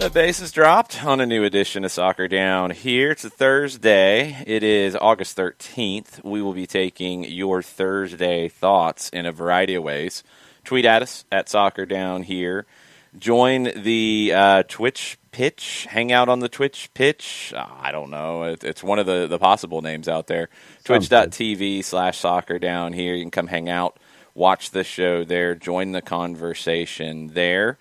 The base is dropped on a new edition of Soccer Down here. It's a Thursday. It is August 13th. We will be taking your Thursday thoughts in a variety of ways. Tweet at us at Soccer Down here. Join the Twitch pitch. Hang out on the Twitch pitch. I don't know. It's one of the possible names out there. Twitch.tv/Soccer Down here. You can come hang out, watch the show there, join the conversation there.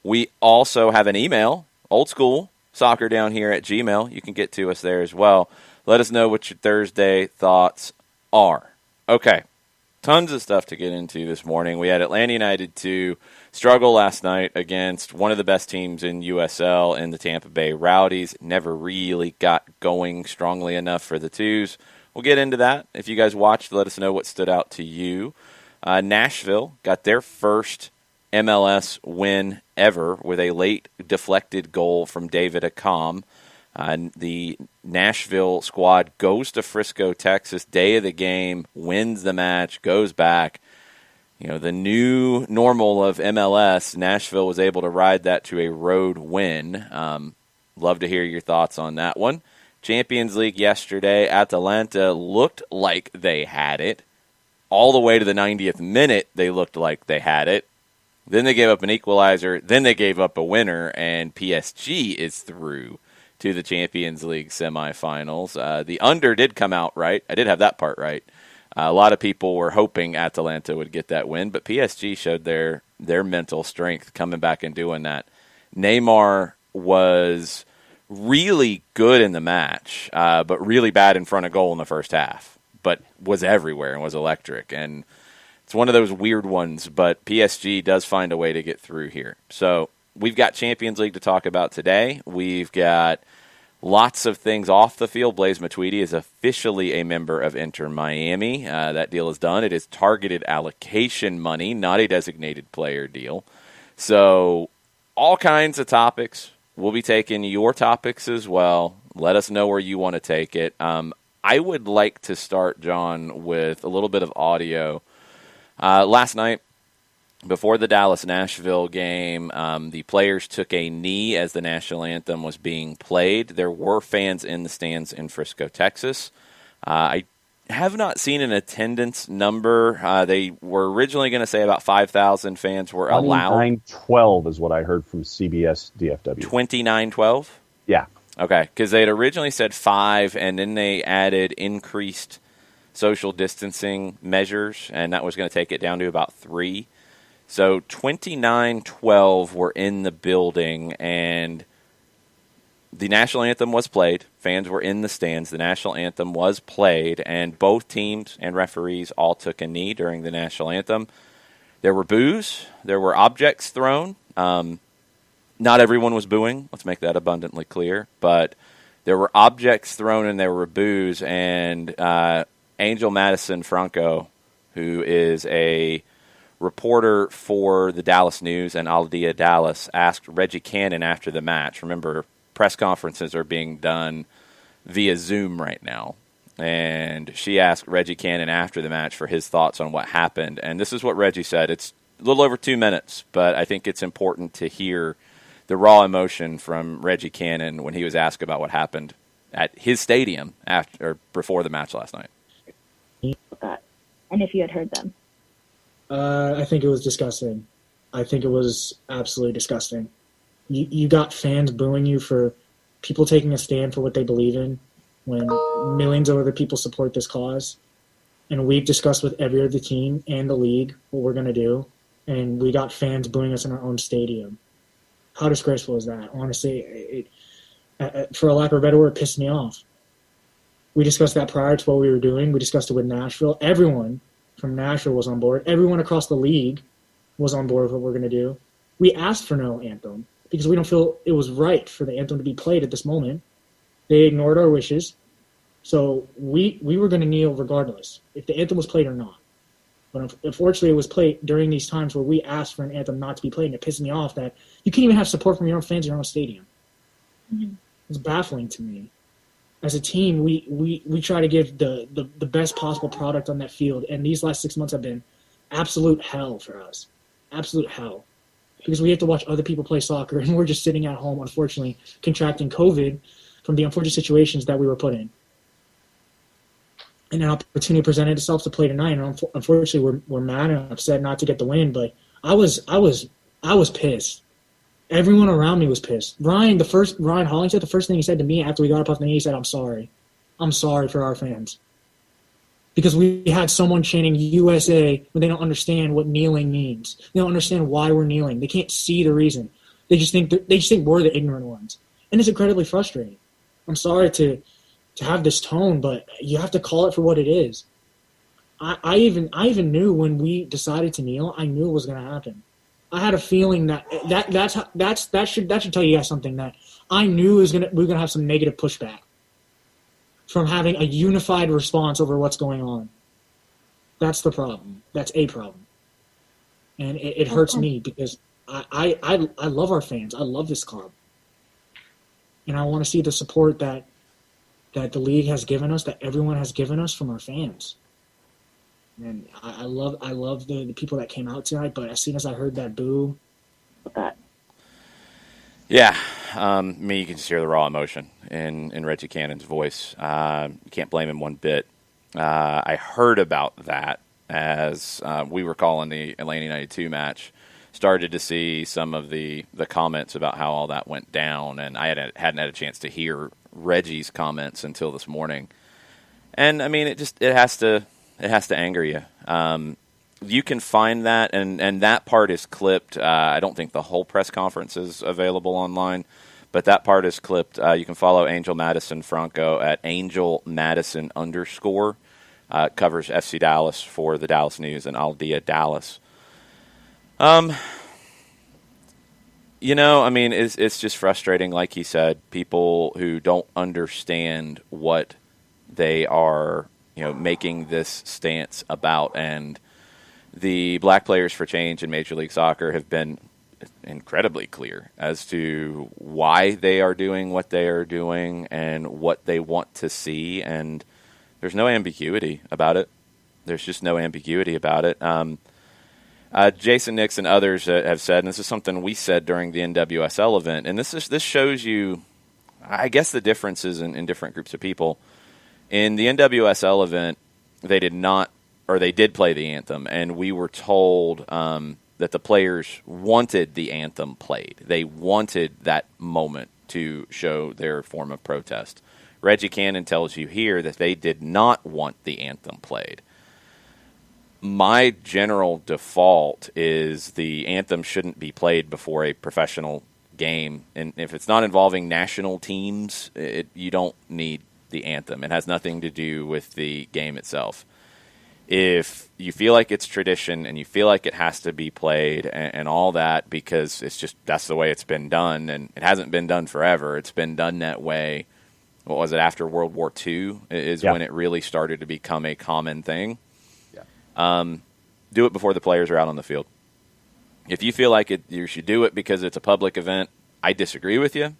We also have an email, old school, soccerdownhere@gmail.com. You can get to us there as well. Let us know what your Thursday thoughts are. Okay, tons of stuff to get into this morning. We had Atlanta United to struggle last night against one of the best teams in USL in the Tampa Bay Rowdies. Never really got going strongly enough for the twos. We'll get into that. If you guys watched, let us know what stood out to you. Nashville got their first MLS win ever with a late deflected goal from David Accam. The Nashville squad goes to Frisco, Texas, day of the game, wins the match, goes back. You know, the new normal of MLS, Nashville was able to ride that to a road win. Love to hear your thoughts on that one. Champions League yesterday, Atalanta looked like they had it. All the way to the 90th minute, they looked like they had it. Then they gave up an equalizer. Then they gave up a winner, and PSG is through to the Champions League semifinals. The under did come out right. I did have that part right. A lot of people were hoping Atalanta would get that win, but PSG showed their mental strength coming back and doing that. Neymar was really good in the match, but really bad in front of goal in the first half, but was everywhere and was electric. And it's one of those weird ones, but PSG does find a way to get through here. So we've got Champions League to talk about today. We've got lots of things off the field. Blaise Matuidi is officially a member of Inter Miami. That deal is done. It is targeted allocation money, not a designated player deal. So all kinds of topics. We'll be taking your topics as well. Let us know where you want to take it. I would like to start, John, with a little bit of audio. Last night, before the Dallas-Nashville game, the players took a knee as the national anthem was being played. There were fans in the stands in Frisco, Texas. I have not seen an attendance number. They were originally going to say about 5,000 fans were allowed. 2912 is what I heard from CBS DFW. 2912? Yeah. Okay, because they had originally said 5, and then they added increased social distancing measures, and that was going to take it down to about 3. So 2912 were in the building, and the national anthem was played. Fans were in the stands. The national anthem was played, and both teams and referees all took a knee during the national anthem. There were boos. There were objects thrown. Not everyone was booing. Let's make that abundantly clear. But there were objects thrown, and there were boos, and Angel Madison Franco, who is a reporter for the Dallas News and Al Dia Dallas, asked Reggie Cannon after the match. Remember, press conferences are being done via Zoom right now. And she asked Reggie Cannon after the match for his thoughts on what happened. And this is what Reggie said. It's a little over 2 minutes, but I think it's important to hear the raw emotion from Reggie Cannon when he was asked about what happened at his stadium after or before the match last night. That, and if you had heard them. I think it was disgusting. I think it was absolutely disgusting. You got fans booing you for people taking a stand for what they believe in when millions of other people support this cause. And we've discussed with every other team and the league what we're going to do. And we got fans booing us in our own stadium. How disgraceful is that? Honestly, for a lack of a better word, it pissed me off. We discussed that prior to what we were doing. We discussed it with Nashville. Everyone from Nashville was on board. Everyone across the league was on board with what we're going to do. We asked for no anthem because we don't feel it was right for the anthem to be played at this moment. They ignored our wishes. So we were going to kneel regardless, if the anthem was played or not. But unfortunately, it was played during these times where we asked for an anthem not to be played, and it pissed me off that you can't even have support from your own fans in your own stadium. Mm-hmm. It's baffling to me. As a team, we try to give the best possible product on that field, and these last 6 months have been absolute hell for us. Absolute hell. because we have to watch other people play soccer, and we're just sitting at home, unfortunately, contracting COVID from the unfortunate situations that we were put in. And an opportunity presented itself to play tonight, and unfortunately, we're mad and upset not to get the win. But I was pissed. Everyone around me was pissed. Ryan Hollingshead, the first thing he said to me after we got up off the knee, he said, "I'm sorry. I'm sorry for our fans." Because we had someone chanting USA when they don't understand what kneeling means. They don't understand why we're kneeling. They can't see the reason. They just think we're the ignorant ones. And it's incredibly frustrating. I'm sorry to have this tone, but you have to call it for what it is. I even knew when we decided to kneel, I knew it was going to happen. I had a feeling that should tell you guys something, that I knew we were going to have some negative pushback from having a unified response over what's going on. That's the problem. That's a problem. And it hurts me because I love our fans. I love this club. And I want to see the support that the league has given us, that everyone has given us from our fans. And I love the people that came out tonight, but as soon as I heard that boo, yeah, you can just hear the raw emotion in Reggie Cannon's voice. You can't blame him one bit. I heard about that as we were calling the Atlanta United 2 match. Started to see some of the comments about how all that went down, and I hadn't had a chance to hear Reggie's comments until this morning. And I mean, it has to anger you. You can find that, and that part is clipped. I don't think the whole press conference is available online, but that part is clipped. You can follow Angel Madison Franco at Angel Madison _ covers FC Dallas for the Dallas News and Al Dia Dallas. It's just frustrating, like he said, people who don't understand what they are, making this stance about. And the Black Players for Change in Major League Soccer have been incredibly clear as to why they are doing what they are doing and what they want to see. And there's no ambiguity about it. There's just no ambiguity about it. Jason Nix and others have said, and this is something we said during the NWSL event, and this shows you, I guess, the differences in different groups of people. In the NWSL event, they did play the anthem, and we were told that the players wanted the anthem played. They wanted that moment to show their form of protest. Reggie Cannon tells you here that they did not want the anthem played. My general default is the anthem shouldn't be played before a professional game. And if it's not involving national teams, you don't need the anthem. It has nothing to do with the game itself. If you feel like it's tradition and you feel like it has to be played and all that because that's the way it's been done, and it hasn't been done forever. It's been done that way. What was it, after World War II is when it really started to become a common thing. Do it before the players are out on the field. If you feel like you should do it because it's a public event, I disagree with you.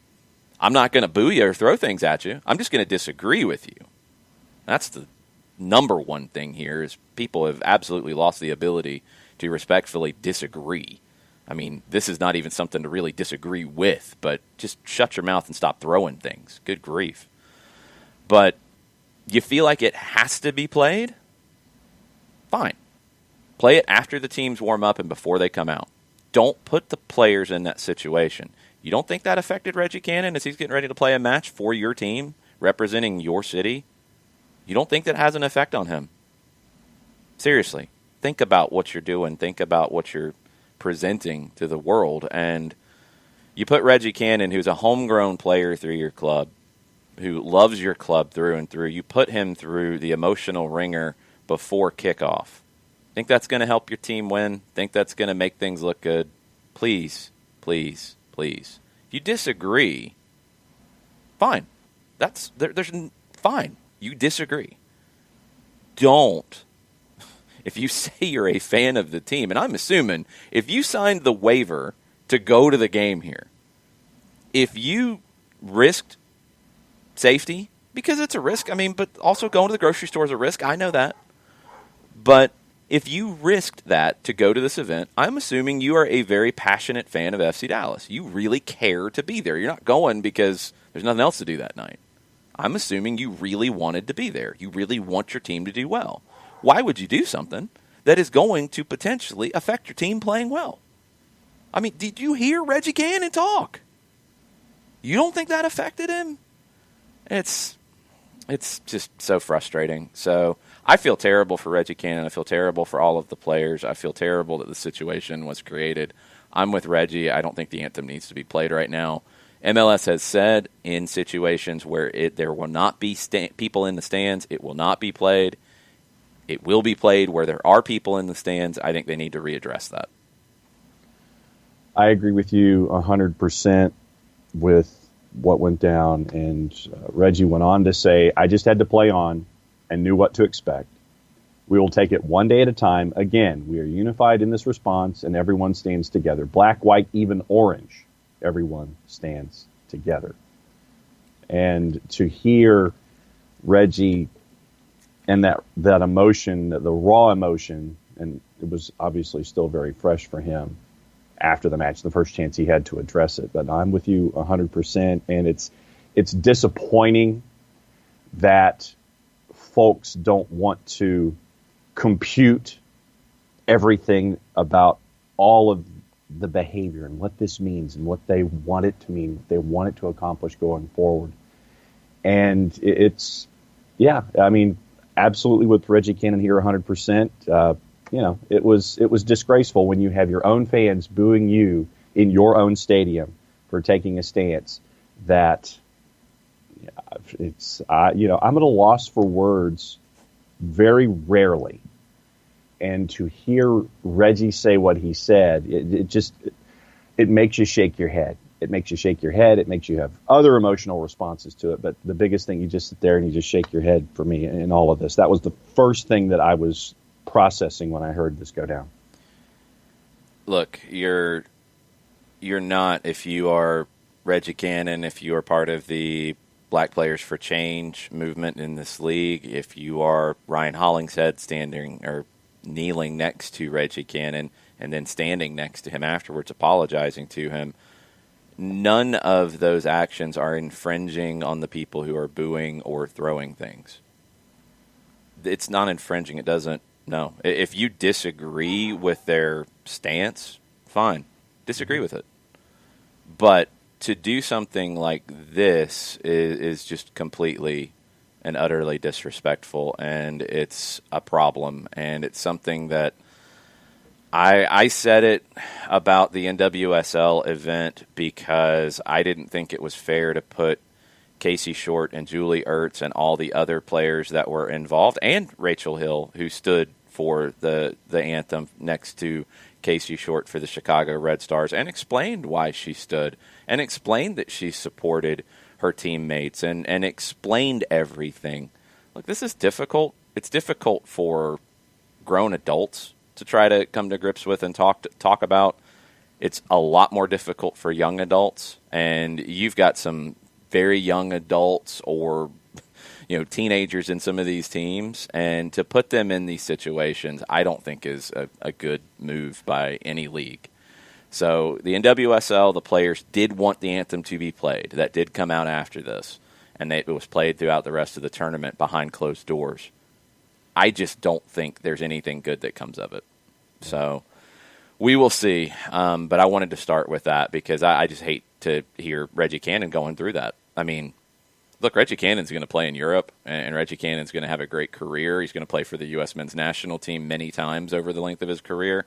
I'm not going to boo you or throw things at you. I'm just going to disagree with you. That's the number one thing here is people have absolutely lost the ability to respectfully disagree. I mean, this is not even something to really disagree with, but just shut your mouth and stop throwing things. Good grief. But you feel like it has to be played? Fine. Play it after the teams warm up and before they come out. Don't put the players in that situation. You don't think that affected Reggie Cannon as he's getting ready to play a match for your team, representing your city? You don't think that has an effect on him? Seriously, think about what you're doing. Think about what you're presenting to the world. And you put Reggie Cannon, who's a homegrown player through your club, who loves your club through and through, you put him through the emotional ringer before kickoff. Think that's going to help your team win? Think that's going to make things look good? Please, please, please. If you disagree, fine. There's fine. You disagree. Don't. If you say you're a fan of the team, and I'm assuming if you signed the waiver to go to the game here, if you risked safety, because it's a risk, but also going to the grocery store is a risk, I know that. But If you risked that to go to this event, I'm assuming you are a very passionate fan of FC Dallas. You really care to be there. You're not going because there's nothing else to do that night. I'm assuming you really wanted to be there. You really want your team to do well. Why would you do something that is going to potentially affect your team playing well? I mean, did you hear Reggie Cannon talk? You don't think that affected him? It's just so frustrating. So I feel terrible for Reggie Cannon. I feel terrible for all of the players. I feel terrible that the situation was created. I'm with Reggie. I don't think the anthem needs to be played right now. MLS has said in situations where there will not be people in the stands, it will not be played. It will be played where there are people in the stands. I think they need to readdress that. I agree with you 100% with what went down. And Reggie went on to say, I just had to play on and knew what to expect. We will take it one day at a time. Again, we are unified in this response, and everyone stands together. Black, white, even orange. Everyone stands together. And to hear Reggie and that emotion, the raw emotion, and it was obviously still very fresh for him after the match, the first chance he had to address it. But I'm with you 100%, and it's disappointing that folks don't want to compute everything about all of the behavior and what this means and what they want it to mean, what they want it to accomplish going forward. And absolutely with Reggie Cannon here 100%. It was disgraceful when you have your own fans booing you in your own stadium for taking a stance that I'm at a loss for words very rarely. And to hear Reggie say what he said, it makes you shake your head. It makes you shake your head. It makes you have other emotional responses to it. But the biggest thing, you just sit there and you just shake your head for me in all of this. That was the first thing that I was processing when I heard this go down. Look, you're not, if you are Reggie Cannon, if you are part of the Black Players for Change movement in this league, if you are Ryan Hollingshead standing or kneeling next to Reggie Cannon and then standing next to him afterwards apologizing to him, none of those actions are infringing on the people who are booing or throwing things. It's not infringing. It doesn't. No. If you disagree with their stance, fine. Disagree with it. But to do something like this is just completely and utterly disrespectful, and it's a problem, and it's something that I said it about the NWSL event because I didn't think it was fair to put Casey Short and Julie Ertz and all the other players that were involved, and Rachel Hill, who stood for the anthem next to Casey Short for the Chicago Red Stars, and explained why she stood, and explained that she supported her teammates, and explained everything. Look, this is difficult. It's difficult for grown adults to try to come to grips with and talk about. It's a lot more difficult for young adults, and you've got some very young adults or teenagers in some of these teams, and to put them in these situations I don't think is a good move by any league. So the NWSL, the players did want the anthem to be played. That did come out after this, and it was played throughout the rest of the tournament behind closed doors. I just don't think there's anything good that comes of it. So we will see. But I wanted to start with that because I just hate to hear Reggie Cannon going through that. I mean, look, Reggie Cannon's going to play in Europe, and Reggie Cannon's going to have a great career. He's going to play for the U.S. men's national team many times over the length of his career.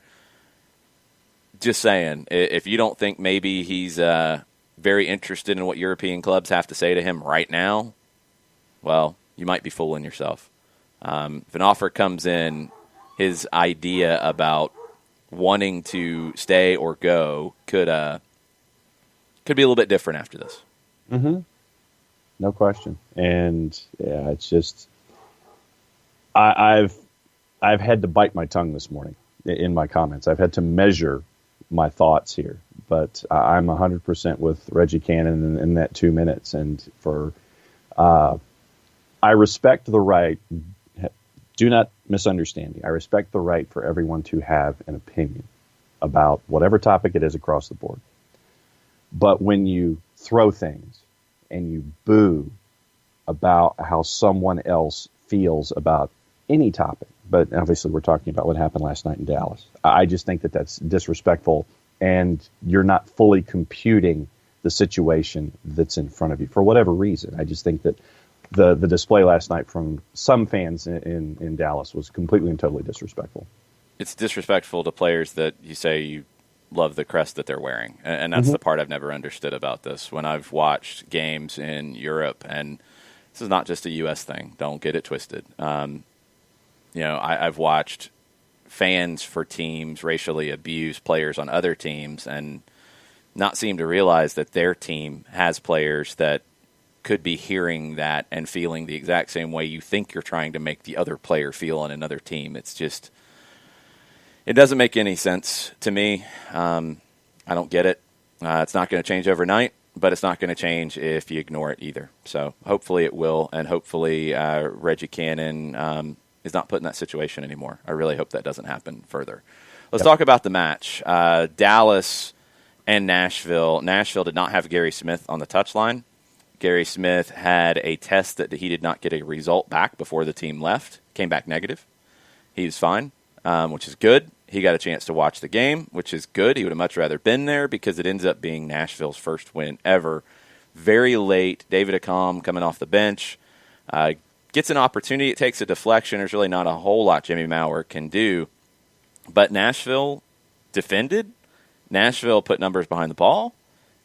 Just saying, if you don't think maybe he's very interested in what European clubs have to say to him right now, well, you might be fooling yourself. If an offer comes in, his idea about wanting to stay or go could be a little bit different after this. Mm-hmm. No question. And yeah, it's just I've had to bite my tongue this morning in my comments. I've had to measure my thoughts here, but I'm 100% with Reggie Cannon in that 2 minutes. And I respect the right Do not misunderstand me. I respect the right for everyone to have an opinion about whatever topic it is across the board. But when you throw things and you boo about how someone else feels about any topic, but obviously we're talking about what happened last night in Dallas, I just think that that's disrespectful, and you're not fully computing the situation that's in front of you for whatever reason. I just think that the display last night from some fans in Dallas was completely and totally disrespectful. It's disrespectful to players that you say you love the crest that they're wearing. And that's the part I've never understood about this. When I've watched games in Europe, and this is not just a U.S. thing, don't get it twisted. I've watched fans for teams racially abuse players on other teams and not seem to realize that their team has players that could be hearing that and feeling the exact same way you think you're trying to make the other player feel on another team. It's just, it doesn't make any sense to me. I don't get it. It's not going to change overnight, but it's not going to change if you ignore it either. So hopefully it will, and hopefully Reggie Cannon is not put in that situation anymore. I really hope that doesn't happen further. Let's talk about the match. Dallas and Nashville. Nashville did not have Gary Smith on the touchline. Gary Smith had a test that he did not get a result back before the team left. Came back negative. He was fine, which is good. He got a chance to watch the game, which is good. He would have much rather been there because it ends up being Nashville's first win ever. Very late, David Accam coming off the bench. Gets an opportunity. It takes a deflection. There's really not a whole lot Jimmy Maurer can do. But Nashville defended. Nashville put numbers behind the ball.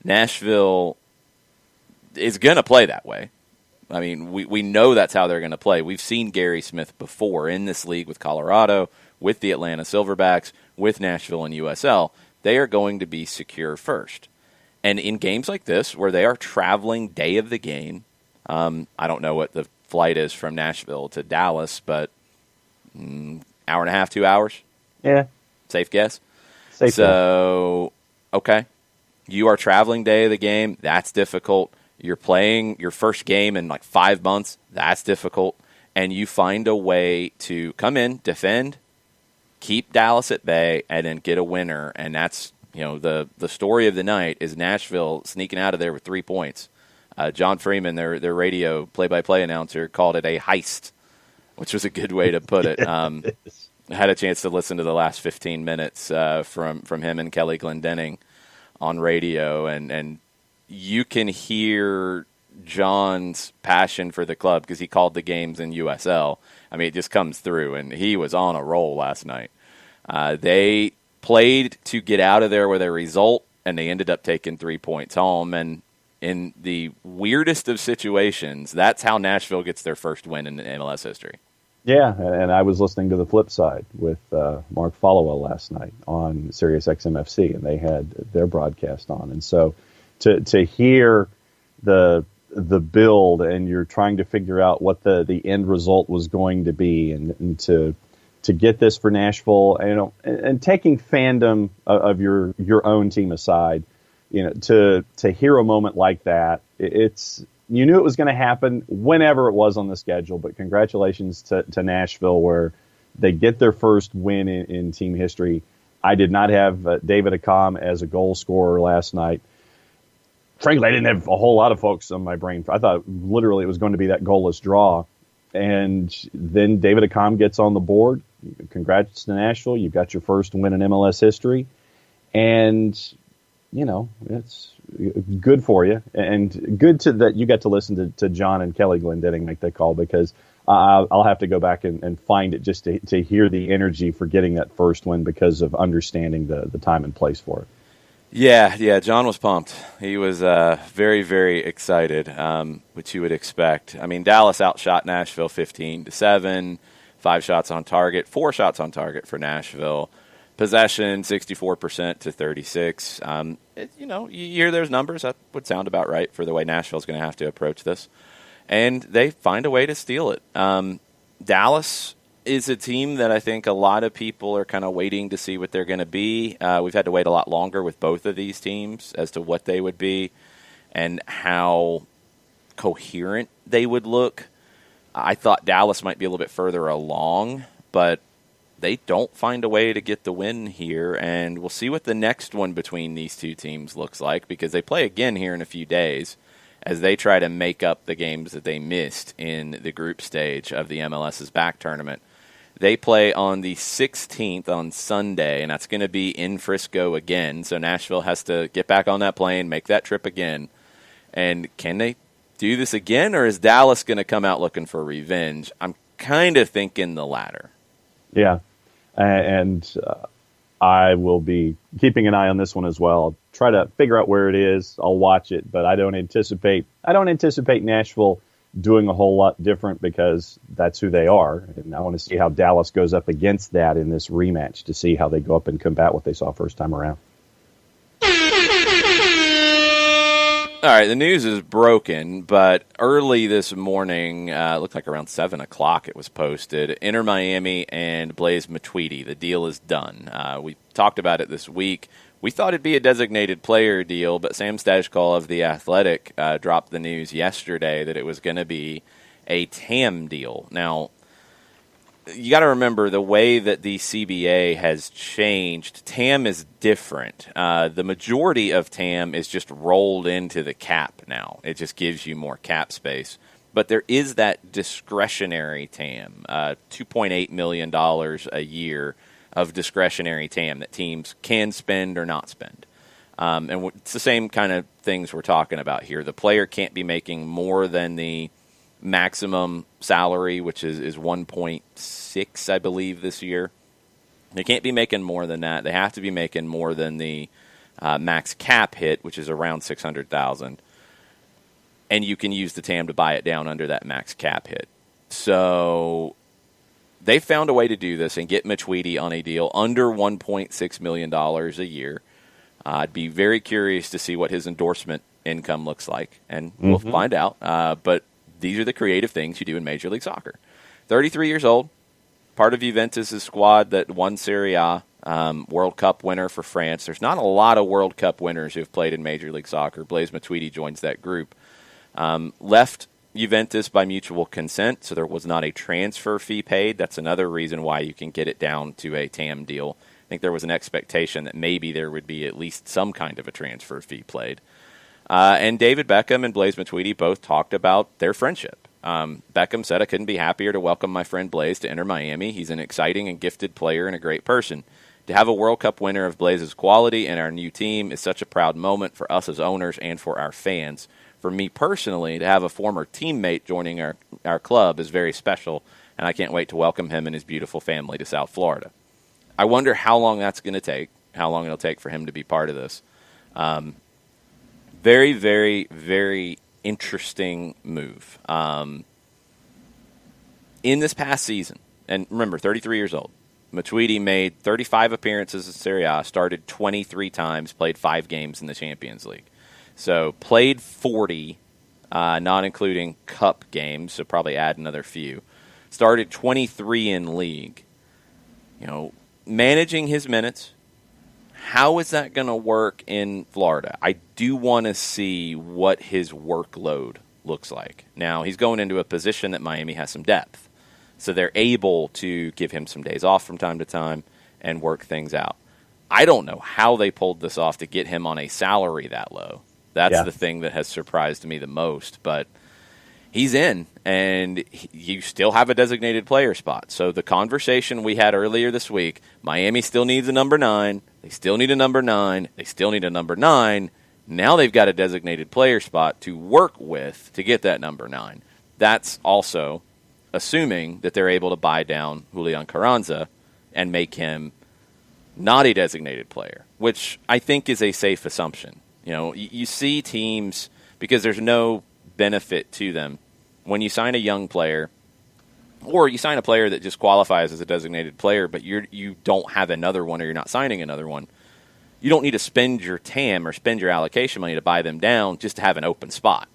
Nashville is going to play that way. I mean, we know that's how they're going to play. We've seen Gary Smith before in this league with Colorado, with the Atlanta Silverbacks, with Nashville and USL. They are going to be secure first. And in games like this, where they are traveling day of the game, I don't know what the flight is from Nashville to Dallas, but hour and a half, 2 hours? Yeah. Safe guess? Safe guess. Okay. You are traveling day of the game. That's difficult. You're playing your first game in like 5 months. That's difficult. And you find a way to come in, defend, keep Dallas at bay, and then get a winner. And that's, the story of the night is Nashville sneaking out of there with 3 points. John Freeman, their radio play-by-play announcer, called it a heist, which was a good way to put it. I had a chance to listen to the last 15 minutes from him and Kelly Glendenning on radio, and you can hear John's passion for the club because he called the games in USL. I mean, it just comes through, and he was on a roll last night. They played to get out of there with a result, and they ended up taking 3 points home. And in the weirdest of situations, that's how Nashville gets their first win in MLS history. Yeah, and I was listening to the flip side with Mark Followell last night on Sirius XMFC, and they had their broadcast on. And so to hear the build, and you're trying to figure out what the end result was going to be, and to get this for Nashville, and taking fandom of your own team aside, to hear a moment like that, it's, you knew it was going to happen whenever it was on the schedule. But congratulations to Nashville, where they get their first win in team history. I did not have David Accam as a goal scorer last night. Frankly, I didn't have a whole lot of folks on my brain. I thought literally it was going to be that goalless draw. And then David Accam gets on the board. Congrats to Nashville. You've got your first win in MLS history. And, it's good for you. And good that you got to listen to John and Kelly Glendenning make that call, because I'll have to go back and find it just to hear the energy for getting that first win because of understanding the time and place for it. Yeah, John was pumped. He was very, very excited, which you would expect. I mean, Dallas outshot Nashville 15-7, 5 shots on target, 4 shots on target for Nashville. Possession 64% to 36. You hear those numbers, that would sound about right for the way Nashville's going to have to approach this. And they find a way to steal it. Dallas is a team that I think a lot of people are kind of waiting to see what they're going to be. We've had to wait a lot longer with both of these teams as to what they would be and how coherent they would look. I thought Dallas might be a little bit further along, but they don't find a way to get the win here, and we'll see what the next one between these two teams looks like, because they play again here in a few days as they try to make up the games that they missed in the group stage of the MLS's back tournament. They play on the 16th on Sunday, and that's going to be in Frisco again, so Nashville has to get back on that plane, make that trip again. And can they do this again, or is Dallas going to come out looking for revenge? I'm kind of thinking the latter. Yeah, and I will be keeping an eye on this one as well. I'll try to figure out where it is. I'll watch it, but I don't anticipate Nashville doing a whole lot different, because that's who they are. And I want to see how Dallas goes up against that in this rematch, to see how they go up and combat what they saw first time around. All right, the news is broken, but early this morning, it looked like around 7 o'clock it was posted, Inter Miami and Blaise Matuidi, the deal is done. We talked about it this week. We thought it'd be a designated player deal, but Sam Stajkal of The Athletic dropped the news yesterday that it was going to be a TAM deal. Now, you got to remember the way that the CBA has changed. TAM is different. The majority of TAM is just rolled into the cap now. It just gives you more cap space. But there is that discretionary TAM, $2.8 million a year of discretionary TAM that teams can spend or not spend. And it's the same kind of things we're talking about here. The player can't be making more than the maximum salary, which is 1.6, I believe, this year. They can't be making more than that. They have to be making more than the max cap hit, which is around $600,000. And you can use the TAM to buy it down under that max cap hit. So they found a way to do this and get Matuidi on a deal under $1.6 million a year. I'd be very curious to see what his endorsement income looks like, and we'll find out. But these are the creative things you do in Major League Soccer. 33 years old, part of Juventus' squad that won Serie A, World Cup winner for France. There's not a lot of World Cup winners who have played in Major League Soccer. Blaise Matuidi joins that group. Left Juventus by mutual consent, so there was not a transfer fee paid. That's another reason why you can get it down to a TAM deal. I think there was an expectation that maybe there would be at least some kind of a transfer fee played. And David Beckham and Blaise Matuidi both talked about their friendship. Beckham said, "I couldn't be happier to welcome my friend Blaise to Inter Miami. He's an exciting and gifted player and a great person. To have a World Cup winner of Blaise's quality in our new team is such a proud moment for us as owners and for our fans. For me personally, to have a former teammate joining our club is very special, and I can't wait to welcome him and his beautiful family to South Florida." I wonder how long that's going to take, how long it'll take for him to be part of this. Very, very, very interesting move. In this past season, and remember, 33 years old, Matuidi made 35 appearances in Serie A, started 23 times, played 5 games in the Champions League. So played 40, not including cup games, so probably add another few. Started 23 in league. You know, managing his minutes, how is that going to work in Florida? I do want to see what his workload looks like. Now, he's going into a position that Miami has some depth, so they're able to give him some days off from time to time and work things out. I don't know how they pulled this off to get him on a salary that low. That's the thing that has surprised me the most, but he's in, and you still have a designated player spot. So the conversation we had earlier this week, Miami still needs a number 9. They still need a number 9. They still need a number 9. Now they've got a designated player spot to work with to get that number 9. That's also assuming that they're able to buy down Julian Carranza and make him not a designated player, which I think is a safe assumption. You know, you see teams, because there's no benefit to them, when you sign a young player, or you sign a player that just qualifies as a designated player, but you don't have another one, or you're not signing another one, you don't need to spend your TAM or spend your allocation money to buy them down just to have an open spot.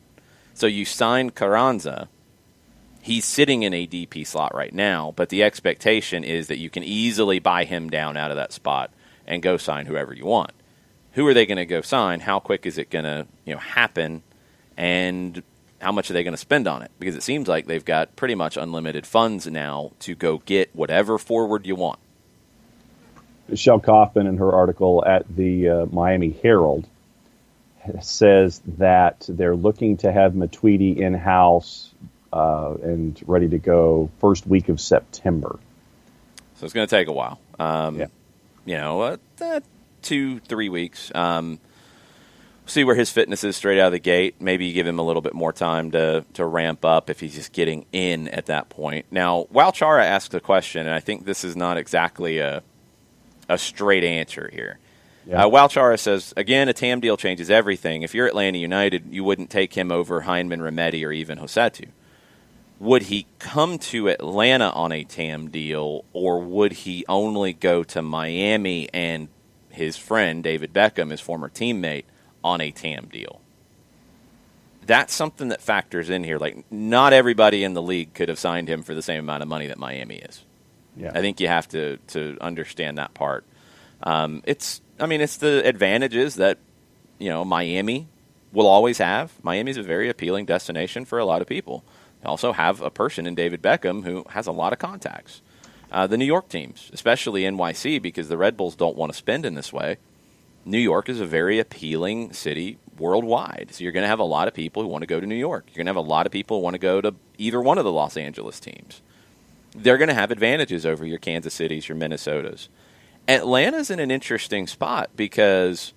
So you sign Carranza. He's sitting in a DP slot right now, but the expectation is that you can easily buy him down out of that spot and go sign whoever you want. Who are they going to go sign? How quick is it going to happen? And how much are they going to spend on it? Because it seems like they've got pretty much unlimited funds now to go get whatever forward you want. Michelle Kaufman, in her article at the Miami Herald, says that they're looking to have Matuidi in-house and ready to go first week of September. So it's going to take a while. Yeah. 2-3 weeks. See where his fitness is straight out of the gate. Maybe give him a little bit more time to ramp up if he's just getting in at that point. Now, Walchara asked a question, and I think this is not exactly a straight answer here. Yeah. Walchara says, again, a TAM deal changes everything. If you're Atlanta United, you wouldn't take him over Heinemann, Remedi, or even Hosetu. Would he come to Atlanta on a TAM deal, or would he only go to Miami and his friend, David Beckham, his former teammate, on a TAM deal? That's something that factors in here. Like, not everybody in the league could have signed him for the same amount of money that Miami is. Yeah. I think you have to understand that part. It's the advantages that, Miami will always have. Miami's a very appealing destination for a lot of people. You also have a person in David Beckham who has a lot of contacts. The New York teams, especially NYC, because the Red Bulls don't want to spend in this way. New York is a very appealing city worldwide. So you're going to have a lot of people who want to go to New York. You're going to have a lot of people who want to go to either one of the Los Angeles teams. They're going to have advantages over your Kansas Cities, your Minnesotas. Atlanta's in an interesting spot because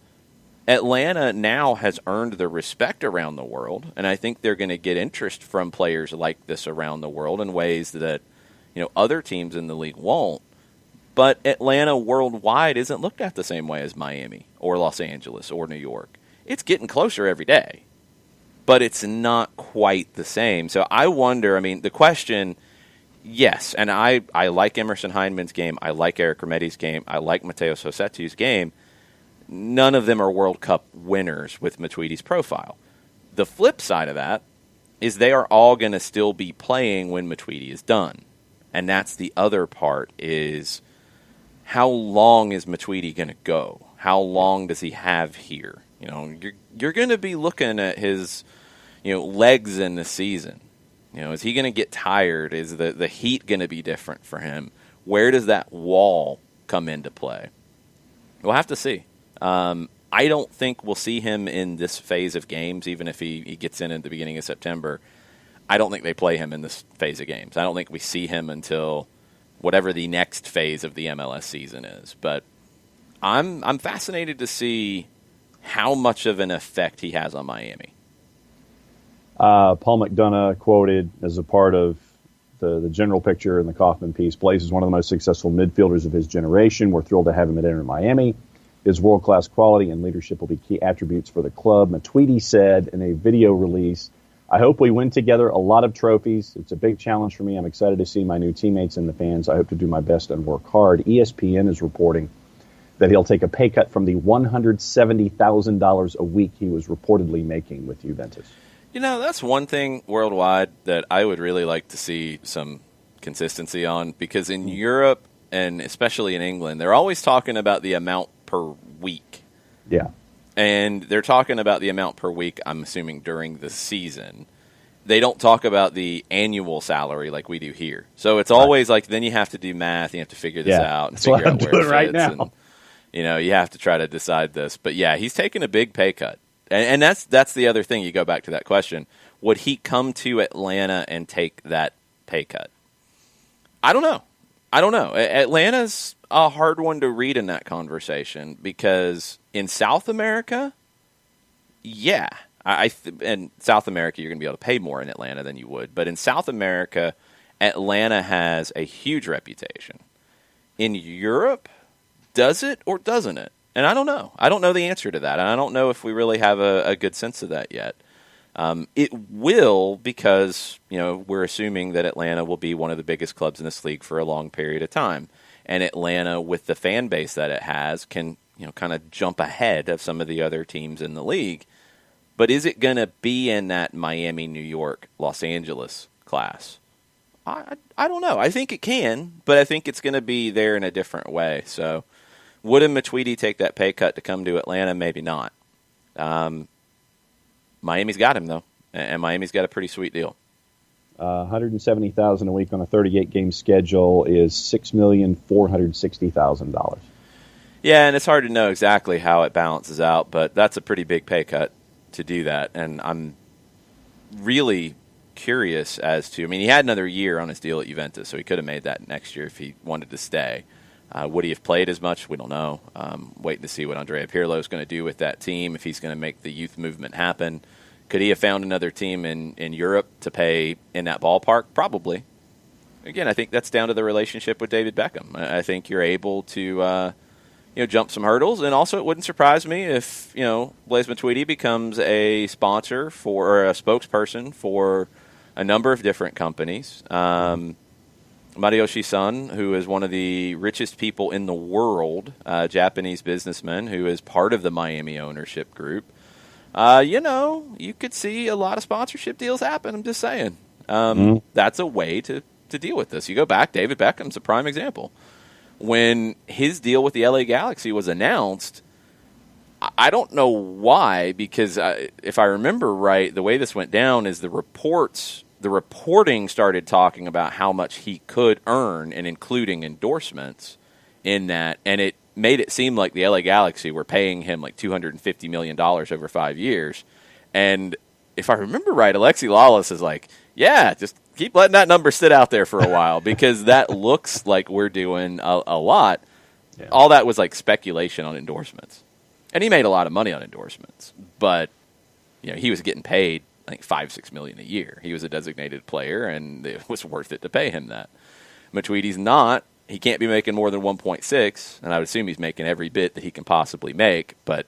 Atlanta now has earned the respect around the world, and I think they're going to get interest from players like this around the world in ways that other teams in the league won't. But Atlanta worldwide isn't looked at the same way as Miami or Los Angeles or New York. It's getting closer every day, but it's not quite the same. So I wonder, the question, yes, and I like Emerson Heinemann's game. I like Eric Remedi's game. I like Mateus Hosetu's game. None of them are World Cup winners with Matuidi's profile. The flip side of that is they are all going to still be playing when Matuidi is done. And that's the other part is, how long is Matuidi going to go? How long does he have here? You're going to be looking at his, legs in the season. Is he going to get tired? Is the heat going to be different for him? Where does that wall come into play? We'll have to see. I don't think we'll see him in this phase of games, even if he gets in at the beginning of September. I don't think they play him in this phase of games. I don't think we see him until whatever the next phase of the MLS season is. But I'm fascinated to see how much of an effect he has on Miami. Paul McDonough quoted as a part of the general picture in the Kaufman piece, Blaze is one of the most successful midfielders of his generation. We're thrilled to have him at Inter Miami. His world-class quality and leadership will be key attributes for the club. Matuidi said in a video release, I hope we win together a lot of trophies. It's a big challenge for me. I'm excited to see my new teammates and the fans. I hope to do my best and work hard. ESPN is reporting that he'll take a pay cut from the $170,000 a week he was reportedly making with Juventus. That's one thing worldwide that I would really like to see some consistency on, because in Europe and especially in England, they're always talking about the amount per week. Yeah. And they're talking about the amount per week, I'm assuming, during the season. They don't talk about the annual salary like we do here. So it's always like, then you have to do math, you have to figure this out and figure out where it fits. Right now. And, you have to try to decide this. But yeah, he's taking a big pay cut. And that's the other thing. You go back to that question. Would he come to Atlanta and take that pay cut? I don't know. Atlanta's a hard one to read in that conversation because in South America, yeah. In South America, you're going to be able to pay more in Atlanta than you would. But in South America, Atlanta has a huge reputation. In Europe, does it or doesn't it? And I don't know. I don't know the answer to that. And I don't know if we really have a good sense of that yet. It will, because we're assuming that Atlanta will be one of the biggest clubs in this league for a long period of time. And Atlanta, with the fan base that it has, can kind of jump ahead of some of the other teams in the league. But is it going to be in that Miami, New York, Los Angeles class? I don't know. I think it can, but I think it's going to be there in a different way. So would a Matuidi take that pay cut to come to Atlanta? Maybe not. Miami's got him, though. And Miami's got a pretty sweet deal. $170,000 a week on a 38-game schedule is $6,460,000. Yeah, and it's hard to know exactly how it balances out, but that's a pretty big pay cut to do that. And I'm really curious as to, I mean, he had another year on his deal at Juventus, so he could have made that next year if he wanted to stay. Would he have played as much? We don't know. Waiting to see what Andrea Pirlo is going to do with that team, if he's going to make the youth movement happen. Could he have found another team in Europe to pay in that ballpark? Probably. Again, I think that's down to the relationship with David Beckham. I think you're able to jump some hurdles, and also it wouldn't surprise me if Blaise Matuidi becomes a sponsor or a spokesperson for a number of different companies. Masayoshi Son, who is one of the richest people in the world, Japanese businessman who is part of the Miami ownership group. You could see a lot of sponsorship deals happen. I'm just saying. That's a way to deal with this. You go back, David Beckham's a prime example. When his deal with the LA Galaxy was announced, I don't know why, because if I remember right, the way this went down is the reporting started talking about how much he could earn and including endorsements in that, and it made it seem like the LA Galaxy were paying him like $250 million over 5 years. And if I remember right, Alexi Lawless is like, yeah, just keep letting that number sit out there for a while because that looks like we're doing a lot. Yeah. All that was like speculation on endorsements. And he made a lot of money on endorsements. But he was getting paid, I think, $5-6 million a year. He was a designated player, and it was worth it to pay him that. Matuidi's not. He can't be making more than 1.6, and I would assume he's making every bit that he can possibly make. But,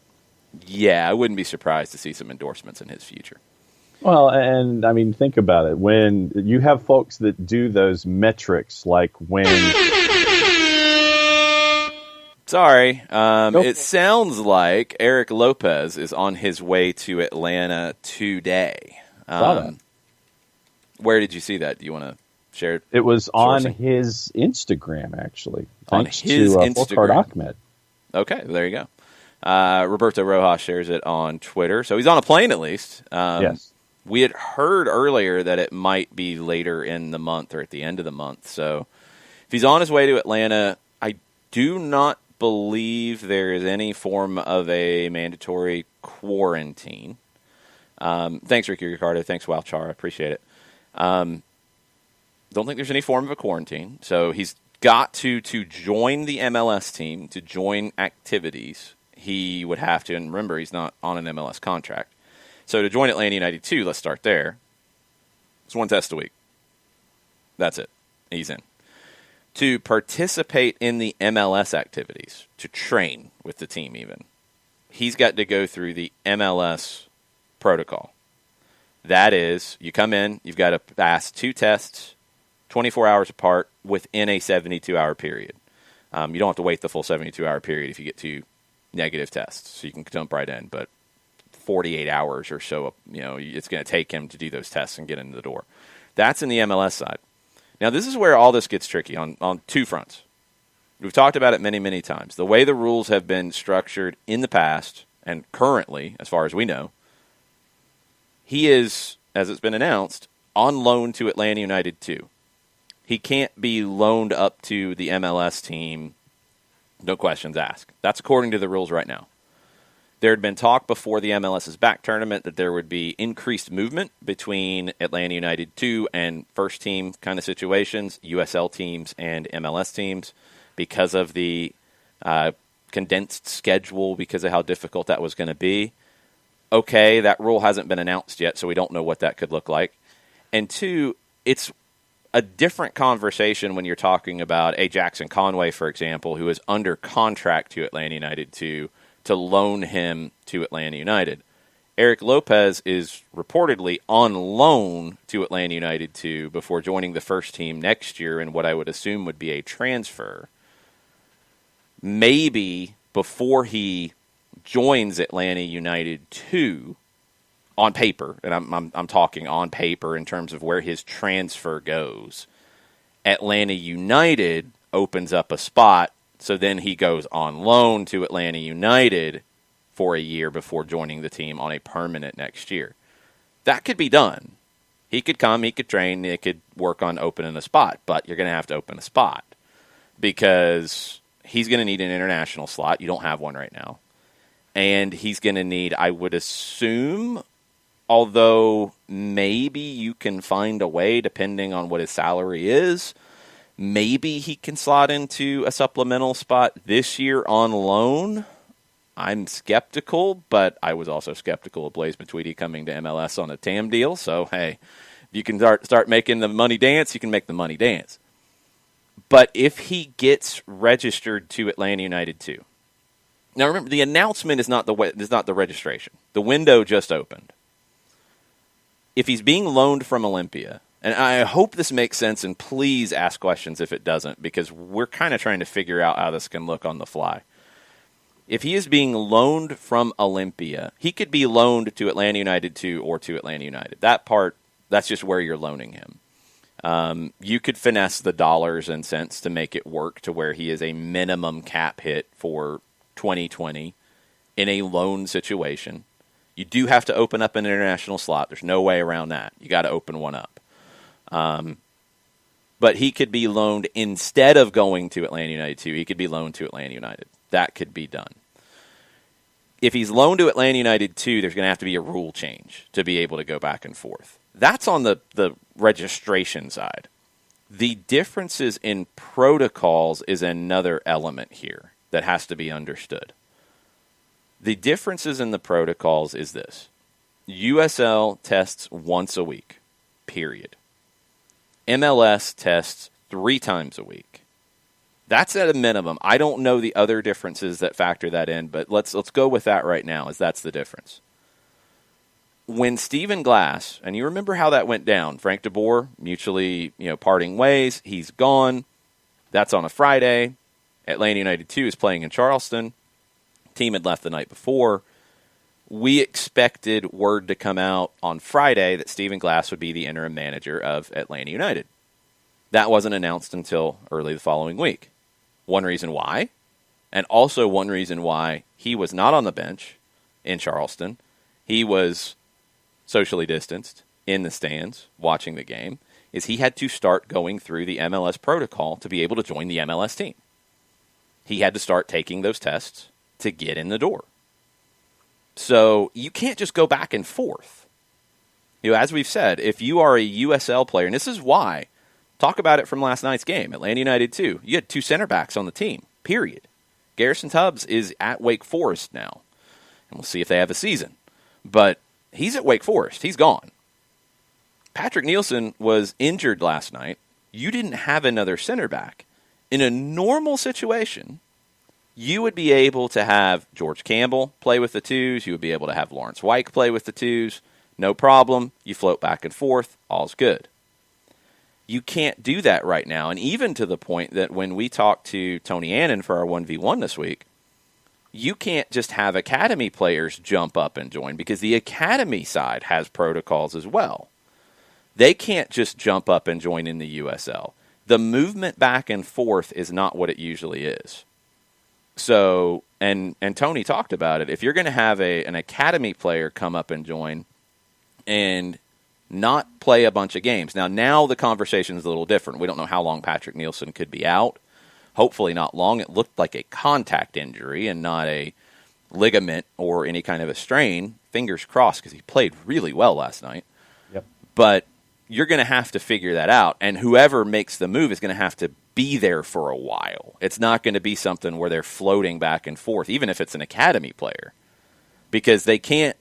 yeah, I wouldn't be surprised to see some endorsements in his future. Well, and, I mean, think about it. When you have folks that do those metrics, like when... Sorry. It sounds like Eric Lopez is on his way to Atlanta today. Where did you see that? Do you want to share? It was on his Instagram, actually. Thanks to Instagram. Ahmed. Okay, there you go. Roberto Rojas shares it on Twitter. So he's on a plane at least. Yes. We had heard earlier that it might be later in the month or at the end of the month. So if he's on his way to Atlanta, I do not believe there is any form of a mandatory quarantine. Thanks, Ricky Ricardo. Thanks, Walchar. I appreciate it. Don't think there's any form of a quarantine. So he's got to join the MLS team, to join activities. He would have to, and remember, he's not on an MLS contract. So to join Atlanta United 2, let's start there. It's one test a week. That's it. He's in. To participate in the MLS activities, to train with the team even, he's got to go through the MLS protocol. That is, you come in, you've got to pass 2 tests, 24 hours apart, within a 72-hour period. You don't have to wait the full 72-hour period if you get 2 negative tests, so you can jump right in. But 48 hours or so, it's going to take him to do those tests and get into the door. That's in the MLS side. Now, this is where all this gets tricky on 2 fronts. We've talked about it many, many times. The way the rules have been structured in the past and currently, as far as we know, he is, as it's been announced, on loan to Atlanta United 2. He can't be loaned up to the MLS team, no questions asked. That's according to the rules right now. There had been talk before the MLS's back tournament that there would be increased movement between Atlanta United 2 and first team kind of situations, USL teams and MLS teams, because of the condensed schedule, because of how difficult that was going to be. Okay, that rule hasn't been announced yet, so we don't know what that could look like. And 2, it's a different conversation when you're talking about a Jackson Conway, for example, who is under contract to Atlanta United 2, to loan him to Atlanta United. Eric Lopez is reportedly on loan to Atlanta United 2 before joining the first team next year in what I would assume would be a transfer. Maybe before he joins Atlanta United 2 on paper, and I'm talking on paper in terms of where his transfer goes, Atlanta United opens up a spot. So then he goes on loan to Atlanta United for a year before joining the team on a permanent next year. That could be done. He could come, he could train, they could work on opening a spot, but you're going to have to open a spot because he's going to need an international slot. You don't have one right now. And he's going to need, I would assume, although maybe you can find a way depending on what his salary is, maybe he can slot into a supplemental spot this year on loan. I'm skeptical, but I was also skeptical of Blaise Matuidi coming to MLS on a TAM deal. So, hey, if you can start making the money dance, you can make the money dance. But if he gets registered to Atlanta United too. Now, remember, the announcement is not the registration. The window just opened. If he's being loaned from Olympia, and I hope this makes sense, and please ask questions if it doesn't, because we're kind of trying to figure out how this can look on the fly. If he is being loaned from Olympia, he could be loaned to Atlanta United 2 or to Atlanta United. That part, that's just where you're loaning him. You could finesse the dollars and cents to make it work to where he is a minimum cap hit for 2020 in a loan situation. You do have to open up an international slot. There's no way around that. You got to open one up. But he could be loaned instead of going to Atlanta United 2. He could be loaned to Atlanta United. That could be done. If he's loaned to Atlanta United 2, there's going to have to be a rule change to be able to go back and forth. That's on the registration side. The differences in protocols is another element here that has to be understood. The differences in the protocols is this. USL tests once a week, period. MLS tests 3 times a week. That's at a minimum. I don't know the other differences that factor that in, but let's go with that right now, as that's the difference. When Stephen Glass, and you remember how that went down, Frank de Boer mutually, parting ways. He's gone. That's on a Friday. Atlanta United 2 is playing in Charleston. Team had left the night before. We expected word to come out on Friday that Stephen Glass would be the interim manager of Atlanta United. That wasn't announced until early the following week. One reason why, and also one reason why he was not on the bench in Charleston. He was socially distanced in the stands watching the game, is he had to start going through the MLS protocol to be able to join the MLS team. He had to start taking those tests to get in the door. So you can't just go back and forth. As we've said, if you are a USL player, and this is why, talk about it from last night's game, Atlanta United 2. You had 2 center backs on the team, period. Garrison Tubbs is at Wake Forest now, and we'll see if they have a season. But he's at Wake Forest. He's gone. Patrick Nielsen was injured last night. You didn't have another center back. In a normal situation, you would be able to have George Campbell play with the 2s. You would be able to have Lawrence Wyke play with the 2s. No problem. You float back and forth. All's good. You can't do that right now. And even to the point that when we talked to Tony Annan for our 1v1 this week, you can't just have academy players jump up and join because the academy side has protocols as well. They can't just jump up and join in the USL. The movement back and forth is not what it usually is. So, and Tony talked about it. If you're going to have an academy player come up and join and not play a bunch of games. Now the conversation is a little different. We don't know how long Patrick Nielsen could be out. Hopefully not long. It looked like a contact injury and not a ligament or any kind of a strain. Fingers crossed because he played really well last night. Yep. But you're going to have to figure that out. And whoever makes the move is going to have to be there for a while. It's not going to be something where they're floating back and forth, even if it's an academy player. Because they can't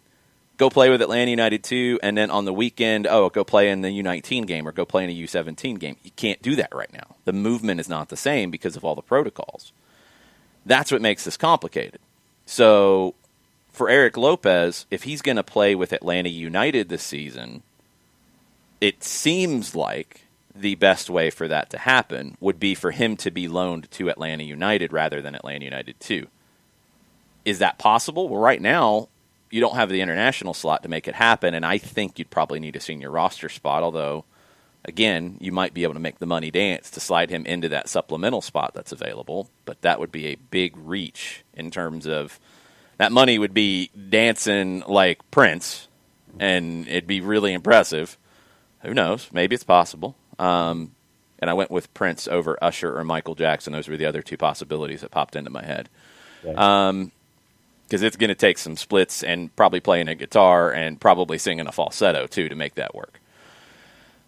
go play with Atlanta United 2 and then on the weekend, go play in the U19 game or go play in a U17 game. You can't do that right now. The movement is not the same because of all the protocols. That's what makes this complicated. So for Eric Lopez, if he's going to play with Atlanta United this season, it seems like the best way for that to happen would be for him to be loaned to Atlanta United rather than Atlanta United 2. Is that possible? Well, right now, you don't have the international slot to make it happen, and I think you'd probably need a senior roster spot, although, again, you might be able to make the money dance to slide him into that supplemental spot that's available, but that would be a big reach in terms of that money would be dancing like Prince, and it'd be really impressive. Who knows? Maybe it's possible. And I went with Prince over Usher or Michael Jackson. Those were the other two possibilities that popped into my head. Okay. Because it's going to take some splits and probably playing a guitar and probably singing a falsetto, too, to make that work.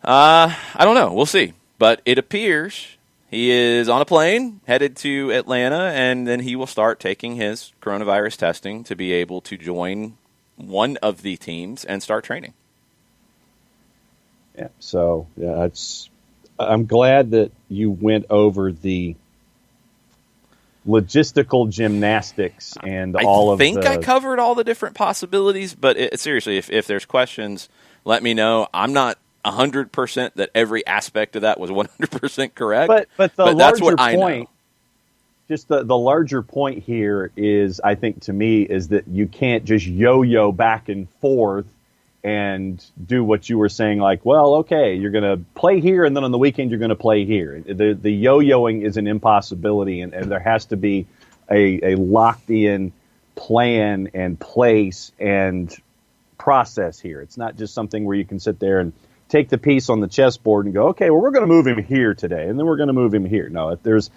I don't know. We'll see. But it appears he is on a plane headed to Atlanta, and then he will start taking his coronavirus testing to be able to join one of the teams and start training. Yeah. So, yeah, I'm glad that you went over the logistical gymnastics and all of the... I think I covered all the different possibilities, but seriously, if there's questions, let me know. I'm not 100% that every aspect of that was 100% correct. But the that's larger what I point, know. Just the larger point here is, I think to me, is that you can't just yo-yo back and forth and do what you were saying, like, well, okay, you're going to play here, and then on the weekend you're going to play here. The yo-yoing is an impossibility, and there has to be a locked-in plan and place and process here. It's not just something where you can sit there and take the piece on the chessboard and go, okay, well, we're going to move him here today, and then we're going to move him here. No, there's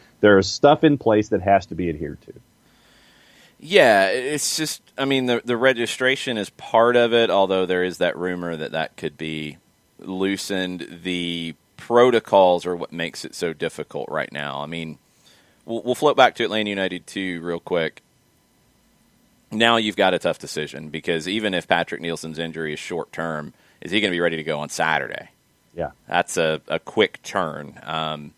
stuff in place that has to be adhered to. Yeah, it's just, I mean, the registration is part of it, although there is that rumor that could be loosened. The protocols are what makes it so difficult right now. I mean, we'll float back to Atlanta United 2 real quick. Now you've got a tough decision, because even if Patrick Nielsen's injury is short-term, is he going to be ready to go on Saturday? Yeah. That's a quick turn.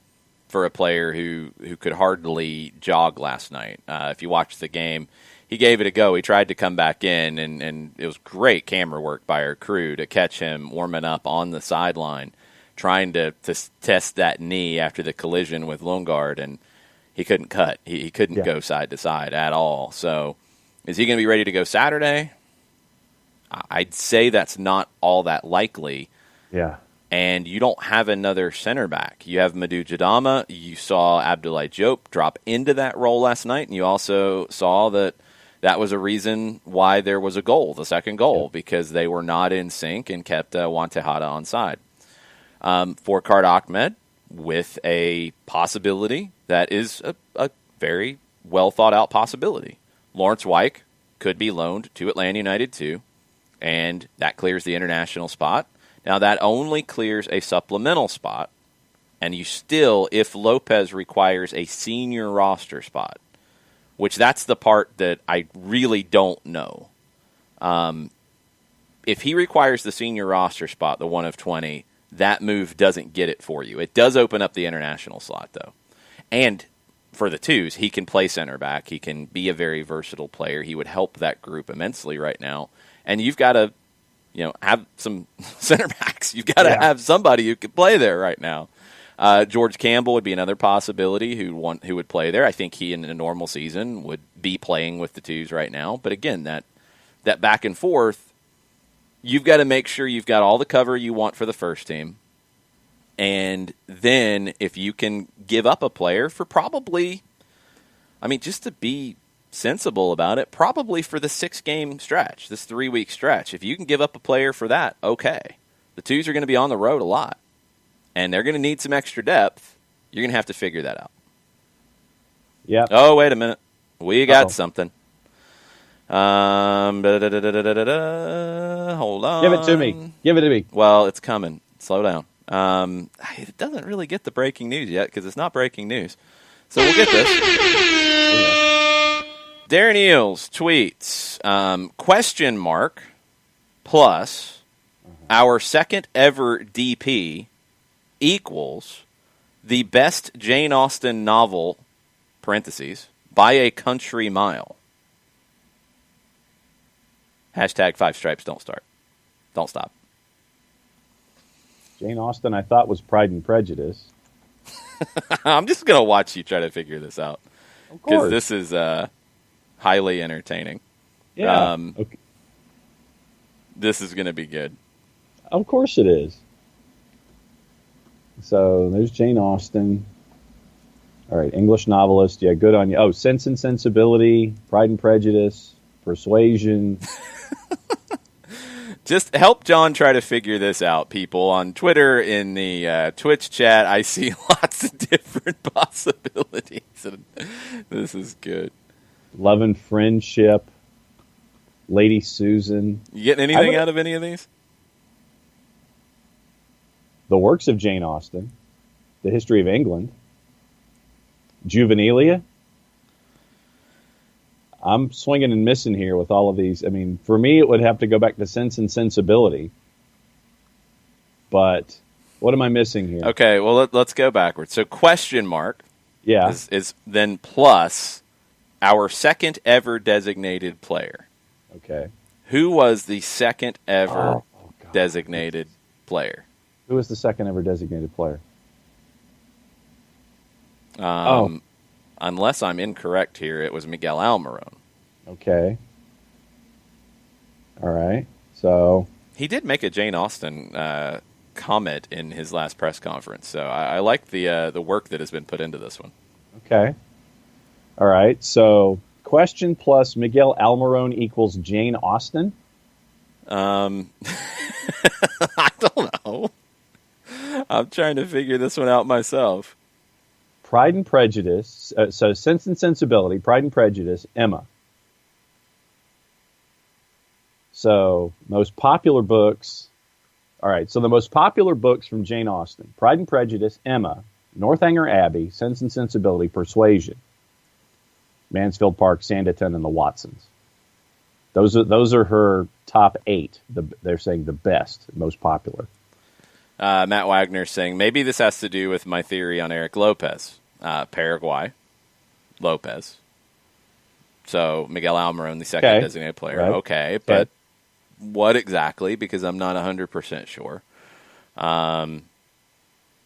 For a player who could hardly jog last night. If you watched the game, he gave it a go. He tried to come back in, and it was great camera work by our crew to catch him warming up on the sideline, trying to test that knee after the collision with Lundgaard, and he couldn't cut. He couldn't go side to side at all. So is he going to be ready to go Saturday? I'd say that's not all that likely. Yeah. And you don't have another center back. You have Madou Jadama. You saw Abdoulaye Diop drop into that role last night, and you also saw that was a reason why there was a goal, the second goal, because they were not in sync and kept Juan Tejada onside. For Kard Ahmed, with a possibility that is a very well-thought-out possibility. Lawrence Wyke could be loaned to Atlanta United too, and that clears the international spot. Now, that only clears a supplemental spot, and you still, if Lopez requires a senior roster spot, which that's the part that I really don't know. If he requires the senior roster spot, the 1 of 20, that move doesn't get it for you. It does open up the international slot, though. And for the twos, he can play center back. He can be a very versatile player. He would help that group immensely right now. And you've got to have some center backs. You've got to have somebody who could play there right now. George Campbell would be another possibility who would play there. I think he, in a normal season, would be playing with the twos right now. But again, that back and forth, you've got to make sure you've got all the cover you want for the first team. And then if you can give up a player for probably, just to be sensible about it, probably for the 6-game stretch, this 3-week stretch. If you can give up a player for that, okay. The twos are going to be on the road a lot, and they're going to need some extra depth. You're going to have to figure that out. Yeah. Oh, wait a minute. We got something. Hold on. Give it to me. Well, it's coming. Slow down. It doesn't really get the breaking news yet because it's not breaking news. So we'll get this. Darren Eels tweets, question mark plus our second ever DP equals the best Jane Austen novel, parentheses, by a country mile. Hashtag 5 stripes don't start. Don't stop. Jane Austen, I thought, was Pride and Prejudice. I'm just going to watch you try to figure this out. Of course. Because this is highly entertaining. Yeah. Okay. This is going to be good. Of course it is. So there's Jane Austen. All right, English novelist. Yeah, good on you. Oh, Sense and Sensibility, Pride and Prejudice, Persuasion. Just help John try to figure this out, people. On Twitter, in the Twitch chat, I see lots of different possibilities. This is good. Love and Friendship, Lady Susan. You getting anything out of any of these? The Works of Jane Austen, The History of England, Juvenilia. I'm swinging and missing here with all of these. I mean, for me, it would have to go back to Sense and Sensibility. But what am I missing here? Okay, well, let's go backwards. So question mark is then plus our second ever designated player. Okay. Who was the second ever designated player? Who was the second ever designated player? Unless I'm incorrect here, it was Miguel Almiron. Okay. All right. So he did make a Jane Austen comment in his last press conference. So I like the work that has been put into this one. Okay. All right. So question plus Miguel Almiron equals Jane Austen? I don't know. I'm trying to figure this one out myself. Pride and Prejudice. So Sense and Sensibility, Pride and Prejudice, Emma. So most popular books. All right. So the most popular books from Jane Austen: Pride and Prejudice, Emma, Northanger Abbey, Sense and Sensibility, Persuasion, Mansfield Park, Sanditon, and the Watsons. Those are her top 8. They're saying the best, most popular. Matt Wagner saying maybe this has to do with my theory on Eric Lopez. Paraguay, Lopez. So Miguel Almiron, the second designated player. Right. Okay, but what exactly? Because I'm not 100% sure.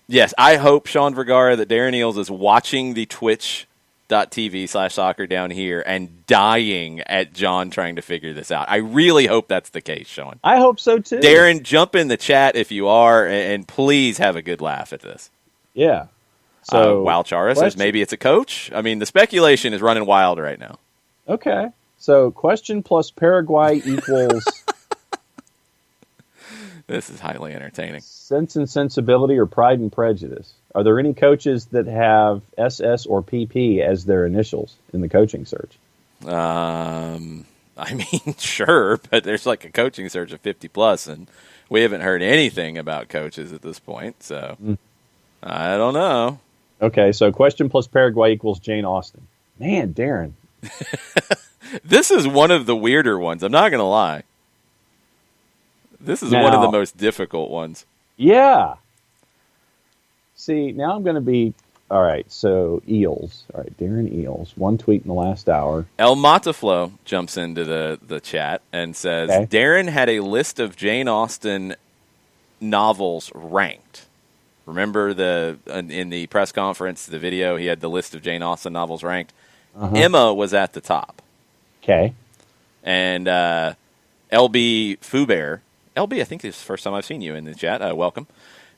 Yes, I hope, Sean Vergara, that Darren Eels is watching the twitch.tv/soccer down here and dying at John trying to figure this out. I really hope that's the case, Sean. I hope so, too. Darren, jump in the chat if you are, and please have a good laugh at this. Yeah. So, Wow Chara says maybe it's a coach. I mean, the speculation is running wild right now. Okay. So question plus Paraguay equals... This is highly entertaining. Sense and Sensibility or Pride and Prejudice? Are there any coaches that have SS or PP as their initials in the coaching search? I mean, sure, but there's like a coaching search of 50+, and we haven't heard anything about coaches at this point, so I don't know. Okay, so question plus Paraguay equals Jane Austen. Man, Darren. This is one of the weirder ones. I'm not going to lie. This is one of the most difficult ones. Yeah. See, now I'm going to be... All right, so Eels. All right, Darren Eels. One tweet in the last hour. El Mataflo jumps into the chat and says, Darren had a list of Jane Austen novels ranked. Remember in the press conference, the video, he had the list of Jane Austen novels ranked. Emma was at the top. Okay. And LB Fuber, LB, I think this is the first time I've seen you in the chat. Welcome.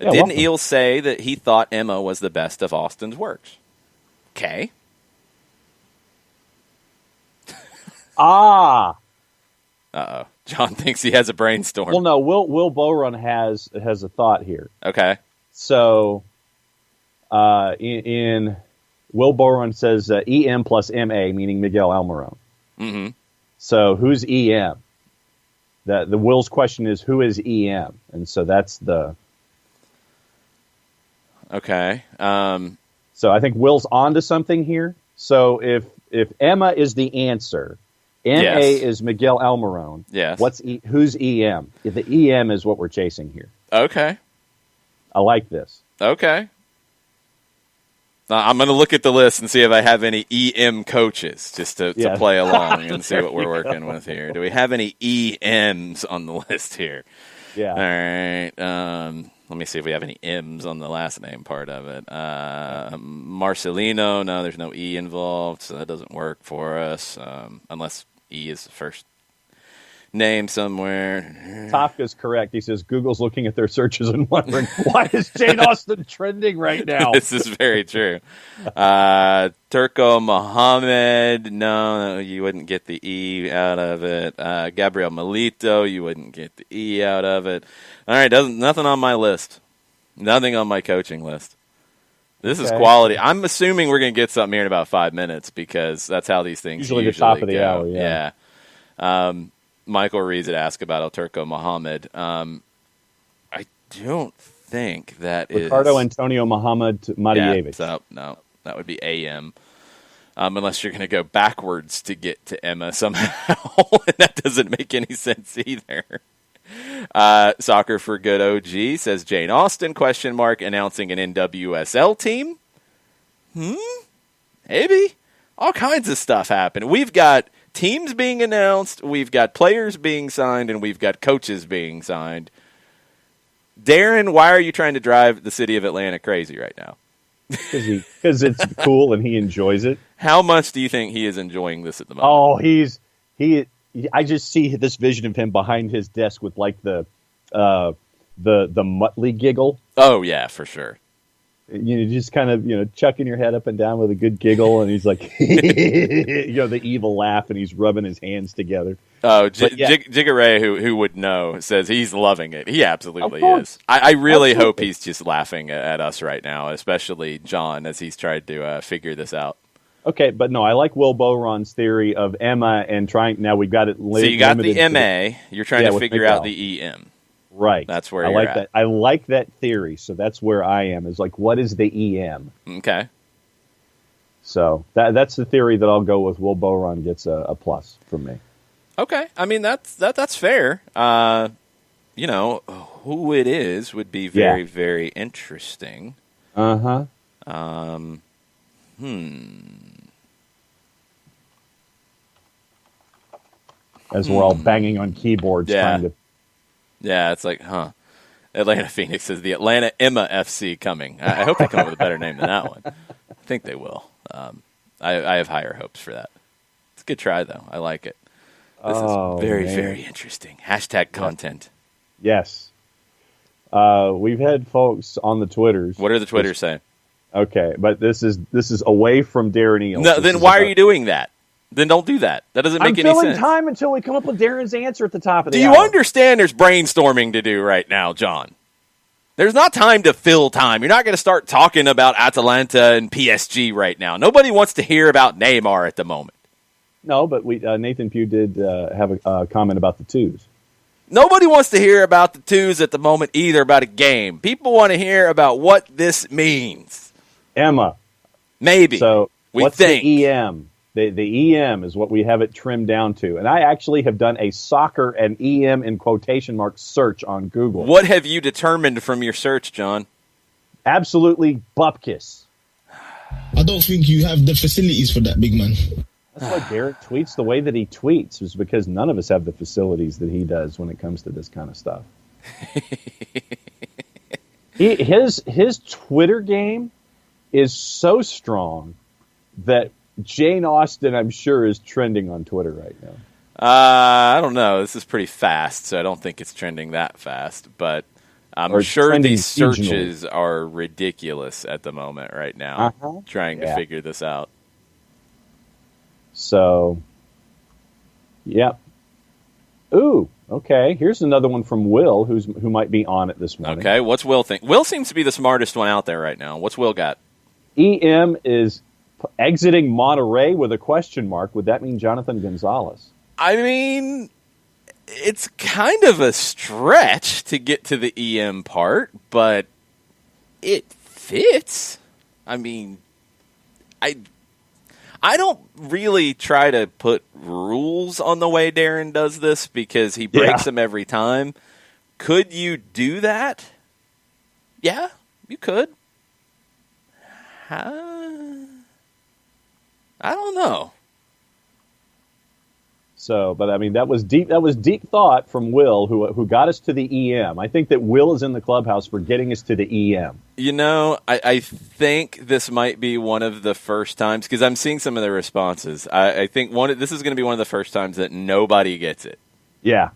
Yeah, Didn't welcome. Eels say that he thought Emma was the best of Austen's works? Okay. Uh-oh. John thinks he has a brainstorm. Well, no, Will Boron has a thought here. Okay. So, in Will Boron says EM plus MA, meaning Miguel Almiron. Mm-hmm. So, who's EM? The Will's question is, who is EM? And so that's the... Okay. So I think Will's onto something here. So if Emma is the answer, MA is Miguel Almiron. Yes. Who's EM? The EM is what we're chasing here. Okay. I like this. Okay. I'm going to look at the list and see if I have any EM coaches just to play along and see what we're working with here. Do we have any EMs on the list here? Yeah. All right. Let me see if we have any M's on the last name part of it. Marcelino, no, there's no E involved, so that doesn't work for us unless E is the first name somewhere. Tafka's correct. He says Google's looking at their searches and wondering, why is Jane Austen trending right now? This is very true. Turco Mohammed, no, you wouldn't get the E out of it. Gabriel Milito, you wouldn't get the E out of it. All right, nothing on my list. Nothing on my coaching list. This is quality. I'm assuming we're going to get something here in about 5 minutes because that's how these things usually the top of the go. hour, yeah. Michael Rees had asked about El Turco Mohammed. I don't think that Ricardo Antonio Mohammed Madievich. So, no, that would be AM. Unless you're going to go backwards to get to Emma somehow. And that doesn't make any sense either. Soccer for Good OG says Jane Austen, announcing an NWSL team. Maybe. All kinds of stuff happen. We've got teams being announced, we've got players being signed, and we've got coaches being signed. Darren, why are you trying to drive the city of Atlanta crazy right now? Because it's cool and he enjoys it. How much do you think he is enjoying this at the moment? Oh, I just see this vision of him behind his desk with like the Muttley giggle. Oh yeah, for sure. Just kind of chucking your head up and down with a good giggle, and he's like, the evil laugh, and he's rubbing his hands together. Oh, Jiggaray, who would know, says he's loving it. He absolutely is. I really hope he's just laughing at us right now, especially John, as he's tried to figure this out. Okay, but no, I like Will Boron's theory of Emma and trying. Now we've got it. So you got the MA. You're trying to figure out the EM. Right. That's where I you're like at. that. I like that theory. So that's where I am. Is like, what is the EM? Okay. So that's the theory that I'll go with. Will Boron gets a plus from me. Okay. I mean that's fair. Who it is would be very very interesting. As we're all banging on keyboards trying to. Yeah, it's like, Atlanta Phoenix says the Atlanta Emma FC coming. I hope they come up with a better name than that one. I think they will. I have higher hopes for that. It's a good try, though. I like it. This is very, very interesting. Hashtag content. Yes. We've had folks on the Twitters. What are the Twitters saying? Okay, but this is away from Darren Eales. No, then why are you doing that? Then don't do that. That doesn't make any sense. I'm filling time until we come up with Darren's answer at the top of the hour. Do you understand there's brainstorming to do right now, John? There's not time to fill time. You're not going to start talking about Atalanta and PSG right now. Nobody wants to hear about Neymar at the moment. No, but Nathan Pugh did have a comment about the twos. Nobody wants to hear about the twos at the moment either, about a game. People want to hear about what this means. Emma. Maybe. So what's think. The EM? The EM is what we have it trimmed down to. And I actually have done a soccer and EM in quotation marks search on Google. What have you determined from your search, John? Absolutely bupkis. I don't think you have the facilities for that, big man. That's why Derek tweets the way that he tweets, is because none of us have the facilities that he does when it comes to this kind of stuff. His Twitter game is so strong that Jane Austen, I'm sure, is trending on Twitter right now. I don't know. This is pretty fast, so I don't think it's trending that fast. But I'm sure these searches are ridiculous at the moment right now, trying to figure this out. So, yep. Ooh, okay. Here's another one from Will, who might be on it this morning. Okay, what's Will think? Will seems to be the smartest one out there right now. What's Will got? EM is exiting Monterey with a question mark. Would that mean Jonathan Gonzalez? I mean, it's kind of a stretch to get to the EM part, but it fits. I mean, I don't really try to put rules on the way Darren does this because he breaks them every time. Could you do that? Yeah, you could. I don't know. So, but I mean, that was deep thought from Will, who got us to the EM. I think that Will is in the clubhouse for getting us to the EM. You know, I think this might be one of the first times, because I'm seeing some of the responses. I think this is going to be one of the first times that nobody gets it. Yeah.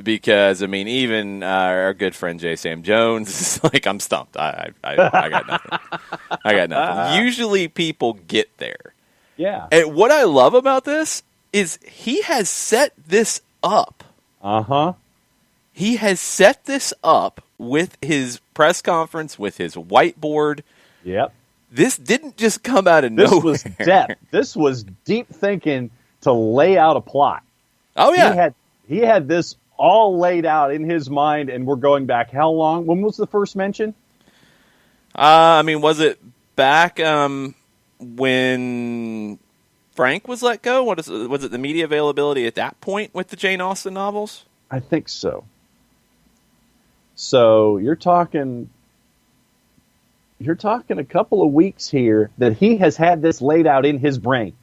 Because, I mean, even our good friend J. Sam Jones is like, I'm stumped. I got nothing. I got nothing. Usually people get there. Yeah. And what I love about this is he has set this up. Uh-huh. He has set this up with his press conference, with his whiteboard. Yep. This didn't just come out of This nowhere. was depth. This was deep thinking to lay out a plot. Oh, yeah. He had this all laid out in his mind, and we're going back how long? When was the first mention? I mean, was it back when Frank was let go? Was it the media availability at that point with the Jane Austen novels? I think so. So you're talking a couple of weeks here that he has had this laid out in his brain,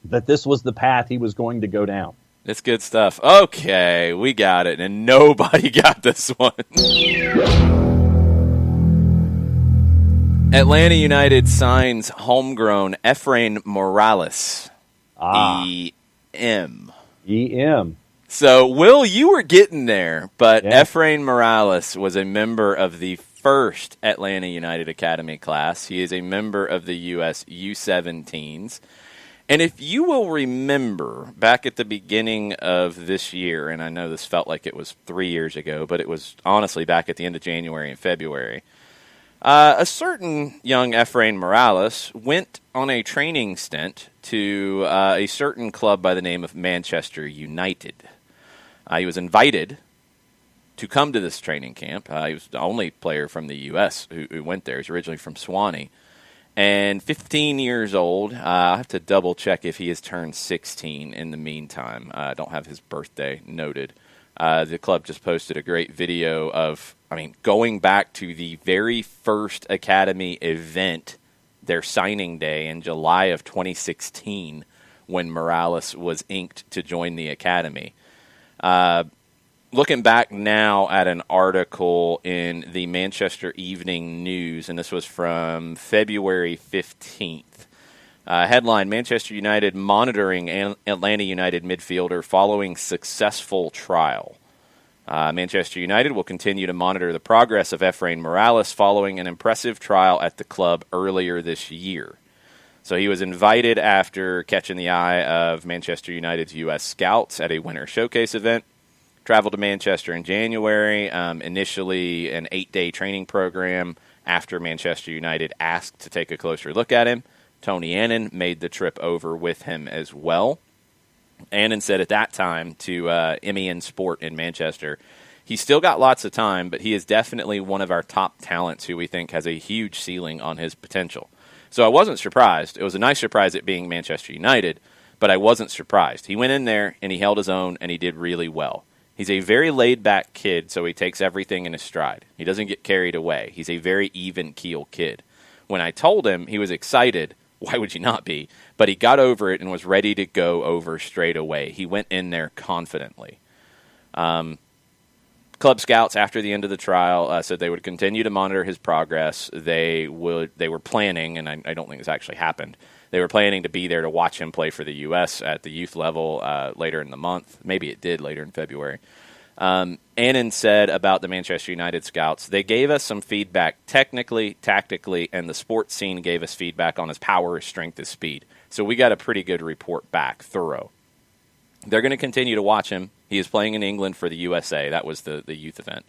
that this was the path he was going to go down. It's good stuff. Okay, we got it, and nobody got this one. Atlanta United signs homegrown Efrain Morales. EM. EM. So, Will, you were getting there, but Yeah. Efrain Morales was a member of the first Atlanta United Academy class. He is a member of the U.S. U-17s. And if you will remember, back at the beginning of this year, and I know this felt like it was 3 years ago, but it was honestly back at the end of January and February, a certain young Efrain Morales went on a training stint to a certain club by the name of Manchester United. He was invited to come to this training camp. He was the only player from the U.S. who went there. He's originally from Swanee. And 15 years old. I'll have to double check if he has turned 16 in the meantime. I don't have his birthday noted. The club just posted a great video of, going back to the very first academy event, their signing day in July of 2016, when Morales was inked to join the academy. Looking back now at an article in the Manchester Evening News, and this was from February 15th. Headline, Manchester United monitoring Atlanta United midfielder following successful trial. Manchester United will continue to monitor the progress of Efrain Morales following an impressive trial at the club earlier this year. So he was invited after catching the eye of Manchester United's U.S. scouts at a winter showcase event. Traveled to Manchester in January, initially an 8-day training program. After Manchester United asked to take a closer look at him, Tony Annan made the trip over with him as well. Annan said at that time to MEN Sport in Manchester, he's still got lots of time, but he is definitely one of our top talents who we think has a huge ceiling on his potential. So I wasn't surprised. It was a nice surprise at being Manchester United, but I wasn't surprised. He went in there and he held his own and he did really well. He's a very laid-back kid, so he takes everything in his stride. He doesn't get carried away. He's a very even-keel kid. When I told him, he was excited. Why would you not be? But he got over it and was ready to go over straight away. He went in there confidently. Club scouts, after the end of the trial, said they would continue to monitor his progress. They were planning, and I don't think this actually happened, they were planning to be there to watch him play for the U.S. at the youth level later in the month. Maybe it did later in February. Annan said about the Manchester United scouts, they gave us some feedback technically, tactically, and the sports scene gave us feedback on his power, his strength, his speed. So we got a pretty good report back, thorough. They're going to continue to watch him. He is playing in England for the USA. That was the youth event.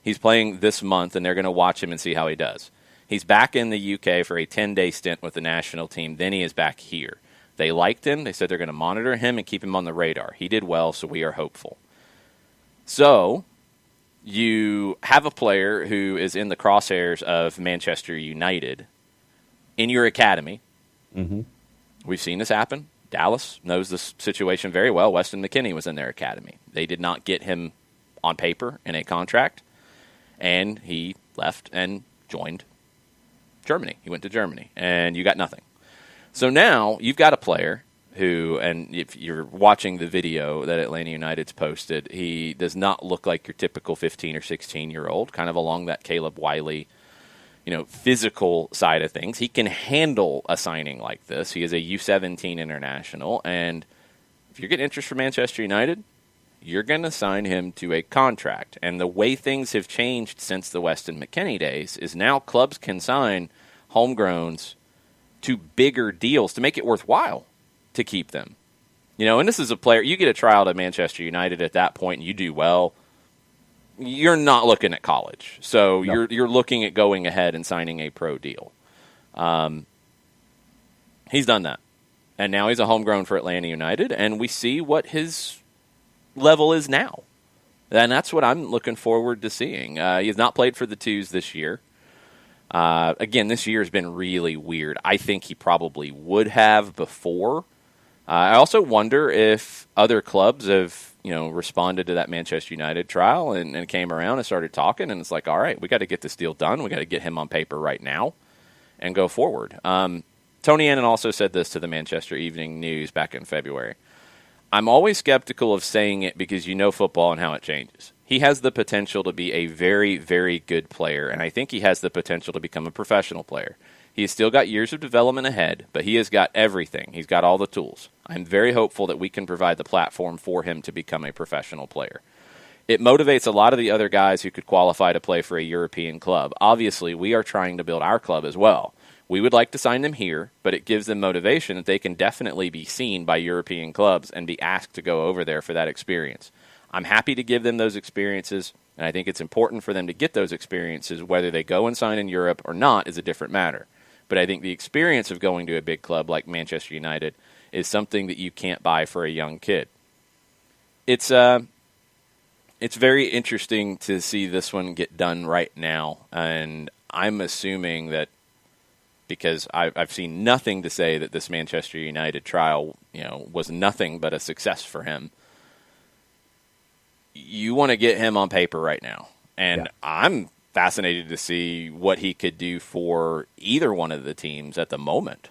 He's playing this month, and they're going to watch him and see how he does. He's back in the UK for a 10-day stint with the national team. Then he is back here. They liked him. They said they're going to monitor him and keep him on the radar. He did well, so we are hopeful. So you have a player who is in the crosshairs of Manchester United in your academy. Mm-hmm. We've seen this happen. Dallas knows this situation very well. Weston McKennie was in their academy. They did not get him on paper in a contract, and he left and joined Germany. He went to Germany, and you got nothing. So now you've got a player who, and if you're watching the video that Atlanta United's posted, he does not look like your typical 15 or 16-year-old, kind of along that Caleb Wiley, physical side of things. He can handle a signing like this. He is a U-17 international, and if you're getting interest from Manchester United, you're going to sign him to a contract. And the way things have changed since the Weston McKennie days is now clubs can sign homegrowns to bigger deals to make it worthwhile to keep them. And this is a player, you get a trial to Manchester United at that point and you do well, you're not looking at college. So No. you're looking at going ahead and signing a pro deal. He's done that. And now he's a homegrown for Atlanta United, and we see what his level is now. And that's what I'm looking forward to seeing. He has not played for the Twos this year. Again, this year has been really weird. I think he probably would have before. I also wonder if other clubs have, responded to that Manchester United trial and came around and started talking, and it's like, all right, we got to get this deal done. We got to get him on paper right now and go forward. Tony Annan also said this to the Manchester Evening News back in February. I'm always skeptical of saying it because you know football and how it changes. He has the potential to be a very, very good player, and I think he has the potential to become a professional player. He has still got years of development ahead, but he has got everything. He's got all the tools. I'm very hopeful that we can provide the platform for him to become a professional player. It motivates a lot of the other guys who could qualify to play for a European club. Obviously, we are trying to build our club as well. We would like to sign them here, but it gives them motivation that they can definitely be seen by European clubs and be asked to go over there for that experience. I'm happy to give them those experiences, and I think it's important for them to get those experiences. Whether they go and sign in Europe or not is a different matter. But I think the experience of going to a big club like Manchester United is something that you can't buy for a young kid. It's very interesting to see this one get done right now, and I'm assuming that because I've seen nothing to say that this Manchester United trial, was nothing but a success for him. You want to get him on paper right now, and I'm fascinated to see what he could do for either one of the teams at the moment.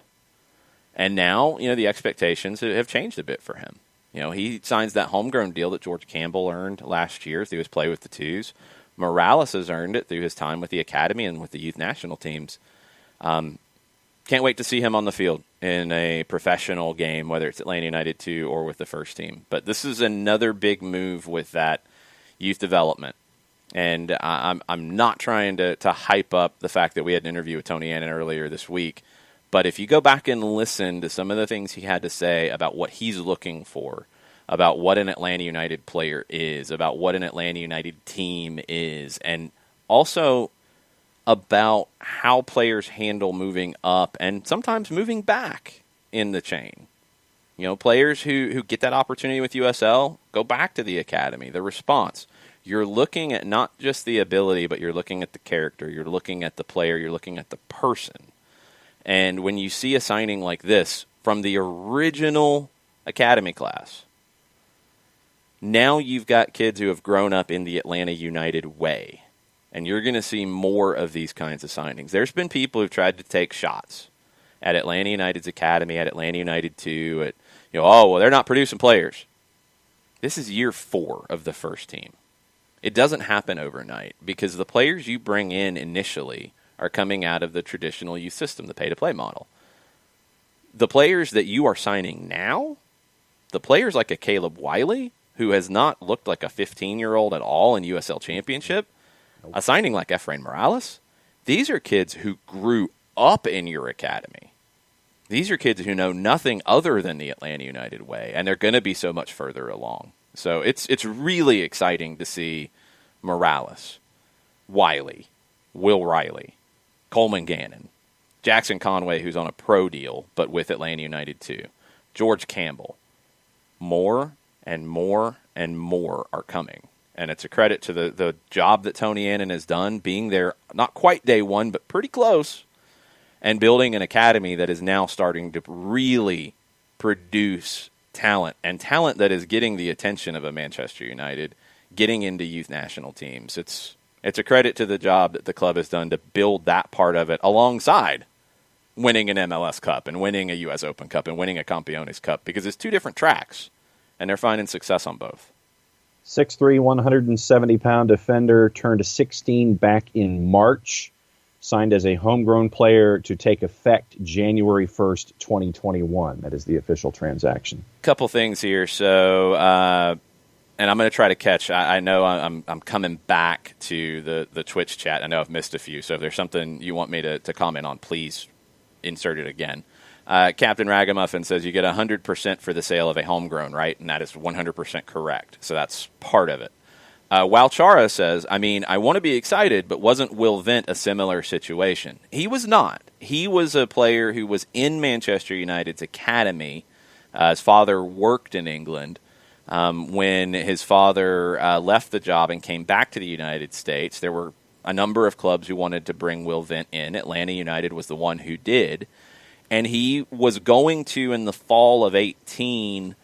And now, the expectations have changed a bit for him. He signs that homegrown deal that George Campbell earned last year through his play with the Twos. Morales has earned it through his time with the academy and with the youth national teams. Can't wait to see him on the field in a professional game, whether it's Atlanta United 2 or with the first team. But this is another big move with that youth development. And I'm not trying to hype up the fact that we had an interview with Tony Annan earlier this week. But if you go back and listen to some of the things he had to say about what he's looking for, about what an Atlanta United player is, about what an Atlanta United team is, and also about how players handle moving up and sometimes moving back in the chain. Players who get that opportunity with USL, go back to the academy, the response. You're looking at not just the ability, but you're looking at the character. You're looking at the player. You're looking at the person. And when you see a signing like this from the original academy class, now you've got kids who have grown up in the Atlanta United way. And you're going to see more of these kinds of signings. There's been people who've tried to take shots at Atlanta United's academy, at Atlanta United 2, they're not producing players. This is year 4 of the first team. It doesn't happen overnight because the players you bring in initially are coming out of the traditional youth system, the pay-to-play model. The players that you are signing now, the players like a Caleb Wiley, who has not looked like a 15-year-old at all in USL Championship, a signing like Efrain Morales, these are kids who grew up in your academy. These are kids who know nothing other than the Atlanta United way, and they're going to be so much further along. So it's really exciting to see Morales, Wiley, Will Riley, Coleman Gannon, Jackson Conway, who's on a pro deal, but with Atlanta United too, George Campbell. More and more and more are coming. And it's a credit to the job that Tony Annan has done, being there not quite day one, but pretty close, and building an academy that is now starting to really produce talent, and talent that is getting the attention of a Manchester United, getting into youth national teams. It's a credit to the job that the club has done to build that part of it alongside winning an MLS Cup and winning a U.S. Open Cup and winning a Campeones Cup, because it's 2 different tracks, and they're finding success on both. 6'3", 170-pound defender, turned 16 back in March, signed as a homegrown player to take effect January 1st, 2021. That is the official transaction. Couple things here. So and I'm going to try to catch. I know I'm coming back to the Twitch chat. I know I've missed a few, so if there's something you want me to comment on, please insert it again. Captain Ragamuffin says you get 100% for the sale of a homegrown, right? And that is 100% correct. So that's part of it. Walchara says, I mean, I want to be excited, but wasn't Will Vent a similar situation? He was not. He was a player who was in Manchester United's academy. His father worked in England. When his father left the job and came back to the United States, there were a number of clubs who wanted to bring Will Vent in. Atlanta United was the one who did. And he was going to, in the fall of 18,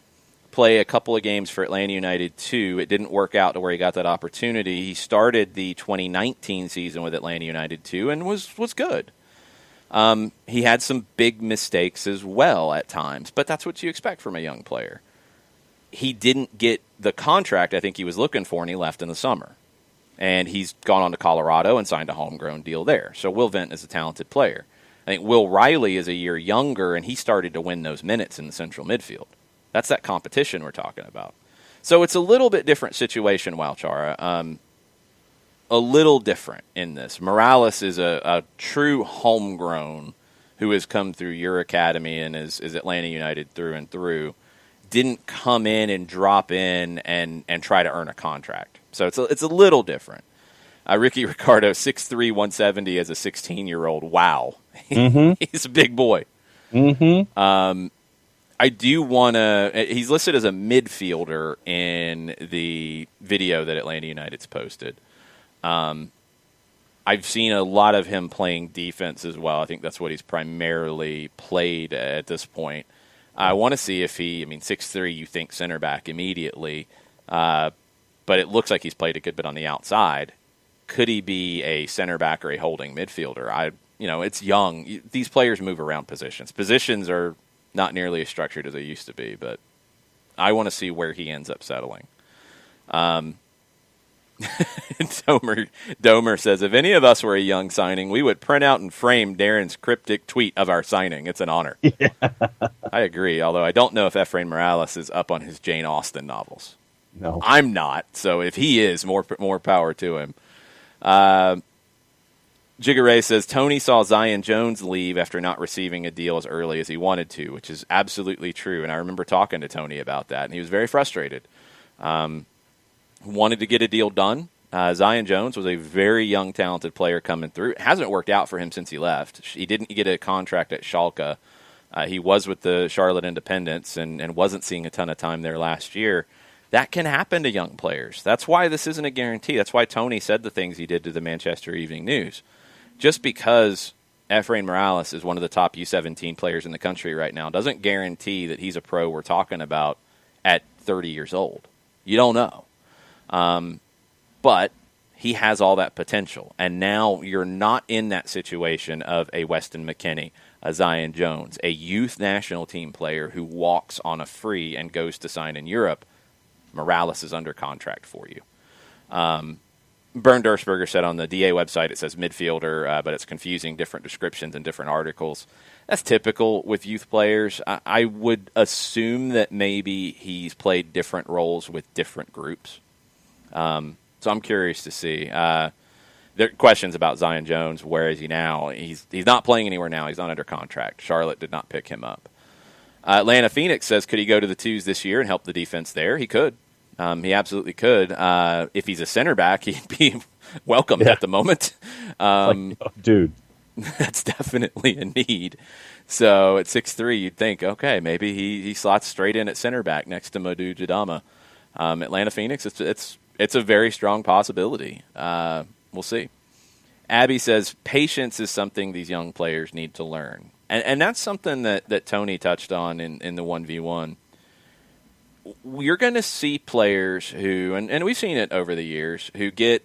play a couple of games for Atlanta United too. It didn't work out to where he got that opportunity. He started the 2019 season with Atlanta United too and was good. He had some big mistakes as well at times, but that's what you expect from a young player. He didn't get the contract I think he was looking for, and he left in the summer. And he's gone on to Colorado and signed a homegrown deal there. So Will Vent is a talented player. I think Will Riley is a year younger, and he started to win those minutes in the central midfield. That's that competition we're talking about. So it's a little bit different situation, Walchara. A little different in this. Morales is a true homegrown who has come through your academy and is Atlanta United through and through. Didn't come in and drop in and try to earn a contract. So it's a little different. Ricky Ricardo, 6'3", 170 as a 16-year-old. Wow. Mm-hmm. He's a big boy. Mm-hmm. I do want to – he's listed as a midfielder in the video that Atlanta United's posted. I've seen a lot of him playing defense as well. I think that's what he's primarily played at this point. I want to see if he – 6'3", you think center back immediately, but it looks like he's played a good bit on the outside. Could he be a center back or a holding midfielder? It's young. These players move around positions. Positions are not nearly as structured as they used to be, but I want to see where he ends up settling. Domer says, if any of us were a young signing, we would print out and frame Darren's cryptic tweet of our signing. It's an honor. Yeah. I agree, although I don't know if Efrain Morales is up on his Jane Austen novels. No. I'm not, so if he is, more power to him. Jigare says, Tony saw Zion Jones leave after not receiving a deal as early as he wanted to, which is absolutely true, and I remember talking to Tony about that, and he was very frustrated. Wanted to get a deal done. Zion Jones was a very young, talented player coming through. It hasn't worked out for him since he left. He didn't get a contract at Schalke. He was with the Charlotte Independents and wasn't seeing a ton of time there last year. That can happen to young players. That's why this isn't a guarantee. That's why Tony said the things he did to the Manchester Evening News. Just because Efrain Morales is one of the top U17 players in the country right now doesn't guarantee that he's a pro we're talking about at 30 years old. You don't know. But he has all that potential. And now you're not in that situation of a Weston McKennie, a Zion Jones, a youth national team player who walks on a free and goes to sign in Europe. Morales is under contract for you. Bernd Dursberger said on the DA website it says midfielder, but it's confusing different descriptions and different articles. That's typical with youth players. I would assume that maybe he's played different roles with different groups. So I'm curious to see. There are questions about Zion Jones. Where is he now? He's not playing anywhere now. He's not under contract. Charlotte did not pick him up. Atlanta Phoenix says, could he go to the twos this year and help the defense there? He could. He absolutely could. If he's a center back, he'd be welcomed at the moment. Dude. That's definitely a need. So at 6'3", you'd think, okay, maybe he slots straight in at center back next to Modou Jadama. Atlanta Phoenix, it's a very strong possibility. We'll see. Abby says, patience is something these young players need to learn. And that's something that Tony touched on in the 1v1. You're going to see players who, and we've seen it over the years, who get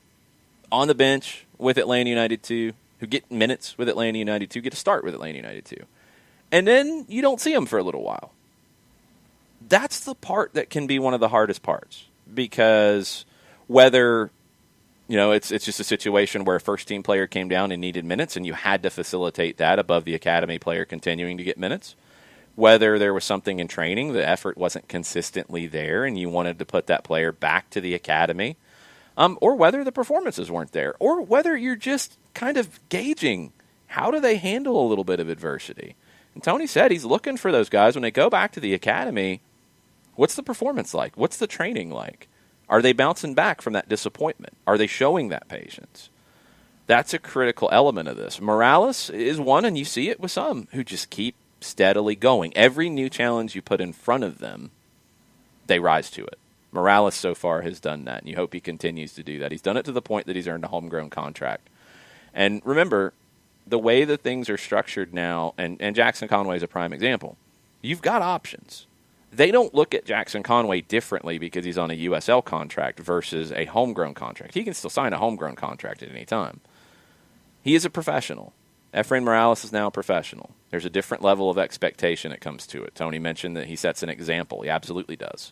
on the bench with Atlanta United 2, who get minutes with Atlanta United 2, get to start with Atlanta United 2. And then you don't see them for a little while. That's the part that can be one of the hardest parts. Because whether, it's just a situation where a first-team player came down and needed minutes and you had to facilitate that above the academy player continuing to get minutes, whether there was something in training, the effort wasn't consistently there, and you wanted to put that player back to the academy, or whether the performances weren't there, or whether you're just kind of gauging how do they handle a little bit of adversity. And Tony said he's looking for those guys when they go back to the academy. What's the performance like? What's the training like? Are they bouncing back from that disappointment? Are they showing that patience? That's a critical element of this. Morales is one, and you see it with some who just keep steadily going. Every new challenge you put in front of them, they rise to it. Morales so far has done that, and you hope he continues to do that. He's done it to the point that he's earned a homegrown contract. And remember, the way that things are structured now, and Jackson Conway is a prime example, you've got options. They don't look at Jackson Conway differently because he's on a USL contract versus a homegrown contract. He can still sign a homegrown contract at any time. He is a professional. Efrain Morales is now a professional. There's a different level of expectation that comes to it. Tony mentioned that he sets an example. He absolutely does.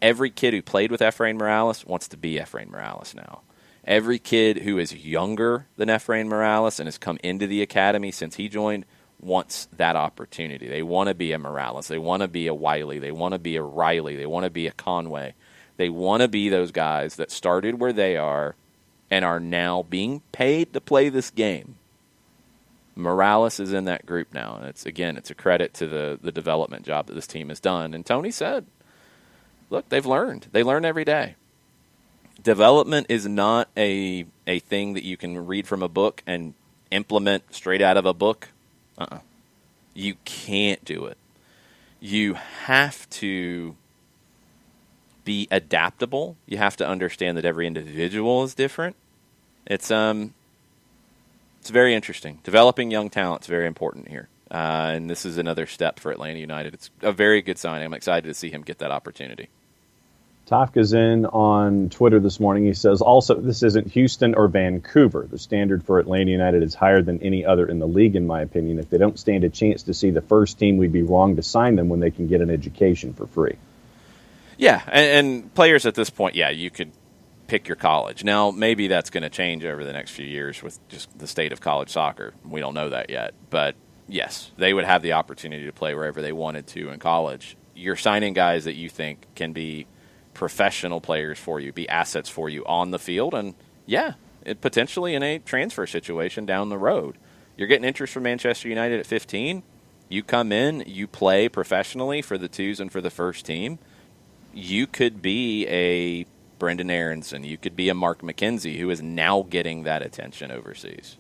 Every kid who played with Efrain Morales wants to be Efrain Morales now. Every kid who is younger than Efrain Morales and has come into the academy since he joined wants that opportunity. They want to be a Morales. They want to be a Wiley. They want to be a Riley. They want to be a Conway. They want to be those guys that started where they are and are now being paid to play this game. Morales is in that group now. And it's a credit to the development job that this team has done. And Tony said, look, they've learned. They learn every day. Development is not a thing that you can read from a book and implement straight out of a book. You can't do it. You have to be adaptable. You have to understand that every individual is different. It's very interesting. Developing young talent is very important here. And this is another step for Atlanta United. It's a very good sign. I'm excited to see him get that opportunity. Tafka's in on Twitter this morning. He says, also, this isn't Houston or Vancouver. The standard for Atlanta United is higher than any other in the league, in my opinion. If they don't stand a chance to see the first team, we'd be wrong to sign them when they can get an education for free. Yeah, and players at this point, you could pick your college. Now, maybe that's going to change over the next few years with just the state of college soccer. We don't know that yet. But, yes, they would have the opportunity to play wherever they wanted to in college. You're signing guys that you think can be professional players for you, be assets for you on the field, and potentially in a transfer situation down the road. You're getting interest from Manchester United at 15. You come in, you play professionally for the twos and for the first team. You could be a Brendan Aronson. You could be a Mark McKenzie, who is now getting that attention overseas.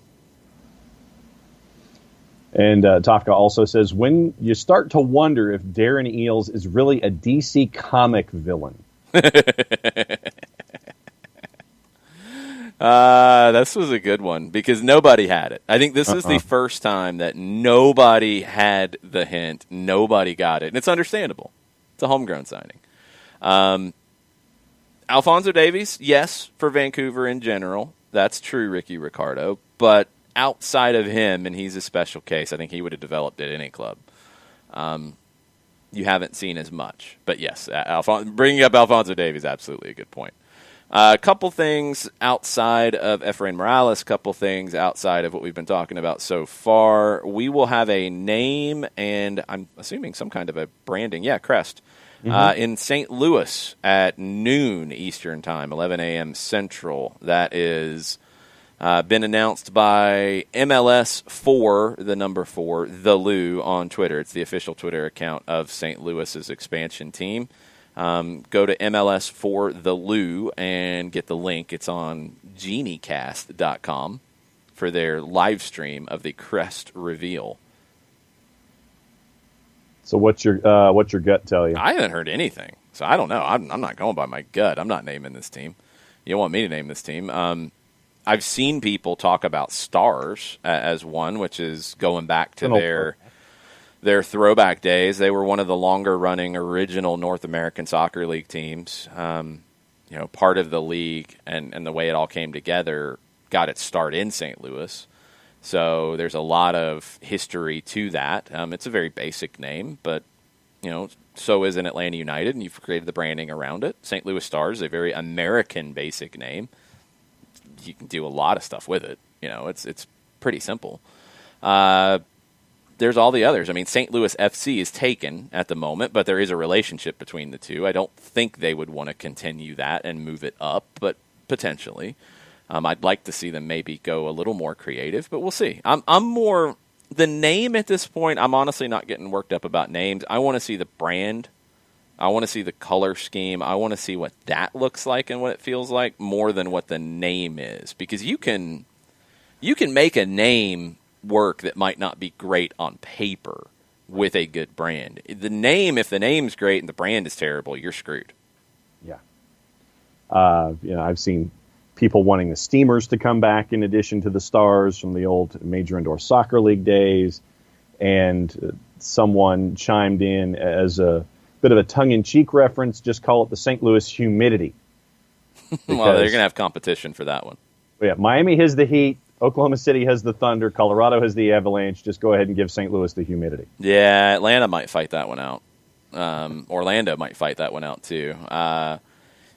And Tafka also says, when you start to wonder if Darren Eales is really a DC comic villain. This was a good one because nobody had it. I think this is the first time that nobody had the hint. Nobody got it. And it's understandable. It's a homegrown signing. Alphonso Davies, yes, for Vancouver in general. That's true, Ricky Ricardo. But outside of him, and he's a special case, I think he would have developed at any club. You haven't seen as much. But yes, bringing up Alphonso Davies, absolutely a good point. A couple things outside of Efrain Morales, a couple things outside of what we've been talking about so far. We will have a name and I'm assuming some kind of a branding. Yeah, crest. In St. Louis at noon Eastern Time, 11 a.m. Central. That is been announced by MLS 4, the number 4, The Lou on Twitter. It's the official Twitter account of St. Louis's expansion team. Go to MLS 4, The Lou, and get the link. It's on geniecast.com for their live stream of the crest reveal. So what's your gut tell you? I haven't heard anything, so I don't know. I'm not going by my gut. I'm not naming this team. You don't want me to name this team. I've seen people talk about Stars as one, which is going back to their throwback days. They were one of the longer-running original North American Soccer League teams. Part of the league and the way it all came together got its start in St. Louis. So there's a lot of history to that. It's a very basic name, but so is an Atlanta United, and you've created the branding around it. St. Louis Stars is a very American basic name. You can do a lot of stuff with it. It's pretty simple. there's all the others. I mean, St. Louis FC is taken at the moment, but there is a relationship between the two. I don't think they would want to continue that and move it up, but potentially. I'd like to see them maybe go a little more creative, but we'll see. I'm more the name at this point. I'm honestly not getting worked up about names. I want to see the brand. I want to see the color scheme. I want to see what that looks like and what it feels like more than what the name is, because you can make a name work that might not be great on paper with a good brand. The name, if the name's great and the brand is terrible, you're screwed. Yeah. I've seen people wanting the Steamers to come back in addition to the Stars from the old Major Indoor Soccer League days. And someone chimed in as a bit of a tongue-in-cheek reference, just call it the St. Louis humidity. Well, they're going to have competition for that one. Yeah, Miami has the Heat, Oklahoma City has the Thunder, Colorado has the Avalanche. Just go ahead and give St. Louis the humidity. Yeah, Atlanta might fight that one out. Orlando might fight that one out, too.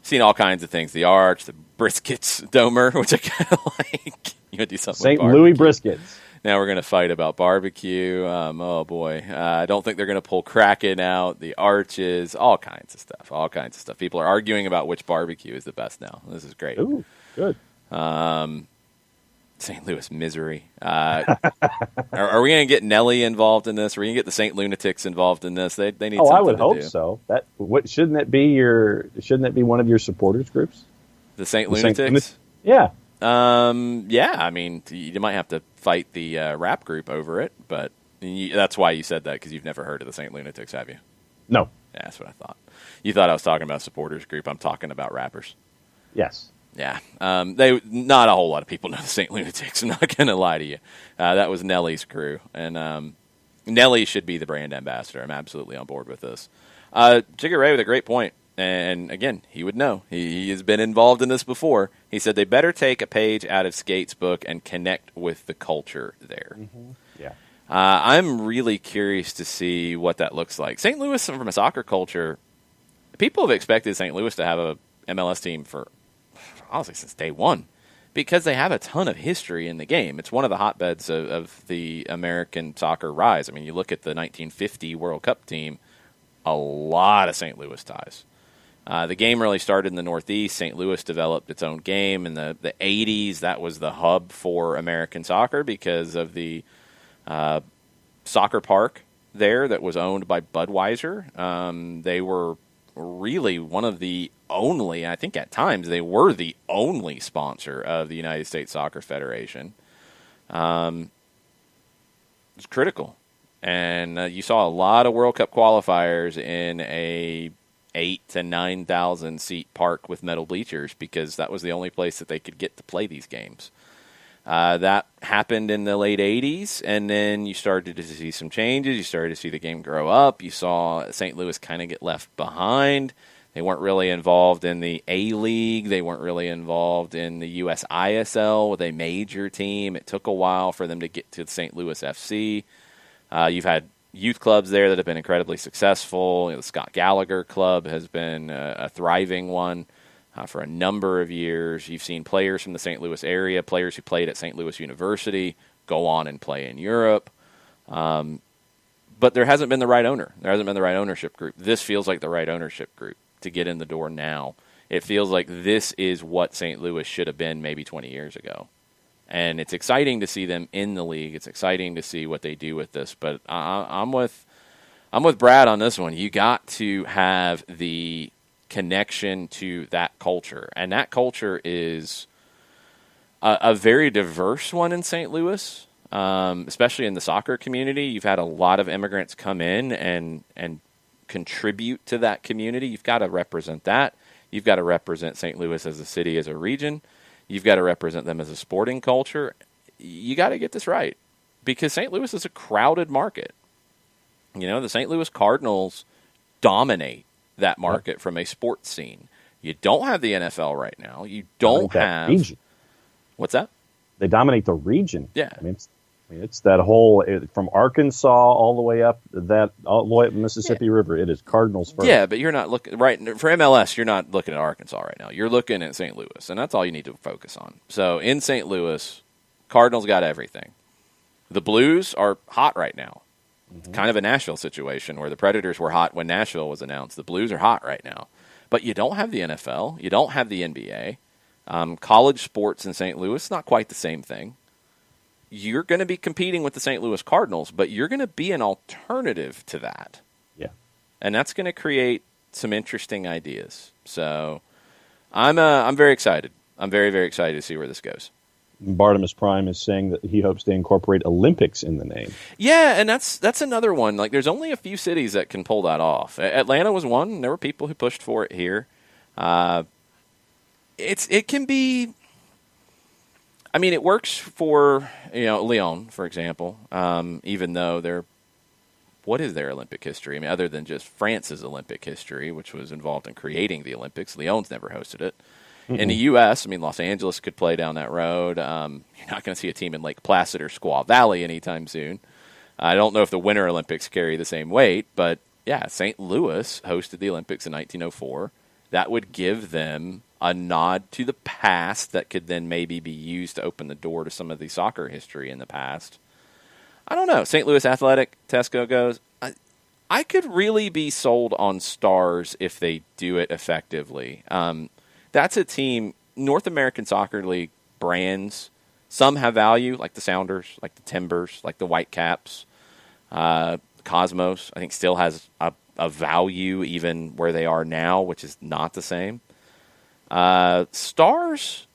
Seen all kinds of things. The Arch, the Briskets Domer, which I kind of like. You want to do something St. with Louis Briskets. Now we're going to fight about barbecue. Oh, boy. I don't think they're going to pull Kraken out, the Arches, all kinds of stuff. People are arguing about which barbecue is the best now. This is great. Ooh, good. St. Louis misery. Are we going to get Nelly involved in this? Are we going to get the St. Lunatics involved in this? They need something to do. I would hope so. Shouldn't that be one of your supporters groups? The St. Lunatics? Yeah. Yeah, I mean, you might have to fight the rap group over it, but that's why you said that, because you've never heard of the St. Lunatics, have you? No. Yeah, that's what I thought. You thought I was talking about supporters group. I'm talking about rappers. Yes. Yeah. Not a whole lot of people know the St. Lunatics. I'm not going to lie to you. That was Nelly's crew, and Nelly should be the brand ambassador. I'm absolutely on board with this. Jigger Ray with a great point. And again, he would know. He has been involved in this before. He said they better take a page out of Skate's book and connect with the culture there. Mm-hmm. Yeah. I'm really curious to see what that looks like. St. Louis, from a soccer culture, people have expected St. Louis to have a MLS team for, honestly, since day one, because they have a ton of history in the game. It's one of the hotbeds of the American soccer rise. I mean, you look at the 1950 World Cup team, a lot of St. Louis ties. The game really started in the Northeast. St. Louis developed its own game in the 80s. That was the hub for American soccer because of the soccer park there that was owned by Budweiser. They were really one of the only, I think at times, they were the only sponsor of the United States Soccer Federation. It's critical. And you saw a lot of World Cup qualifiers in a 8,000 to 9,000 seat park with metal bleachers, because that was the only place that they could get to play these games. That happened in the late 80s, and then you started to see some changes. You started to see the game grow up. You saw St. Louis kind of get left behind. They weren't really involved in the A-League. They weren't really involved in the USISL with a major team. It took a while for them to get to the St. Louis FC. You've had youth clubs there that have been incredibly successful. The Scott Gallagher Club has been a thriving one for a number of years. You've seen players from the St. Louis area, players who played at St. Louis University, go on and play in Europe. But there hasn't been the right owner. There hasn't been the right ownership group. This feels like the right ownership group to get in the door now. It feels like this is what St. Louis should have been maybe 20 years ago. And it's exciting to see them in the league. It's exciting to see what they do with this. But I'm with Brad on this one. You got to have the connection to that culture. And that culture is a very diverse one in St. Louis, especially in the soccer community. You've had a lot of immigrants come in and contribute to that community. You've got to represent that. You've got to represent St. Louis as a city, as a region. You've got to represent them as a sporting culture. You got to get this right, because St. Louis is a crowded market. You know, the St. Louis Cardinals dominate that market from a sports scene. You don't have the NFL right now. You don't have region. What's that? They dominate the region. Yeah, I mean, it's that whole from Arkansas all the way up Mississippi River. It is Cardinals first. Yeah, but you're not looking right for MLS. You're not looking at Arkansas right now. You're looking at St. Louis, and that's all you need to focus on. So in St. Louis, Cardinals got everything. The Blues are hot right now. Kind of a Nashville situation where the Predators were hot when Nashville was announced. The Blues are hot right now. But you don't have the NFL. You don't have the NBA. College sports in St. Louis, not quite the same thing. You're going to be competing with the St. Louis Cardinals, but you're going to be an alternative to that. Yeah. And that's going to create some interesting ideas. So I'm very excited. I'm very, very excited to see where this goes. Bartimus Prime is saying that he hopes to incorporate Olympics in the name. Yeah, and that's another one. Like, there's only a few cities that can pull that off. Atlanta was one. And there were people who pushed for it here. It can be. I mean, it works for Lyon, for example. Even though what is their Olympic history? I mean, other than just France's Olympic history, which was involved in creating the Olympics, Lyon's never hosted it. In the U.S., I mean, Los Angeles could play down that road. You're not going to see a team in Lake Placid or Squaw Valley anytime soon. I don't know if the Winter Olympics carry the same weight, but yeah, St. Louis hosted the Olympics in 1904. That would give them a nod to the past that could then maybe be used to open the door to some of the soccer history in the past. I don't know. St. Louis Athletic, Tesco goes. I could really be sold on Stars if they do it effectively. That's a team, North American Soccer League brands, some have value, like the Sounders, like the Timbers, like the Whitecaps. Cosmos, I think, still has a value even where they are now, which is not the same. Stars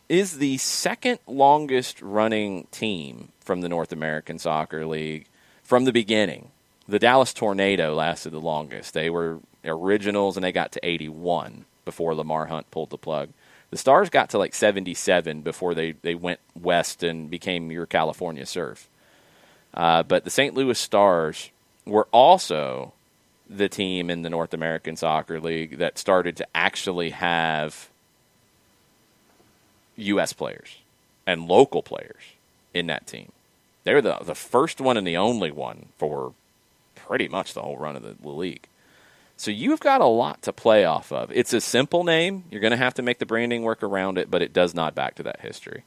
is the second longest running team from the North American Soccer League from the beginning. The Dallas Tornado lasted the longest. They were originals, and they got to 81 before Lamar Hunt pulled the plug. The Stars got to like 77 before they went west and became your California Surf. But the St. Louis Stars were also the team in the North American Soccer League that started to actually have U.S. players and local players in that team. They were the first one and the only one for pretty much the whole run of the league. So you've got a lot to play off of. It's a simple name. You're going to have to make the branding work around it, but it does nod back to that history.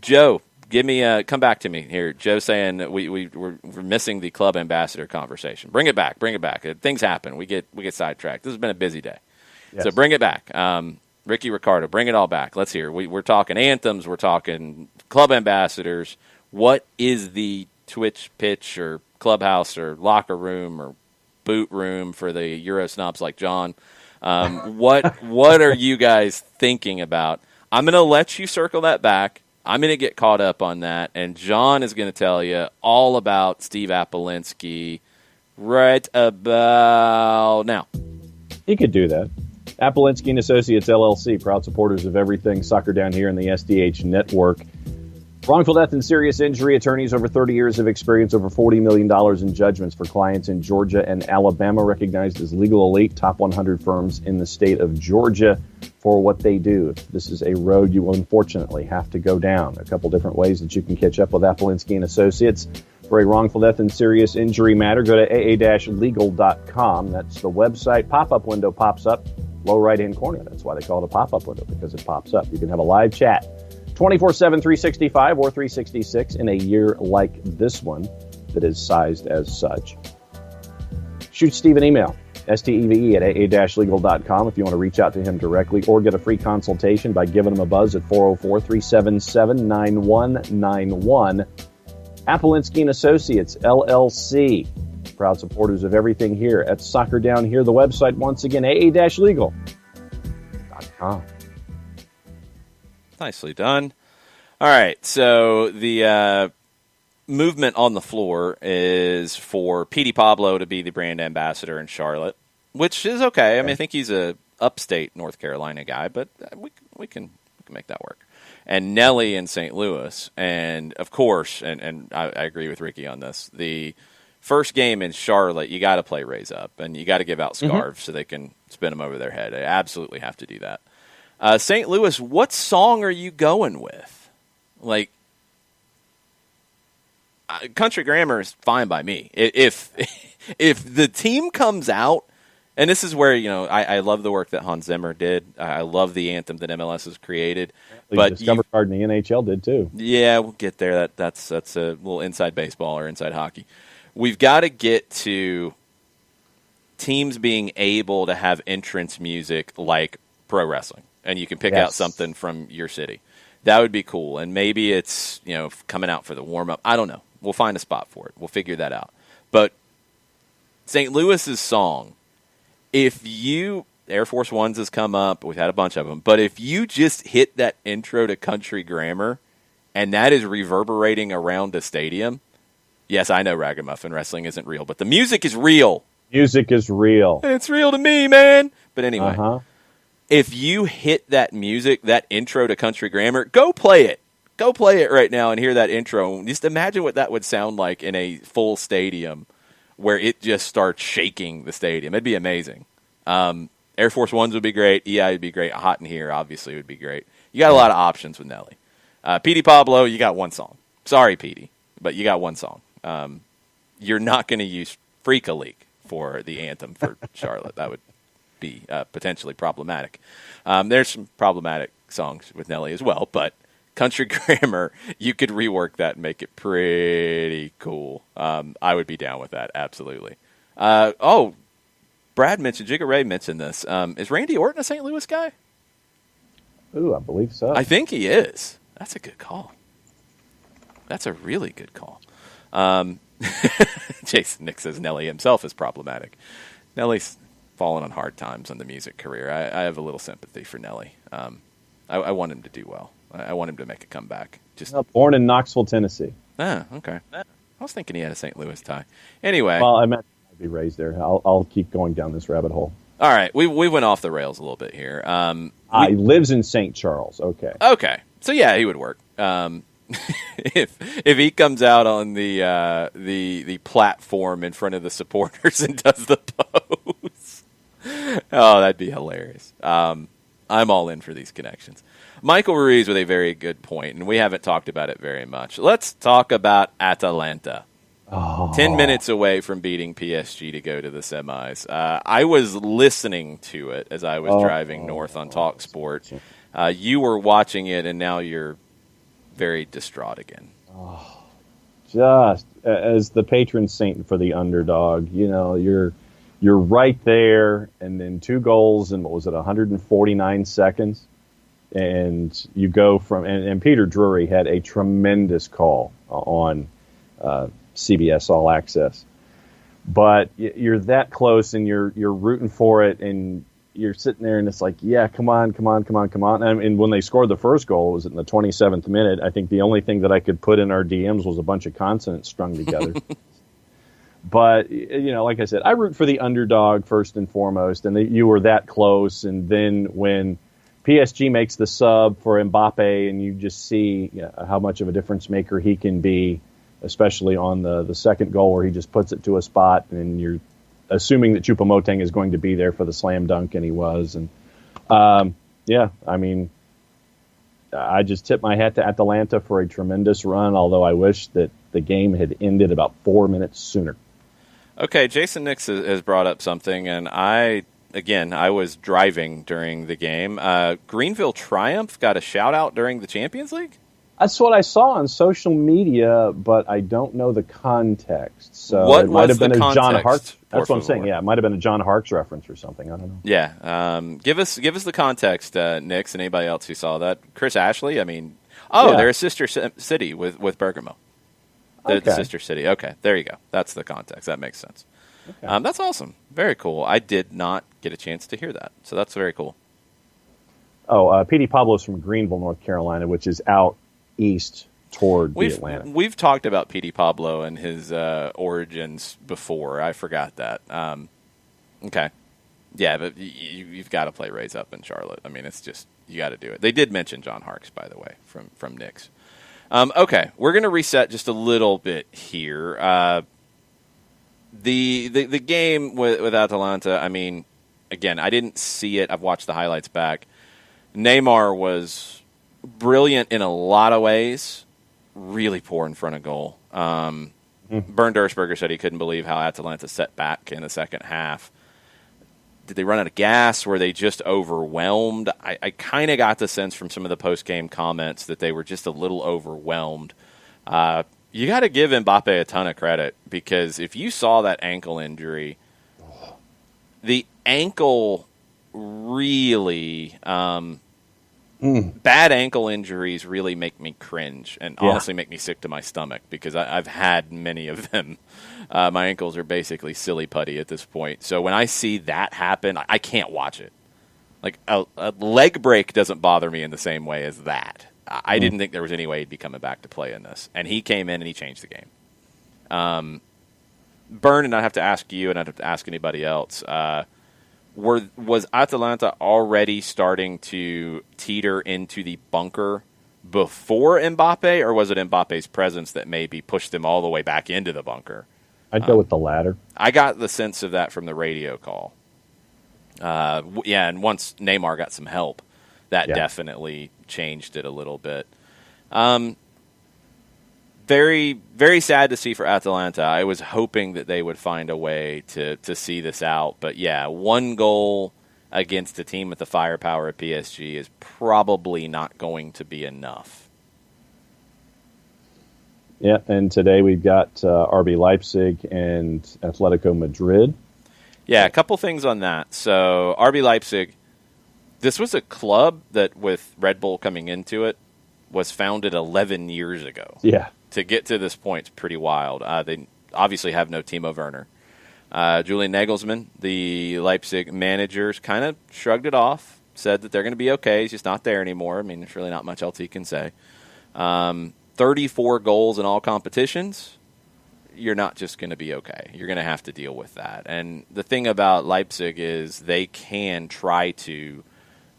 Joe, come back to me here. Joe saying that we're missing the club ambassador conversation. Bring it back. Things happen. We get sidetracked. This has been a busy day. Yes. So bring it back. Ricky Ricardo, bring it all back. Let's hear. We're talking anthems. We're talking club ambassadors. What is the Twitch pitch or clubhouse or locker room or boot room for the Euro snobs like John? What are you guys thinking about? I'm going to let you circle that back. I'm going to get caught up on that, and John is going to tell you all about Steve Apolinski right about now. He could do that. Apolinski and Associates, LLC, proud supporters of everything soccer down here in the SDH network. Wrongful death and serious injury attorneys, over 30 years of experience, over $40 million in judgments for clients in Georgia and Alabama, recognized as legal elite, top 100 firms in the state of Georgia for what they do. This is a road you unfortunately have to go down. A couple different ways that you can catch up with Apolinski and Associates for a wrongful death and serious injury matter. Go to aa-legal.com. That's the website. Pop-up window pops up, low right-hand corner. That's why they call it a pop-up window, because it pops up. You can have a live chat 24/7, 365 or 366 in a year like this one that is sized as such. Shoot Steve an email, steve at aa-legal.com, if you want to reach out to him directly or get a free consultation by giving him a buzz at 404-377-9191. Apolinski and Associates, LLC, proud supporters of everything here at Soccer Down Here. The website, once again, aa-legal.com. Nicely done. All right, so the movement on the floor is for Petey Pablo to be the brand ambassador in Charlotte, which is okay. I mean, I think he's a upstate North Carolina guy, but we can make that work. And Nelly in St. Louis, and of course, and I agree with Ricky on this, the first game in Charlotte, you got to play Raise Up, and you got to give out scarves so they can spin them over their head. They absolutely have to do that. St. Louis, what song are you going with? Like, Country Grammar is fine by me. If the team comes out, and this is where, I love the work that Hans Zimmer did. I love the anthem that MLS has created. But Discover Card in the NHL did too. Yeah, we'll get there. That's a little inside baseball or inside hockey. we've got to get to teams being able to have entrance music like pro wrestling, and you can pick out something from your city. That would be cool. And maybe it's, coming out for the warm-up. I don't know. We'll find a spot for it. We'll figure that out. But St. Louis's song, Air Force Ones has come up. We've had a bunch of them. But if you just hit that intro to Country Grammar, and that is reverberating around the stadium, yes, I know Ragamuffin Wrestling isn't real, but the music is real. Music is real. It's real to me, man. But anyway, if you hit that music, that intro to Country Grammar, go play it. Go play it right now and hear that intro. Just imagine what that would sound like in a full stadium where it just starts shaking the stadium. It'd be amazing. Air Force Ones would be great. EI would be great. Hot in Here, obviously, would be great. You got a lot of options with Nelly. Petey Pablo, you got one song. Sorry, Petey, but you got one song. You're not going to use Freak a Leak for the anthem for Charlotte. That would be potentially problematic. There's some problematic songs with Nelly as well, but Country Grammar, you could rework that and make it pretty cool. I would be down with that, absolutely. Brad mentioned, Jigga Ray mentioned this. Is Randy Orton a St. Louis guy? Ooh, I believe so. I think he is. That's a good call. That's a really good call. Jason Nick says Nelly himself is problematic. Nelly's fallen on hard times in the music career. I have a little sympathy for Nelly. I want him to do well. I want him to make a comeback. Born in Knoxville, Tennessee. Okay. I was thinking he had a St. Louis tie. Anyway. Well, I meant I'd be raised there. I'll keep going down this rabbit hole. All right. We went off the rails a little bit here. He lives in St. Charles. Okay. So, yeah, he would work. If he comes out on the platform in front of the supporters and does the pose, that'd be hilarious. I'm all in for these connections. Michael Ruiz with a very good point, and we haven't talked about it very much. Let's talk about Atalanta. 10 minutes away from beating PSG to go to the semis. I was listening to it as I was driving north on TalkSport. You were watching it, and now you're very distraught again. Just as the patron saint for the underdog, you're right there, and then 2 goals in, 149 seconds? And you go from, and Peter Drury had a tremendous call on CBS All Access. But you're that close, and you're rooting for it, and you're sitting there, and it's like, yeah, come on. And when they scored the first goal, it was in the 27th minute. I think the only thing that I could put in our DMs was a bunch of consonants strung together. But, like I said, I root for the underdog first and foremost, and you were that close. And then when PSG makes the sub for Mbappe, and you just see how much of a difference maker he can be, especially on the second goal where he just puts it to a spot, and you're assuming that Choupo-Moting is going to be there for the slam dunk, and he was. And I just tip my hat to Atalanta for a tremendous run, although I wish that the game had ended about 4 minutes sooner. Okay, Jason Nix has brought up something, and I was driving during the game. Greenville Triumph got a shout-out during the Champions League? That's what I saw on social media, but I don't know the context. So what it might have been the a John context, Harkes. That's what I'm saying. Yeah, it might have been a John Harkes reference or something. I don't know. Yeah, give us the context, Nix, and anybody else who saw that. Chris Ashley. They're a sister city with Bergamo. They're the sister city. Okay, there you go. That's the context. That makes sense. Okay. That's awesome. Very cool. I did not get a chance to hear that, so that's very cool. Petey Pablo's from Greenville, North Carolina, which is out east toward the Atlantic. We've talked about Petey Pablo and his origins before. I forgot that. Okay. Yeah, but you've got to play Raise Up in Charlotte. It's just, you got to do it. They did mention John Harkes, by the way, from Knicks. Okay, we're going to reset just a little bit here. The game with Atalanta, again, I didn't see it. I've watched the highlights back. Neymar was brilliant in a lot of ways, really poor in front of goal. Bernd Dursberger said he couldn't believe how Atalanta set back in the second half. Did they run out of gas? Were they just overwhelmed? I kind of got the sense from some of the post-game comments that they were just a little overwhelmed. You got to give Mbappe a ton of credit, because if you saw that ankle injury, the ankle really bad ankle injuries really make me cringe and honestly make me sick to my stomach, because I've had many of them. My ankles are basically silly putty at this point. So when I see that happen, I can't watch it. Like a leg break doesn't bother me in the same way as that. I didn't think there was any way he'd be coming back to play in this. And he came in and he changed the game. Byrne, and I'd have to ask you and I'd have to ask anybody else, was Atalanta already starting to teeter into the bunker before Mbappe, or was it Mbappe's presence that maybe pushed them all the way back into the bunker? I'd go with the latter. I got the sense of that from the radio call. And once Neymar got some help, that definitely changed it a little bit. Very, very sad to see for Atalanta. I was hoping that they would find a way to see this out. But, yeah, one goal against a team with the firepower of PSG is probably not going to be enough. Yeah, and today we've got RB Leipzig and Atletico Madrid. Yeah, a couple things on that. So RB Leipzig, this was a club that, with Red Bull coming into it, was founded 11 years ago. Yeah. To get to this point is pretty wild. They obviously have no Timo Werner. Julian Nagelsmann, the Leipzig managers, kind of shrugged it off, said that they're going to be okay. He's just not there anymore. I mean, there's really not much else he can say. 34 goals in all competitions. You're not just going to be okay. You're going to have to deal with that. And the thing about Leipzig is they can try to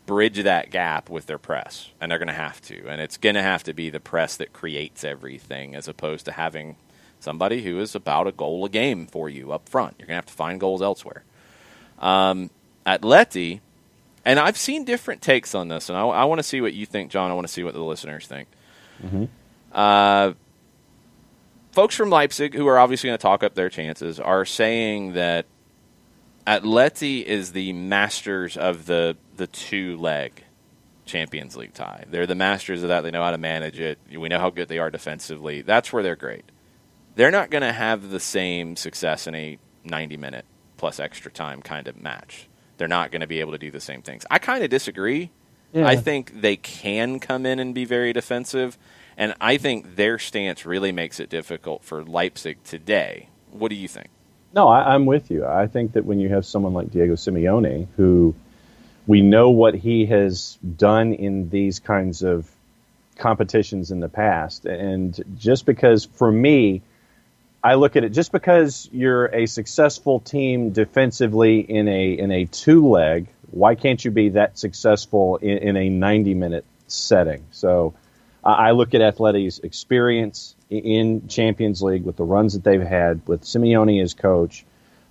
bridge that gap with their press, and they're going to have to. And it's going to have to be the press that creates everything, as opposed to having somebody who is about a goal a game for you up front. You're going to have to find goals elsewhere. Atleti, and I've seen different takes on this, and I want to see what you think, John. I want to see what the listeners think. Mm-hmm. Folks from Leipzig, who are obviously going to talk up their chances, are saying that Atleti is the masters of the two-leg Champions League tie. They're the masters of that. They know how to manage it. We know how good they are defensively. That's where they're great. They're not going to have the same success in a 90-minute plus extra time kind of match. They're not going to be able to do the same things. I kind of disagree. Yeah. I think they can come in and be very defensive, and I think their stance really makes it difficult for Leipzig today. What do you think? No, I'm with you. I think that when you have someone like Diego Simeone, who we know what he has done in these kinds of competitions in the past, and just because, for me, I look at it, just because you're a successful team defensively in a two-leg, why can't you be that successful in a 90-minute setting? So I look at Atleti's experience in Champions League with the runs that they've had, with Simeone as coach.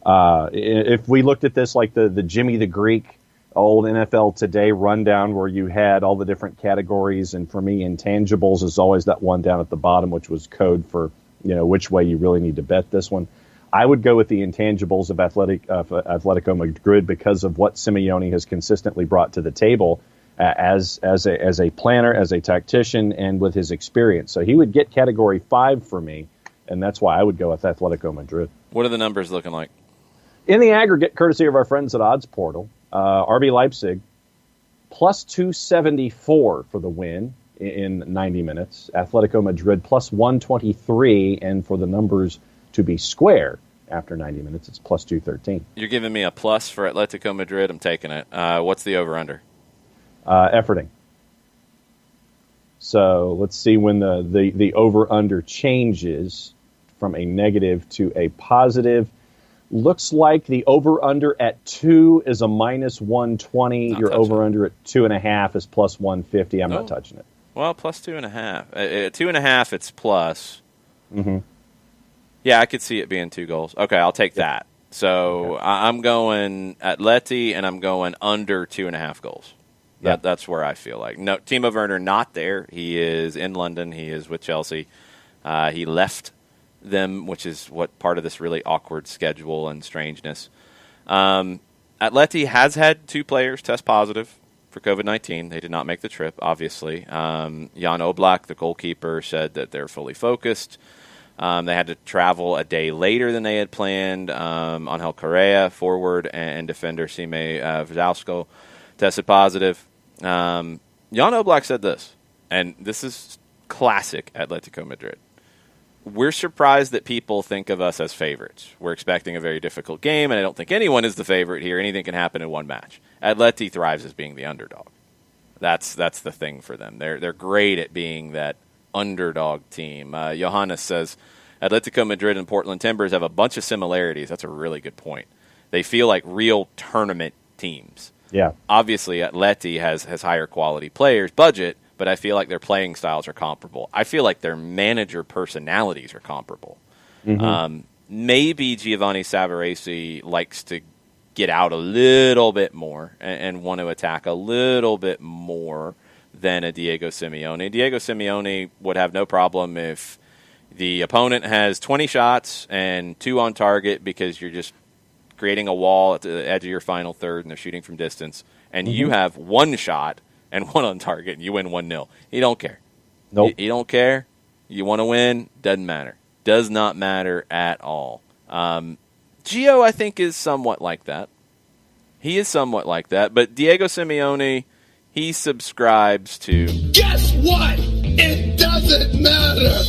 If we looked at this like the Jimmy the Greek old NFL Today rundown, where you had all the different categories, and for me, intangibles is always that one down at the bottom, which was code for which way you really need to bet this one. I would go with the intangibles of Atletico Madrid because of what Simeone has consistently brought to the table as a planner, as a tactician, and with his experience. So he would get category 5 for me, and that's why I would go with Atletico Madrid. What are the numbers looking like? In the aggregate, courtesy of our friends at Odds Portal, RB Leipzig plus 274 for the win in 90 minutes. Atletico Madrid plus 123, and for the numbers to be square after 90 minutes, it's plus 213. You're giving me a plus for Atletico Madrid. I'm taking it. What's the over-under? Efforting. So let's see when the over-under changes from a negative to a positive. Looks like the over-under at 2 is a minus 120. Your over-under at 2.5 is plus 150. I'm not touching it. Well, plus 2.5. At 2.5, it's plus. Mm-hmm. Yeah, I could see it being 2 goals. Okay, I'll take that. So I'm going Atleti, and I'm going under 2.5 goals. That's where I feel like. No, Timo Werner not there. He is in London. He is with Chelsea. He left them, which is what part of this really awkward schedule and strangeness. Atleti has had 2 players test positive for COVID-19. They did not make the trip, obviously. Jan Oblak, the goalkeeper, said that they're fully focused. They had to travel a day later than they had planned. Angel Correa, forward, and defender Sime Vizalsko tested positive. Jan Oblak said this, and this is classic Atletico Madrid. We're surprised that people think of us as favorites. We're expecting a very difficult game, and I don't think anyone is the favorite here. Anything can happen in one match. Atleti thrives as being the underdog. That's the thing for them. They're great at being that underdog team. Johannes says, Atletico Madrid and Portland Timbers have a bunch of similarities. That's a really good point. They feel like real tournament teams. Yeah. Obviously, Atleti has higher quality players, budget, but I feel like their playing styles are comparable. I feel like their manager personalities are comparable. Maybe Giovanni Savarese likes to get out a little bit more and want to attack a little bit more than a Diego Simeone. Diego Simeone would have no problem if the opponent has 20 shots and 2 on target because you're just creating a wall at the edge of your final third and they're shooting from distance, and you have 1 shot and 1 on target and you win 1-0. He don't care. Nope. He don't care. You want to win, doesn't matter. Does not matter at all. Gio, I think, is somewhat like that. He is somewhat like that, but Diego Simeone, he subscribes to... Guess what? It doesn't matter.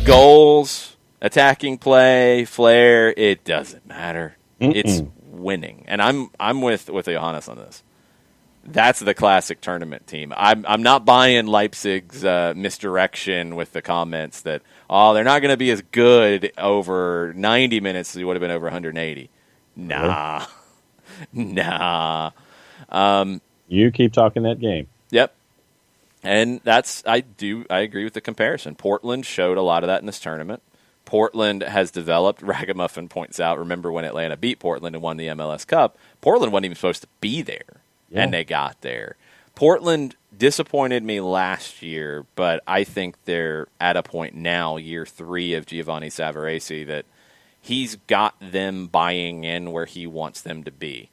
Goals, attacking play, flair, it doesn't matter. It's winning. And I'm with Johannes on this. That's the classic tournament team. I'm not buying Leipzig's misdirection with the comments that, they're not going to be as good over 90 minutes as they would have been over 180. Nah. Nah. You keep talking that game. Yep. And I agree with the comparison. Portland showed a lot of that in this tournament. Portland has developed. Ragamuffin points out, remember when Atlanta beat Portland and won the MLS Cup, Portland wasn't even supposed to be there, and they got there. Portland disappointed me last year, but I think they're at a point now, year 3 of Giovanni Savarese, that he's got them buying in where he wants them to be.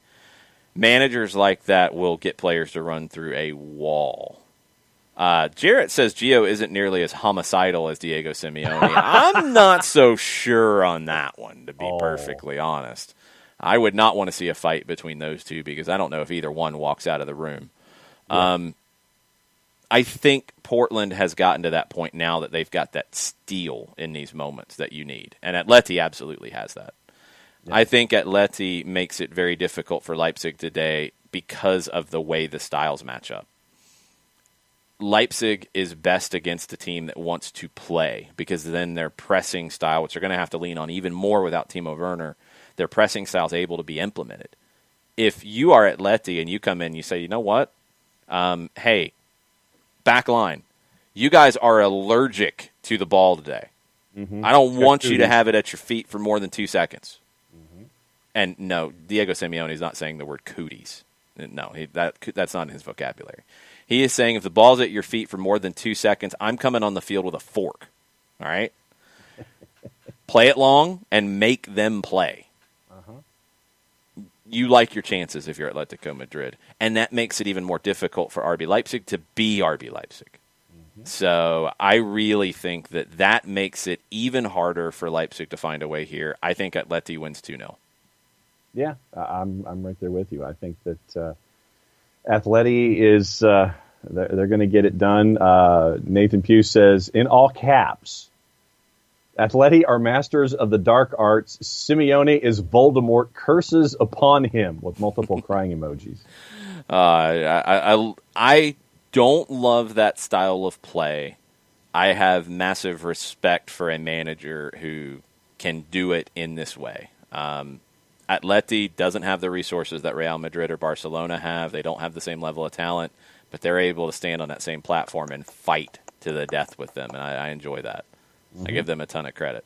Managers like that will get players to run through a wall. Jarrett says Gio isn't nearly as homicidal as Diego Simeone. I'm not so sure on that one, to be perfectly honest. I would not want to see a fight between those two because I don't know if either one walks out of the room. Yeah. I think Portland has gotten to that point now that they've got that steel in these moments that you need. And Atleti absolutely has that. Yeah. I think Atleti makes it very difficult for Leipzig today because of the way the styles match up. Leipzig is best against a team that wants to play because then their pressing style, which they're going to have to lean on even more without Timo Werner, their pressing style is able to be implemented. If you are Atleti and you come in and you say, you know what? Hey, back line, you guys are allergic to the ball today. I don't want you to have it at your feet for more than 2 seconds. And no, Diego Simeone is not saying the word cooties. No, that's not in his vocabulary. He is saying if the ball's at your feet for more than 2 seconds, I'm coming on the field with a fork. All right? Play it long and make them play. You like your chances if you're Atletico Madrid. And that makes it even more difficult for RB Leipzig to be RB Leipzig. So I really think that makes it even harder for Leipzig to find a way here. I think Atleti wins 2-0. Yeah, I'm right there with you. I think that Atleti is they're going to get it done. Nathan Pugh says, in all caps, Atleti are masters of the dark arts. Simeone is Voldemort. Curses upon him, with multiple crying emojis. I don't love that style of play. I have massive respect for a manager who can do it in this way. Atleti doesn't have the resources that Real Madrid or Barcelona have. They don't have the same level of talent, but they're able to stand on that same platform and fight to the death with them, and I enjoy that. I give them a ton of credit.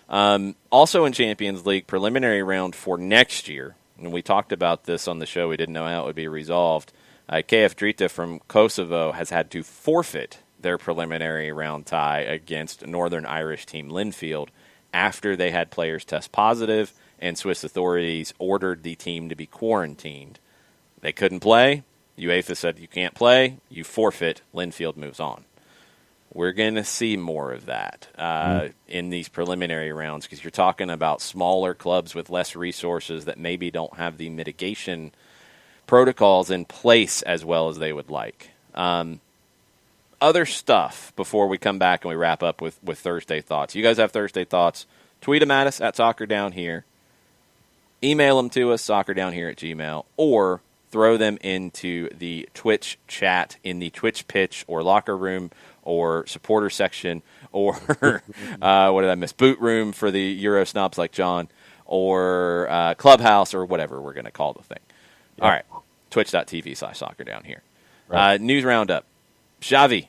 Also in Champions League, preliminary round for next year, and we talked about this on the show. We didn't know how it would be resolved. KF Drita from Kosovo has had to forfeit their preliminary round tie against Northern Irish team Linfield after they had players test positive and Swiss authorities ordered the team to be quarantined. They couldn't play. UEFA said you can't play. You forfeit. Linfield moves on. We're going to see more of that in these preliminary rounds because you're talking about smaller clubs with less resources that maybe don't have the mitigation protocols in place as well as they would like. Other stuff before we come back and we wrap up with Thursday thoughts. You guys have Thursday thoughts. Tweet them at us at Soccer Down Here. Email them to us, soccerdownhere@gmail.com, or throw them into the Twitch chat in the Twitch pitch or locker room or supporter section or what did I miss? Boot room for the Euro snobs like John, or clubhouse, or whatever we're going to call the thing. Yep. All right, twitch.tv/soccerdownhere. Right. News roundup. Xavi,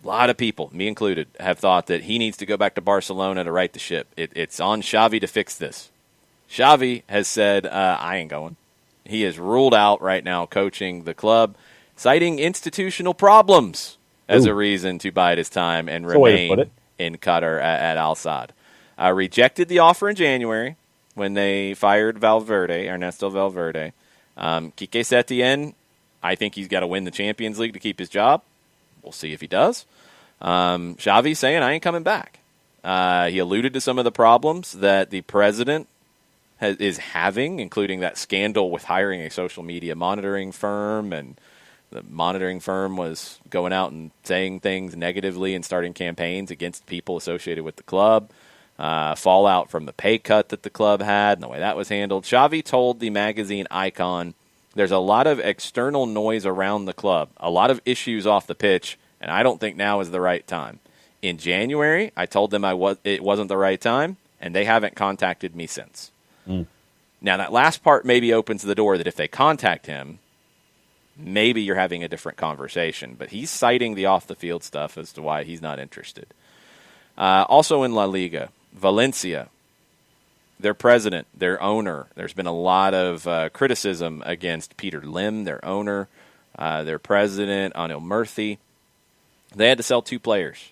a lot of people, me included, have thought that he needs to go back to Barcelona to right the ship. It's on Xavi to fix this. Xavi has said, I ain't going. He is ruled out right now coaching the club, citing institutional problems as a reason to bide his time and remain in Qatar at Al Sadd. Rejected the offer in January when they fired Ernesto Valverde. Quique Setien, I think he's got to win the Champions League to keep his job. We'll see if he does. Xavi's saying, I ain't coming back. He alluded to some of the problems that the president is having, including that scandal with hiring a social media monitoring firm, and the monitoring firm was going out and saying things negatively and starting campaigns against people associated with the club. Fallout from the pay cut that the club had and the way that was handled. Xavi told the magazine Icon, there's a lot of external noise around the club, a lot of issues off the pitch, and I don't think now is the right time. In January, I told them it wasn't the right time, and they haven't contacted me since. Now, that last part maybe opens the door that if they contact him, maybe you're having a different conversation. But he's citing the off-the-field stuff as to why he's not interested. Also in La Liga, Valencia, their president, their owner, there's been a lot of criticism against Peter Lim, their owner, their president, Anil Murthy. They had to sell 2 players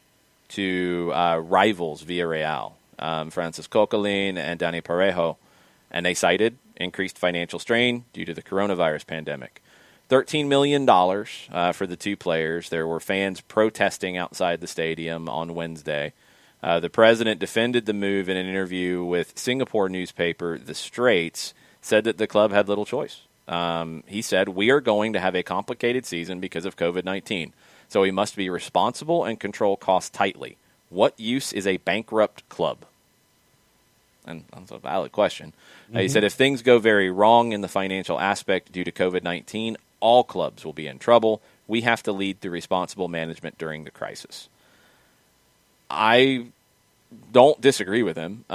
to rivals Villarreal, Francis Coquelin and Dani Parejo. And they cited increased financial strain due to the coronavirus pandemic. $13 million for the 2 players. There were fans protesting outside the stadium on Wednesday. The president defended the move in an interview with Singapore newspaper The Straits, said that the club had little choice. He said, we are going to have a complicated season because of COVID-19, so we must be responsible and control costs tightly. What use is a bankrupt club? And that's a valid question. He said, if things go very wrong in the financial aspect due to COVID-19, all clubs will be in trouble. We have to lead through responsible management during the crisis. I don't disagree with him.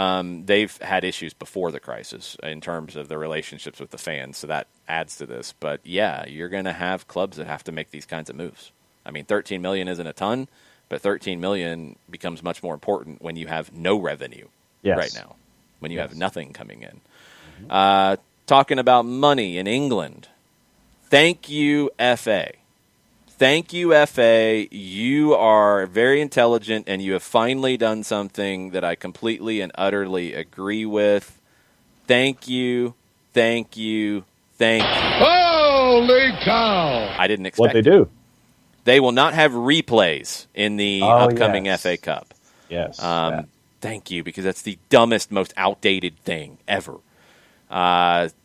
They've had issues before the crisis in terms of the relationships with the fans, so that adds to this. But, yeah, you're going to have clubs that have to make these kinds of moves. I mean, $13 million isn't a ton, but $13 million becomes much more important when you have no revenue right now, when you have nothing coming in. Talking about money in England, thank you, FA. Thank you, FA. You are very intelligent, and you have finally done something that I completely and utterly agree with. Thank you, thank you, thank you. Holy cow! I didn't expect what they do. They will not have replays in the upcoming FA Cup. Yes. Thank you, because that's the dumbest, most outdated thing ever.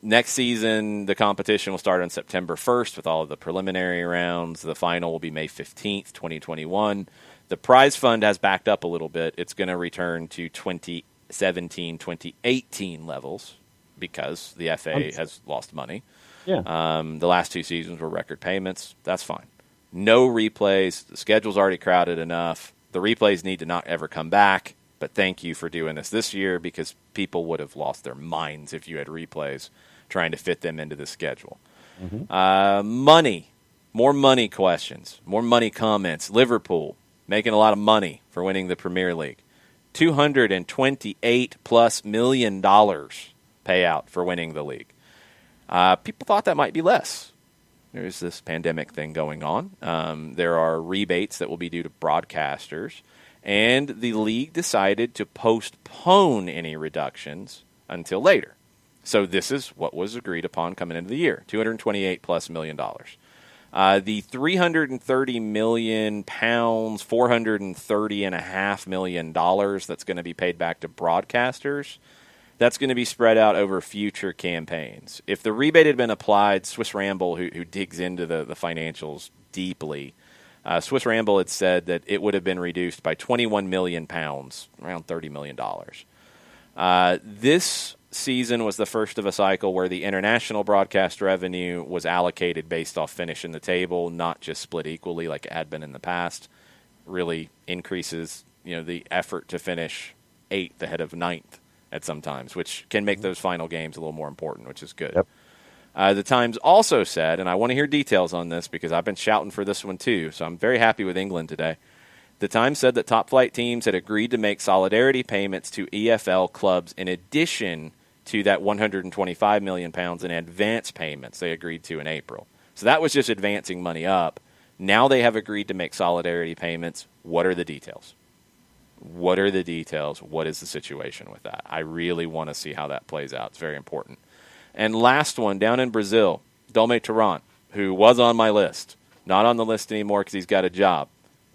Next season, the competition will start on September 1st with all of the preliminary rounds. The final will be May 15th, 2021. The prize fund has backed up a little bit. It's going to return to 2017, 2018 levels because the FA has lost money. Yeah. The last 2 seasons were record payments. That's fine. No replays. The schedule's already crowded enough. The replays need to not ever come back. But thank you for doing this year, because people would have lost their minds if you had replays trying to fit them into the schedule. Money. More money questions. More money comments. Liverpool making a lot of money for winning the Premier League. $228+ million payout for winning the league. People thought that might be less. There's this pandemic thing going on. There are rebates that will be due to broadcasters. And the league decided to postpone any reductions until later. So this is what was agreed upon coming into the year, $228+ million. The £330 million, $430.5 million that's going to be paid back to broadcasters, that's going to be spread out over future campaigns. If the rebate had been applied, Swiss Ramble, who digs into the financials deeply, Swiss Ramble had said that it would have been reduced by £21 million, around $30 million. This season was the first of a cycle where the international broadcast revenue was allocated based off finish in the table, not just split equally like it had been in the past. Really increases, the effort to finish 8th ahead of 9th at some times, which can make those final games a little more important, which is good. Yep. The Times also said, and I want to hear details on this because I've been shouting for this one too, so I'm very happy with England today. The Times said that top-flight teams had agreed to make solidarity payments to EFL clubs in addition to that £125 million in advance payments they agreed to in April. So that was just advancing money up. Now they have agreed to make solidarity payments. What are the details? What are the details? What is the situation with that? I really want to see how that plays out. It's very important. And last one, down in Brazil, Dome Tarrant, who was on my list. Not on the list anymore because he's got a job.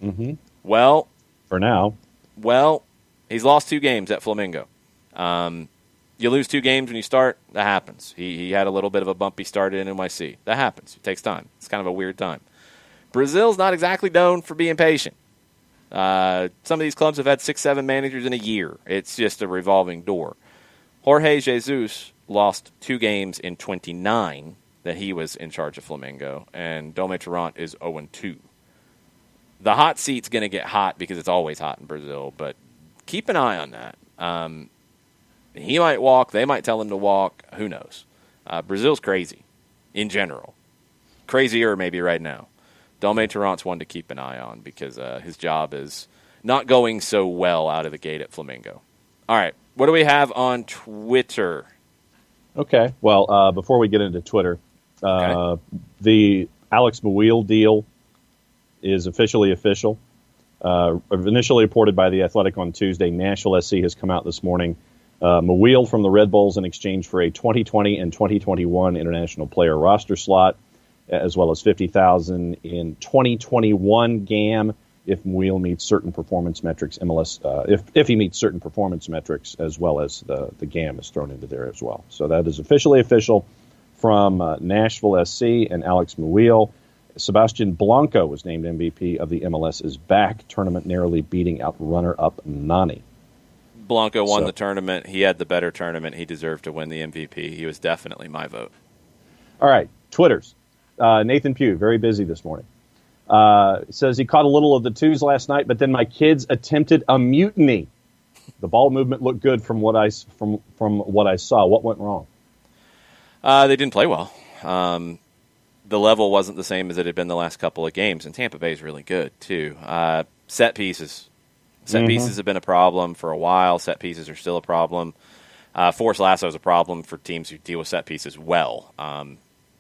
Mm-hmm. Well, for now. Well, he's lost 2 games at Flamengo. You lose 2 games when you start, that happens. He had a little bit of a bumpy start in NYC. That happens. It takes time. It's kind of a weird time. Brazil's not exactly known for being patient. Some of these clubs have had 6-7 managers in a year. It's just a revolving door. Jorge Jesus lost 2 games in 29 that he was in charge of Flamengo, and Dome Tarrant is 0-2. The hot seat's going to get hot because it's always hot in Brazil, but keep an eye on that. He might walk. They might tell him to walk. Who knows? Brazil's crazy in general. Crazier maybe right now. Dome Tarrant's one to keep an eye on because his job is not going so well out of the gate at Flamengo. All right. What do we have on Twitter? Okay. Well, before we get into Twitter, the Alex Mouille deal is officially official. Initially reported by The Athletic on Tuesday, Nashville SC has come out this morning. Mouille from the Red Bulls in exchange for a 2020 and 2021 international player roster slot, as well as $50,000 in 2021 GAM if Mouille meets certain performance metrics. MLS, if he meets certain performance metrics, as well as the GAM is thrown into there as well. So that is officially official from Nashville SC and Alex Mouille. Sebastian Blanco was named MVP of the MLS is back tournament, narrowly beating out runner-up Nani. Blanco won the tournament. He had the better tournament. He deserved to win the MVP. He was definitely my vote. All right, Twitters. Nathan Pugh, very busy this morning. Says he caught a little of the twos last night, but then my kids attempted a mutiny. The ball movement looked good from what I saw. What went wrong? They didn't play well. The level wasn't the same as it had been the last couple of games, and Tampa Bay is really good too. Set pieces. Set pieces have been a problem for a while. Set pieces are still a problem. Force Lasso is a problem for teams who deal with set pieces well.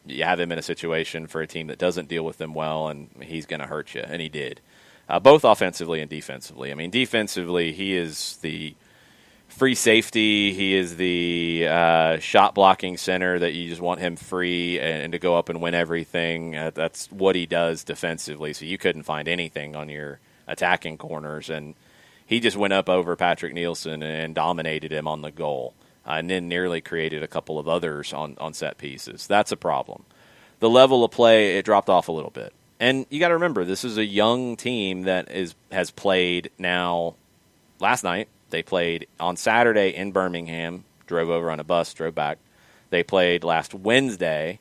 You have him in a situation for a team that doesn't deal with them well, and he's going to hurt you, and he did. Both offensively and defensively. I mean, defensively, he is the free safety. He is the shot-blocking center that you just want him free and to go up and win everything. That's what he does defensively, so you couldn't find anything on your attacking corners, and he just went up over Patrick Nielsen and dominated him on the goal, and then nearly created a couple of others on set pieces. That's a problem. The level of play, it dropped off a little bit. And you got to remember, this is a young team that has played now. Last night, they played on Saturday in Birmingham, drove over on a bus, drove back. They played last Wednesday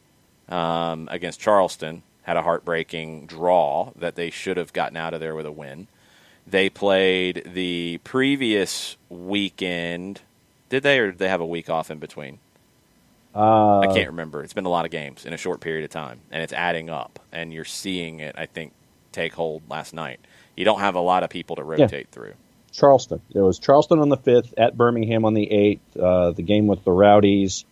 against Charleston, had a heartbreaking draw that they should have gotten out of there with a win. They played the previous weekend. Did they, or did they have a week off in between? I can't remember. It's been a lot of games in a short period of time, and it's adding up. And you're seeing it, I think, take hold last night. You don't have a lot of people to rotate through. Charleston. It was Charleston on the 5th, at Birmingham on the 8th, the game with the Rowdies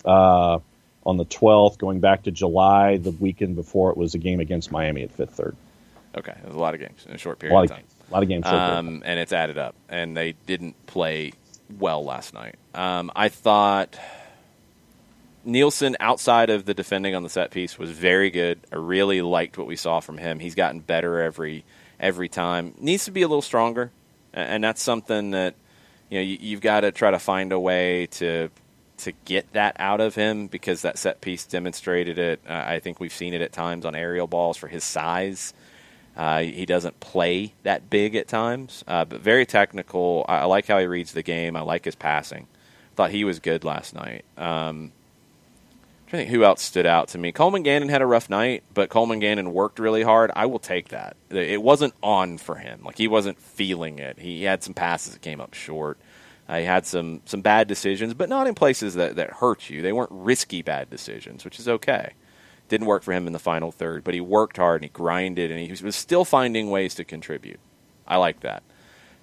on the 12th, going back to July. The weekend before it was a game against Miami at Fifth Third. Okay, there's a lot of games in a short period of time. A lot of games. And it's added up, and they didn't play well last night. I thought Nielsen, outside of the defending on the set piece, was very good. I really liked what we saw from him. He's gotten better every time. Needs to be a little stronger, and that's something that you've got to try to find a way to get that out of him, because that set piece demonstrated it. I think we've seen it at times on aerial balls for his size. He doesn't play that big at times, but very technical. I like how he reads the game. I like his passing. Thought he was good last night. I'm trying to think who else stood out to me. Coleman Gannon had a rough night, but Coleman Gannon worked really hard. I will take that. It wasn't on for him. Like, he wasn't feeling it. He had some passes that came up short. He had some bad decisions, but not in places that hurt you. They weren't risky bad decisions, which is okay. Didn't work for him in the final third, but he worked hard and he grinded, and he was still finding ways to contribute. I like that.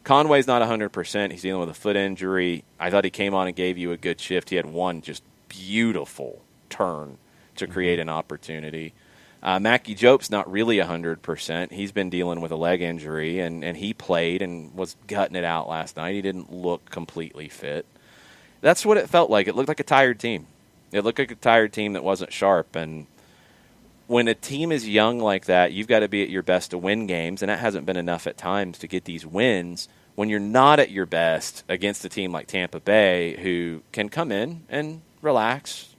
Conway's not 100%. He's dealing with a foot injury. I thought he came on and gave you a good shift. He had one just beautiful turn to create an opportunity. Mackie Jope's not really 100%. He's been dealing with a leg injury, and he played and was gutting it out last night. He didn't look completely fit. That's what it felt like. It looked like a tired team. It looked like a tired team that wasn't sharp. And when a team is young like that, you've got to be at your best to win games, and that hasn't been enough at times to get these wins. When you're not at your best against a team like Tampa Bay, who can come in and relax,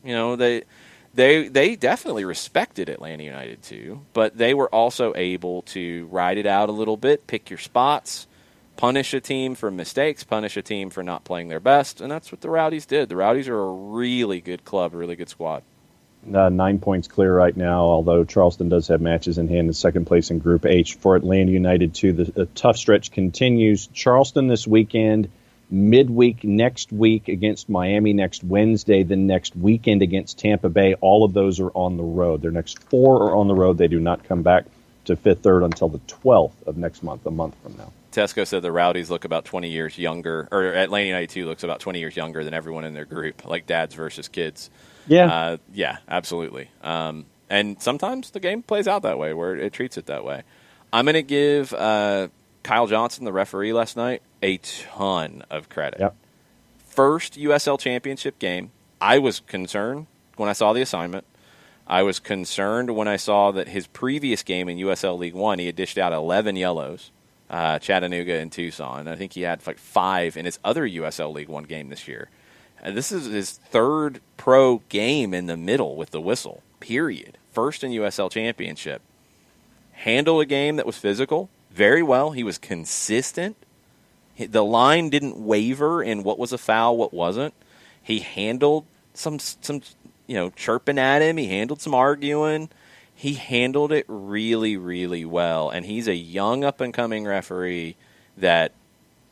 they definitely respected Atlanta United too, but they were also able to ride it out a little bit, pick your spots, punish a team for mistakes, punish a team for not playing their best, and that's what the Rowdies did. The Rowdies are a really good club, a really good squad. 9 points clear right now, although Charleston does have matches in hand in second place in Group H. For Atlanta United, too, the tough stretch continues. Charleston this weekend, midweek next week against Miami next Wednesday, then next weekend against Tampa Bay. All of those are on the road. Their next 4 are on the road. They do not come back to Fifth Third until the 12th of next month, a month from now. Tesco said the Rowdies look about 20 years younger, or Atlanta United, too, looks about 20 years younger than everyone in their group, like dads versus kids. Yeah. Yeah, absolutely. And sometimes the game plays out that way, where it treats it that way. I'm going to give Kyle Johnson, the referee last night, a ton of credit. Yep. First USL Championship game, I was concerned when I saw the assignment. I was concerned when I saw that his previous game in USL League One, he had dished out 11 yellows, Chattanooga and Tucson. I think he had like 5 in his other USL League One game this year. And this is his third pro game in the middle with the whistle, period. First in USL Championship. Handled a game that was physical very well. He was consistent. The line didn't waver in what was a foul, what wasn't. He handled some chirping at him. He handled some arguing. He handled it really, really well. And he's a young up-and-coming referee that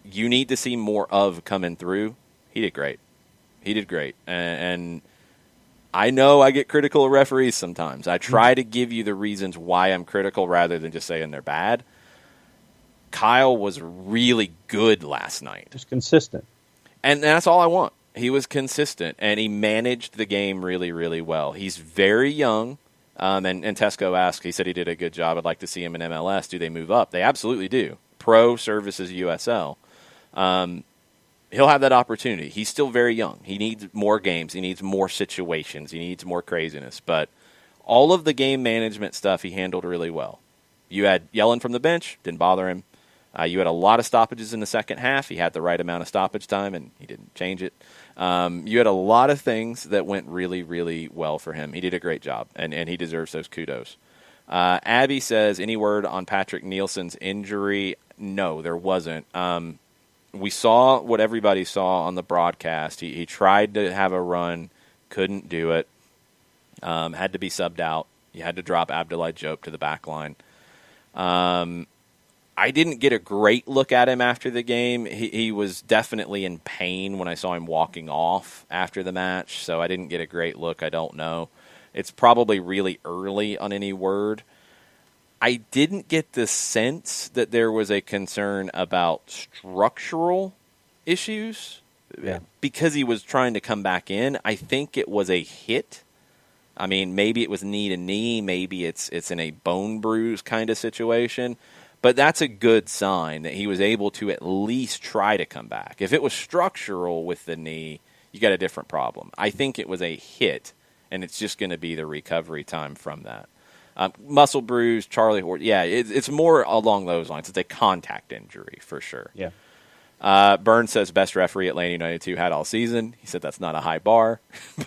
you need to see more of coming through. He did great. He did great. And I know I get critical of referees sometimes. I try to give you the reasons why I'm critical rather than just saying they're bad. Kyle was really good last night. Just consistent. And that's all I want. He was consistent, and he managed the game really, really well. He's very young, and Tesco asked, he said he did a good job. I'd like to see him in MLS. Do they move up? They absolutely do. Pro services USL. He'll have that opportunity. He's still very young. He needs more games. He needs more situations. He needs more craziness. But all of the game management stuff he handled really well. You had yelling from the bench, didn't bother him. You had a lot of stoppages in the second half. He had the right amount of stoppage time, and he didn't change it. You had a lot of things that went really, really well for him. He did a great job, and he deserves those kudos. Abby says, any word on Patrick Nielsen's injury? No, there wasn't. We saw what everybody saw on the broadcast. He tried to have a run, couldn't do it, had to be subbed out. You had to drop Abdoulaye Diop to the back line. I didn't get a great look at him after the game. He was definitely in pain when I saw him walking off after the match, so I didn't get a great look. I don't know. It's probably really early on any word. I didn't get the sense that there was a concern about structural issues because he was trying to come back in. I think it was a hit. I mean, maybe it was knee to knee. Maybe it's in a bone bruise kind of situation. But that's a good sign that he was able to at least try to come back. If it was structural with the knee, you got a different problem. I think it was a hit. and it's just going to be the recovery time from that. Muscle bruise, Charlie Hort, it's more along those lines. It's a contact injury for sure. Yeah. Burns says best referee Atlanta United 2 had all season. He said that's not a high bar,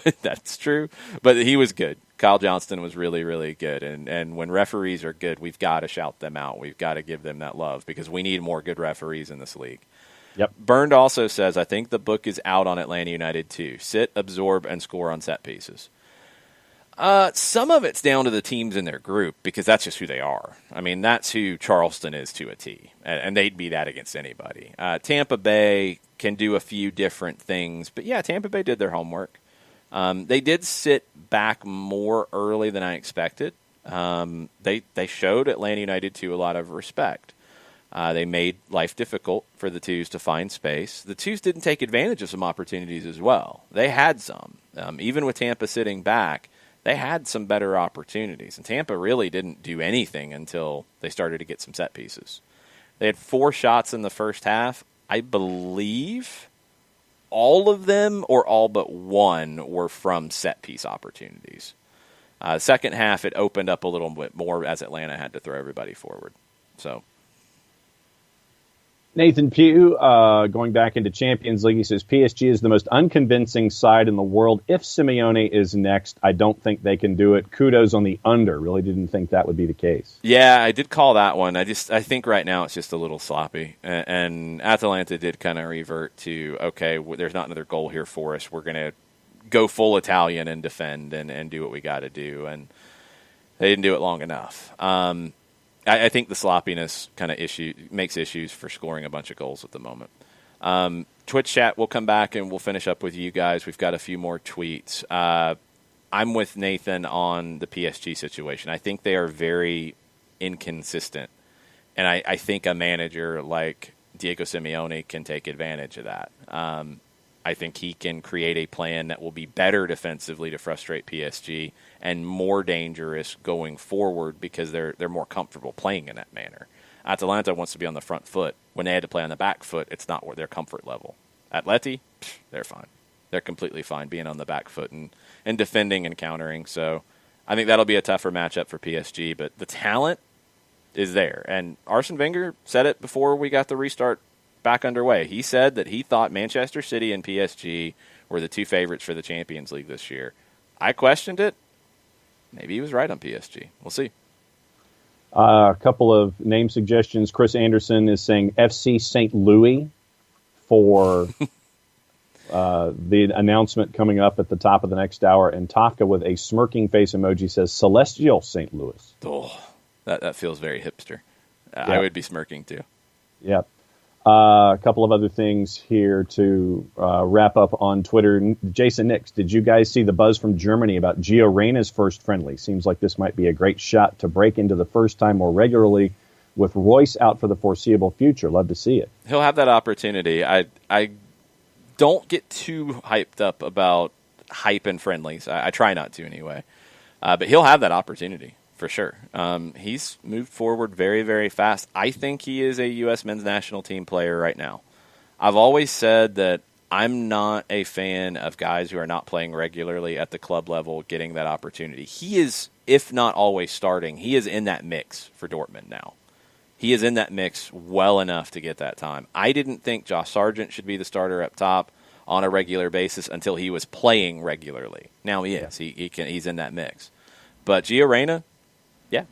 but that's true. But he was good. Kyle Johnston was really, really good. And when referees are good, we've got to shout them out. We've got to give them that love because we need more good referees in this league. Yep. Burned also says, I think the book is out on Atlanta United 2. Sit, absorb, and score on set pieces. Some of it's down to the teams in their group because that's just who they are. I mean, that's who Charleston is to a T, and they'd be that against anybody. Tampa Bay can do a few different things, but yeah, Tampa Bay did their homework. They did sit back more early than I expected. They showed Atlanta United 2 a lot of respect. They made life difficult for the Twos to find space. The Twos didn't take advantage of some opportunities as well. They had some. Even with Tampa sitting back, they had some better opportunities. And Tampa really didn't do anything until they started to get some set pieces. They had 4 shots in the first half. I believe all of them or all but one were from set piece opportunities. Second half, it opened up a little bit more as Atlanta had to throw everybody forward. So Nathan Pugh, going back into Champions League, he says PSG is the most unconvincing side in the world. If Simeone is next, I don't think they can do it. Kudos on the under. Really didn't think that would be the case. Yeah, I did call that one. I think right now it's just a little sloppy. And Atalanta did kind of revert to, okay, there's not another goal here for us. We're going to go full Italian and defend and do what we got to do. And they didn't do it long enough. I think the sloppiness kind of makes issues for scoring a bunch of goals at the moment. Twitch chat, we'll come back and we'll finish up with you guys. We've got a few more tweets. I'm with Nathan on the PSG situation. I think they are very inconsistent, and I think a manager like Diego Simeone can take advantage of that. I think he can create a plan that will be better defensively to frustrate PSG and more dangerous going forward because they're more comfortable playing in that manner. Atalanta wants to be on the front foot. When they had to play on the back foot, it's not their comfort level. Atleti, they're fine. They're completely fine being on the back foot and defending and countering. So I think that'll be a tougher matchup for PSG, but the talent is there. And Arsene Wenger said it before we got the restart back underway. He said that he thought Manchester City and PSG were the 2 favorites for the Champions League this year. I questioned it. Maybe he was right on PSG. We'll see. A couple of name suggestions. Chris Anderson is saying FC St. Louis for the announcement coming up at the top of the next hour. And Tafka with a smirking face emoji says Celestial St. Louis. Oh, that feels very hipster. Yep. I would be smirking too. Yep. A couple of other things here to wrap up on Twitter. Jason Nix, did you guys see the buzz from Germany about Gio Reyna's first friendly? Seems like this might be a great shot to break into the first time more regularly with Royce out for the foreseeable future. Love to see it. He'll have that opportunity. I don't get too hyped up about hype and friendlies. I try not to anyway. But he'll have that opportunity. For sure. He's moved forward very, very fast. I think he is a U.S. men's national team player right now. I've always said that I'm not a fan of guys who are not playing regularly at the club level getting that opportunity. He is, if not always starting, he is in that mix for Dortmund now. He is in that mix well enough to get that time. I didn't think Josh Sargent should be the starter up top on a regular basis until he was playing regularly. Now he is. He's in that mix. But Gio Reyna, yeah,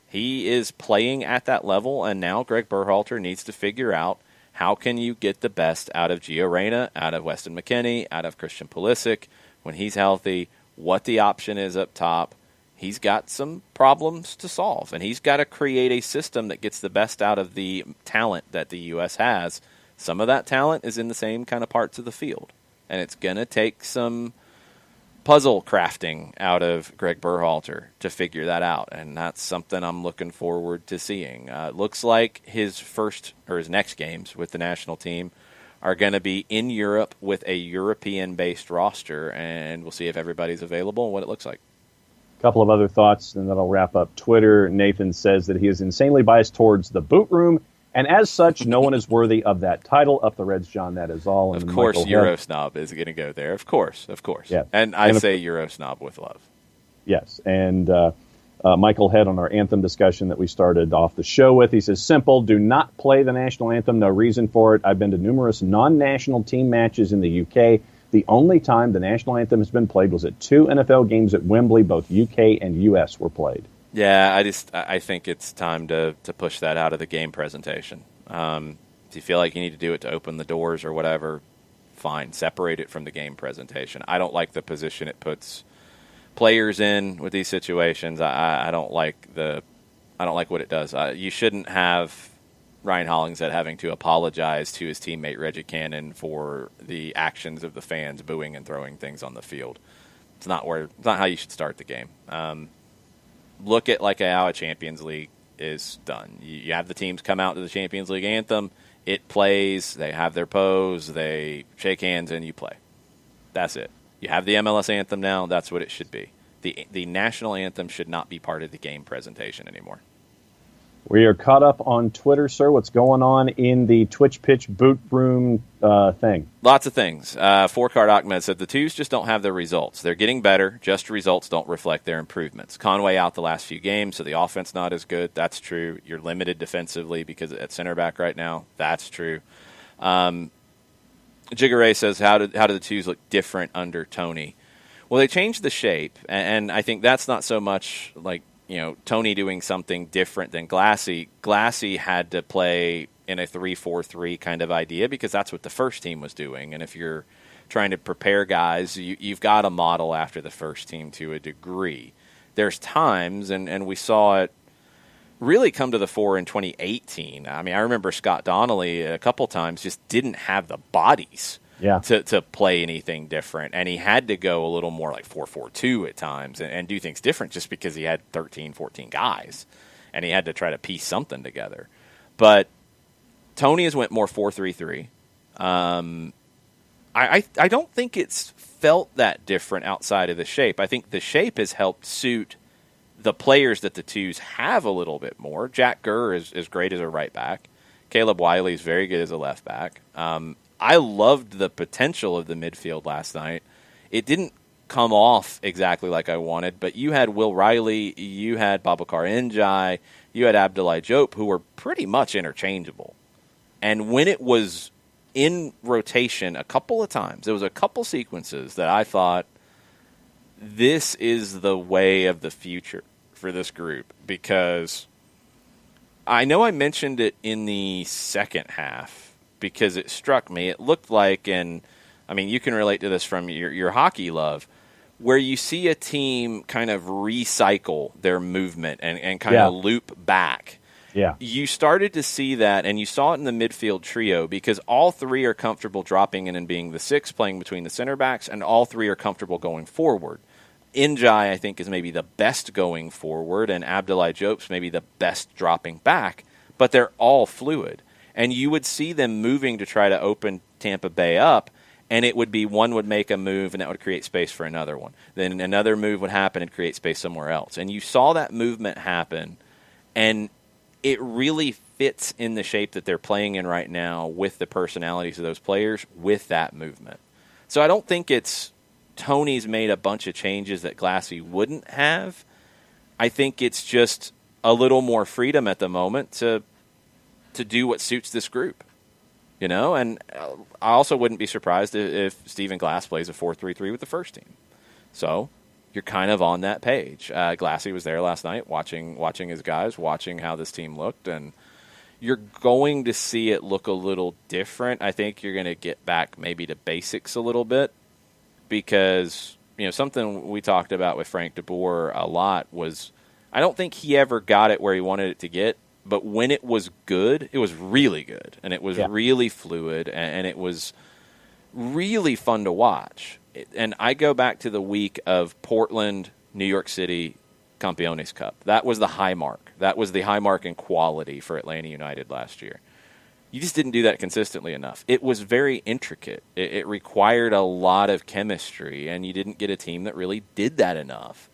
he is playing at that level, and now Greg Berhalter needs to figure out how can you get the best out of Gio Reyna, out of Weston McKennie, out of Christian Pulisic when he's healthy, what the option is up top. He's got some problems to solve, and he's got to create a system that gets the best out of the talent that the U.S. has. Some of that talent is in the same kind of parts of the field, and it's going to take some puzzle crafting out of Greg Berhalter to figure that out, and that's something I'm looking forward to seeing. Looks like his next games with the national team are going to be in Europe with a European-based roster, and we'll see if everybody's available and what it looks like. A couple of other thoughts, and then I'll wrap up Twitter. Nathan says that he is insanely biased towards the boot room And as such, no one is worthy of that title. Up the Reds, John, that is all. Of course, Eurosnob is going to go there. Of course. Yeah. And I say Eurosnob with love. Yes, and Michael Head on our anthem discussion that we started off the show with. He says, simple, do not play the national anthem. No reason for it. I've been to numerous non-national team matches in the UK. The only time the national anthem has been played was at 2 NFL games at Wembley. Both UK and US were played. Yeah, I think it's time to push that out of the game presentation. If you feel like you need to do it to open the doors or whatever, fine. Separate it from the game presentation. I don't like the position it puts players in with these situations. I don't like what it does. You shouldn't have Ryan Hollingshead having to apologize to his teammate Reggie Cannon for the actions of the fans booing and throwing things on the field. It's not how you should start the game. Look at how a Champions League is done. You have the teams come out to the Champions League anthem. It plays. They have their pose. They shake hands, and you play. That's it. You have the MLS anthem now. That's what it should be. The national anthem should not be part of the game presentation anymore. We are caught up on Twitter, sir. What's going on in the Twitch Pitch boot room thing? Lots of things. Four-Card Ahmed said the Twos just don't have their results. They're getting better. Just results don't reflect their improvements. Conway out the last few games, so the offense not as good. That's true. You're limited defensively because at center back right now. That's true. Jiggaray says, how do the Twos look different under Tony? Well, they changed the shape, and I think that's not so much Tony doing something different than Glassy. Glassy had to play in a 3-4-3 kind of idea because that's what the first team was doing. And if you're trying to prepare guys, you've got to model after the first team to a degree. There's times, and we saw it really come to the fore in 2018. I mean, I remember Scott Donnelly a couple times just didn't have the bodies to play anything different, and he had to go a little more like 4-4-2 at times and do things different just because he had 13, 14 guys, and he had to try to piece something together. But Tony has went more 4-3-3. I don't think it's felt that different outside of the shape. I think the shape has helped suit the players that the Twos have a little bit more. Jack Gurr is great as a right back. Caleb Wiley is very good as a left back. I loved the potential of the midfield last night. It didn't come off exactly like I wanted, but you had Will Riley, you had Babacar Njai, you had Abdoulaye Diop, who were pretty much interchangeable. And when it was in rotation a couple of times, there was a couple sequences that I thought, this is the way of the future for this group, because I know I mentioned it in the second half because it struck me. It looked like, and I mean, you can relate to this from your hockey love, where you see a team kind of recycle their movement and kind of loop back. Yeah. You started to see that, and you saw it in the midfield trio because all three are comfortable dropping in and being the six, playing between the center backs, and all three are comfortable going forward. Njai, I think, is maybe the best going forward, and Abdoulaye Diop's maybe the best dropping back, but they're all fluid. And you would see them moving to try to open Tampa Bay up, and it would be one would make a move, and that would create space for another one. Then another move would happen and create space somewhere else. And you saw that movement happen, and it really fits in the shape that they're playing in right now with the personalities of those players with that movement. So I don't think it's Tony's made a bunch of changes that Glassy wouldn't have. I think it's just a little more freedom at the moment to do what suits this group, and I also wouldn't be surprised if Stephen Glass plays a 4-3-3 with the first team. So you're kind of on that page. Glassy was there last night watching his guys, watching how this team looked, and you're going to see it look a little different. I think you're going to get back maybe to basics a little bit because, something we talked about with Frank de Boer a lot was I don't think he ever got it where he wanted it to get. But when it was good, it was really good, and it was really fluid, and it was really fun to watch. And I go back to the week of Portland, New York City, Campeones Cup. That was the high mark. That was the high mark in quality for Atlanta United last year. You just didn't do that consistently enough. It was very intricate. It required a lot of chemistry, and you didn't get a team that really did that enough.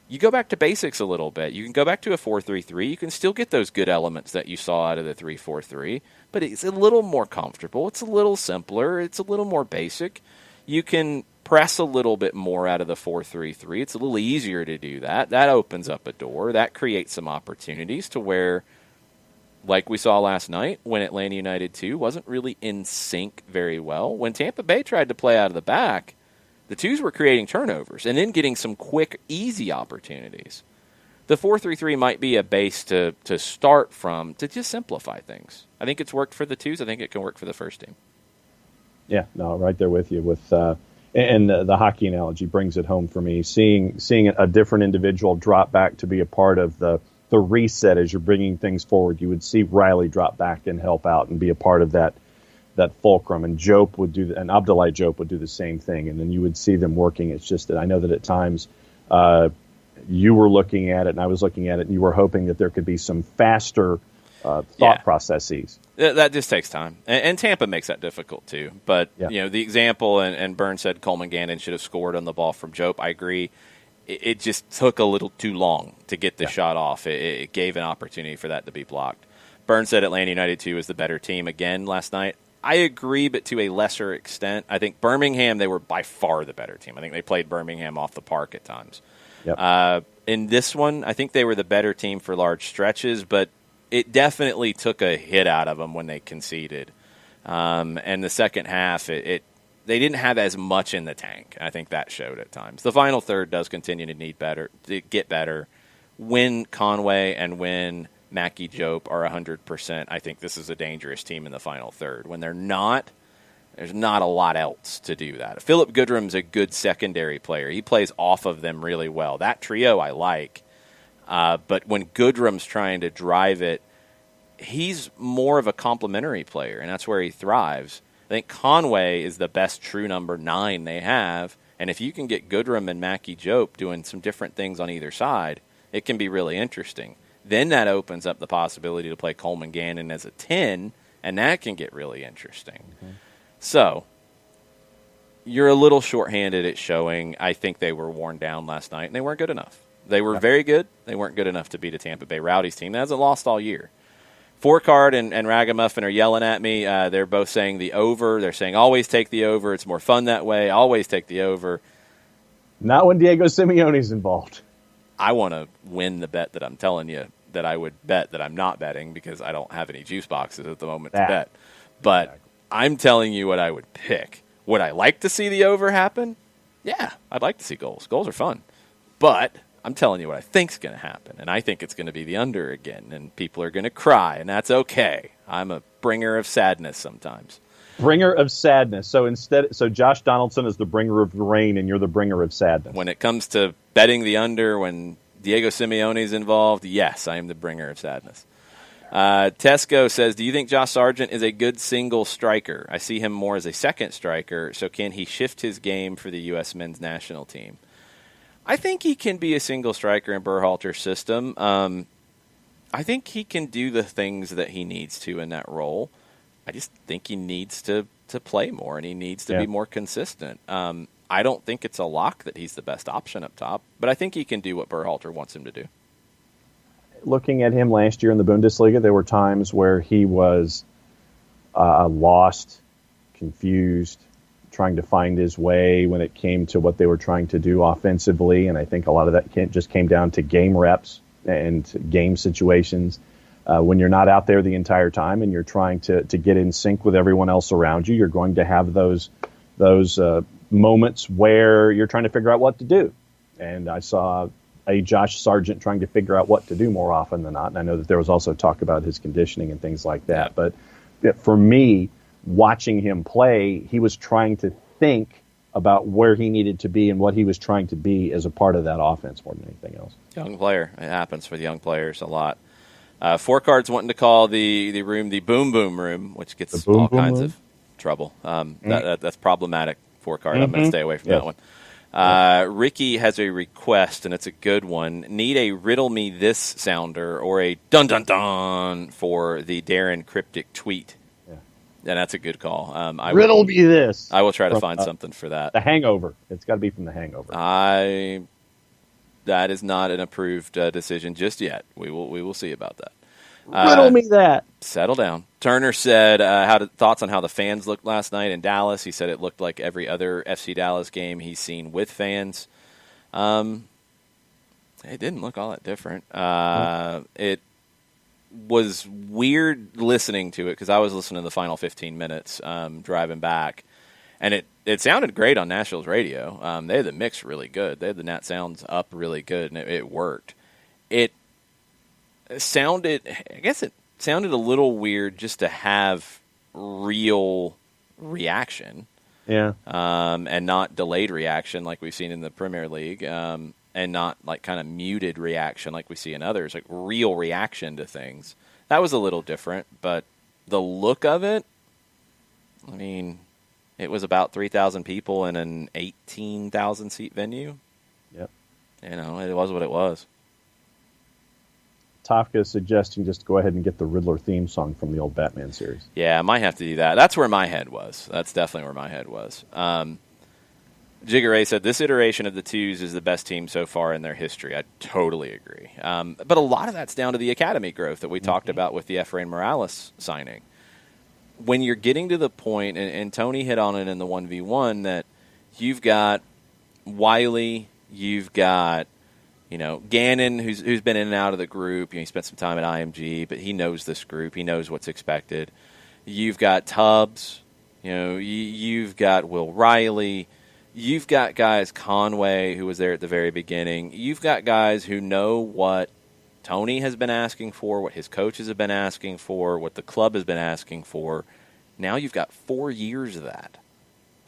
you go back to basics a little bit. You can go back to a 4-3-3. You can still get those good elements that you saw out of the 3-4-3, but it's a little more comfortable. It's a little simpler. It's a little more basic. You can press a little bit more out of the 4-3-3. It's a little easier to do that. That opens up a door. That creates some opportunities to where, like we saw last night, when Atlanta United 2 wasn't really in sync very well. When Tampa Bay tried to play out of the back, the twos were creating turnovers and then getting some quick, easy opportunities. The 4-3-3 might be a base to start from to just simplify things. I think it's worked for the twos. I think it can work for the first team. Yeah, no, right there with you. And the hockey analogy brings it home for me. Seeing a different individual drop back to be a part of the reset as you're bringing things forward. You would see Riley drop back and help out and be a part of that fulcrum, and Jope would do, and Abdoulaye Jope would do the same thing, and then you would see them working. It's just that I know that at times you were looking at it and I was looking at it, and you were hoping that there could be some faster thought processes. That just takes time, and Tampa makes that difficult too. But the example, and Burns said Coleman Gannon should have scored on the ball from Jope. I agree. It just took a little too long to get the shot off. It gave an opportunity for that to be blocked. Burns said Atlanta United 2 was the better team again last night. I agree, but to a lesser extent. I think Birmingham, they were by far the better team. I think they played Birmingham off the park at times. Yep. In this one, I think they were the better team for large stretches, but it definitely took a hit out of them when they conceded. And the second half, they didn't have as much in the tank. I think that showed at times. The final third does continue to get better. When Conway and when Mackie Jope are 100%, I think this is a dangerous team in the final third. When they're not, there's not a lot else to do that. Philip Goodrum's a good secondary player. He plays off of them really well. That trio I like. But when Goodrum's trying to drive it, he's more of a complementary player, and that's where he thrives. I think Conway is the best true number 9 they have, and if you can get Goodrum and Mackie Jope doing some different things on either side, it can be really interesting. Then that opens up the possibility to play Coleman Gannon as a 10, and that can get really interesting. Mm-hmm. So, you're a little shorthanded at showing. I think they were worn down last night, and they weren't good enough. They were very good. They weren't good enough to beat a Tampa Bay Rowdies team that hasn't lost all year. Four-Card and Ragamuffin are yelling at me. They're both saying the over. They're saying always take the over. It's more fun that way. Always take the over. Not when Diego Simeone's involved. I want to win the bet that I'm telling you that I would bet that I'm not betting because I don't have any juice boxes at the moment to bet. But I'm telling you what I would pick. Would I like to see the over happen? Yeah, I'd like to see goals. Goals are fun. But I'm telling you what I think's going to happen, and I think it's going to be the under again, and people are going to cry, and that's okay. I'm a bringer of sadness sometimes. Bringer of sadness. So Josh Donaldson is the bringer of the rain, and you're the bringer of sadness. When it comes to betting the under, when Diego Simeone's involved, yes, I am the bringer of sadness. Tesco says, do you think Josh Sargent is a good single striker? I see him more as a second striker, so can he shift his game for the U.S. men's national team? I think he can be a single striker in Berhalter's system. I think he can do the things that he needs to in that role. I just think he needs to play more, and he needs to be more consistent. I don't think it's a lock that he's the best option up top, but I think he can do what Berhalter wants him to do. Looking at him last year in the Bundesliga, there were times where he was lost, confused, trying to find his way when it came to what they were trying to do offensively, and I think a lot of that just came down to game reps and game situations. When you're not out there the entire time and you're trying to get in sync with everyone else around you, you're going to have those moments where you're trying to figure out what to do. And I saw a Josh Sargent trying to figure out what to do more often than not. And I know that there was also talk about his conditioning and things like that. But for me, watching him play, he was trying to think about where he needed to be and what he was trying to be as a part of that offense more than anything else. Young player. It happens for the young players a lot. Four-Card's wanting to call the room the boom boom room, which gets all kinds of trouble. That's problematic. Four-Card. I'm going to stay away from that one. Ricky has a request, and it's a good one. Need a riddle me this sounder or a dun dun dun for the Darren cryptic tweet. Yeah, that's a good call. Riddle me this. I will try to find something for that. The Hangover. It's got to be from The Hangover. That is not an approved decision just yet. We will see about that. Riddle me that. Settle down. Turner said, thoughts on how the fans looked last night in Dallas. He said it looked like every other FC Dallas game he's seen with fans. It didn't look all that different. It was weird listening to it because I was listening to the final 15 minutes driving back, and it sounded great on Nashville's radio. They had the mix really good. They had the Nat sounds up really good, and it worked. It sounded a little weird just to have real reaction, and not delayed reaction like we've seen in the Premier League, and not like kind of muted reaction like we see in others, like real reaction to things. That was a little different, but the look of it, I mean, it was about 3,000 people in an 18,000 seat venue. Yep. It was what it was. Tafka is suggesting just go ahead and get the Riddler theme song from the old Batman series. Yeah, I might have to do that. That's where my head was. That's definitely where my head was. Jigger Ray said, this iteration of the Twos is the best team so far in their history. I totally agree. But a lot of that's down to the academy growth that we talked about with the Efrain Morales signing. When you're getting to the point, and Tony hit on it in the 1v1, that you've got Wiley, you've got Gannon, who's been in and out of the group. He spent some time at IMG, but he knows this group. He knows what's expected. You've got Tubbs. You've got Will Riley. You've got guys, Conway, who was there at the very beginning. You've got guys who know what Tony has been asking for, what his coaches have been asking for, what the club has been asking for. Now you've got 4 years of that.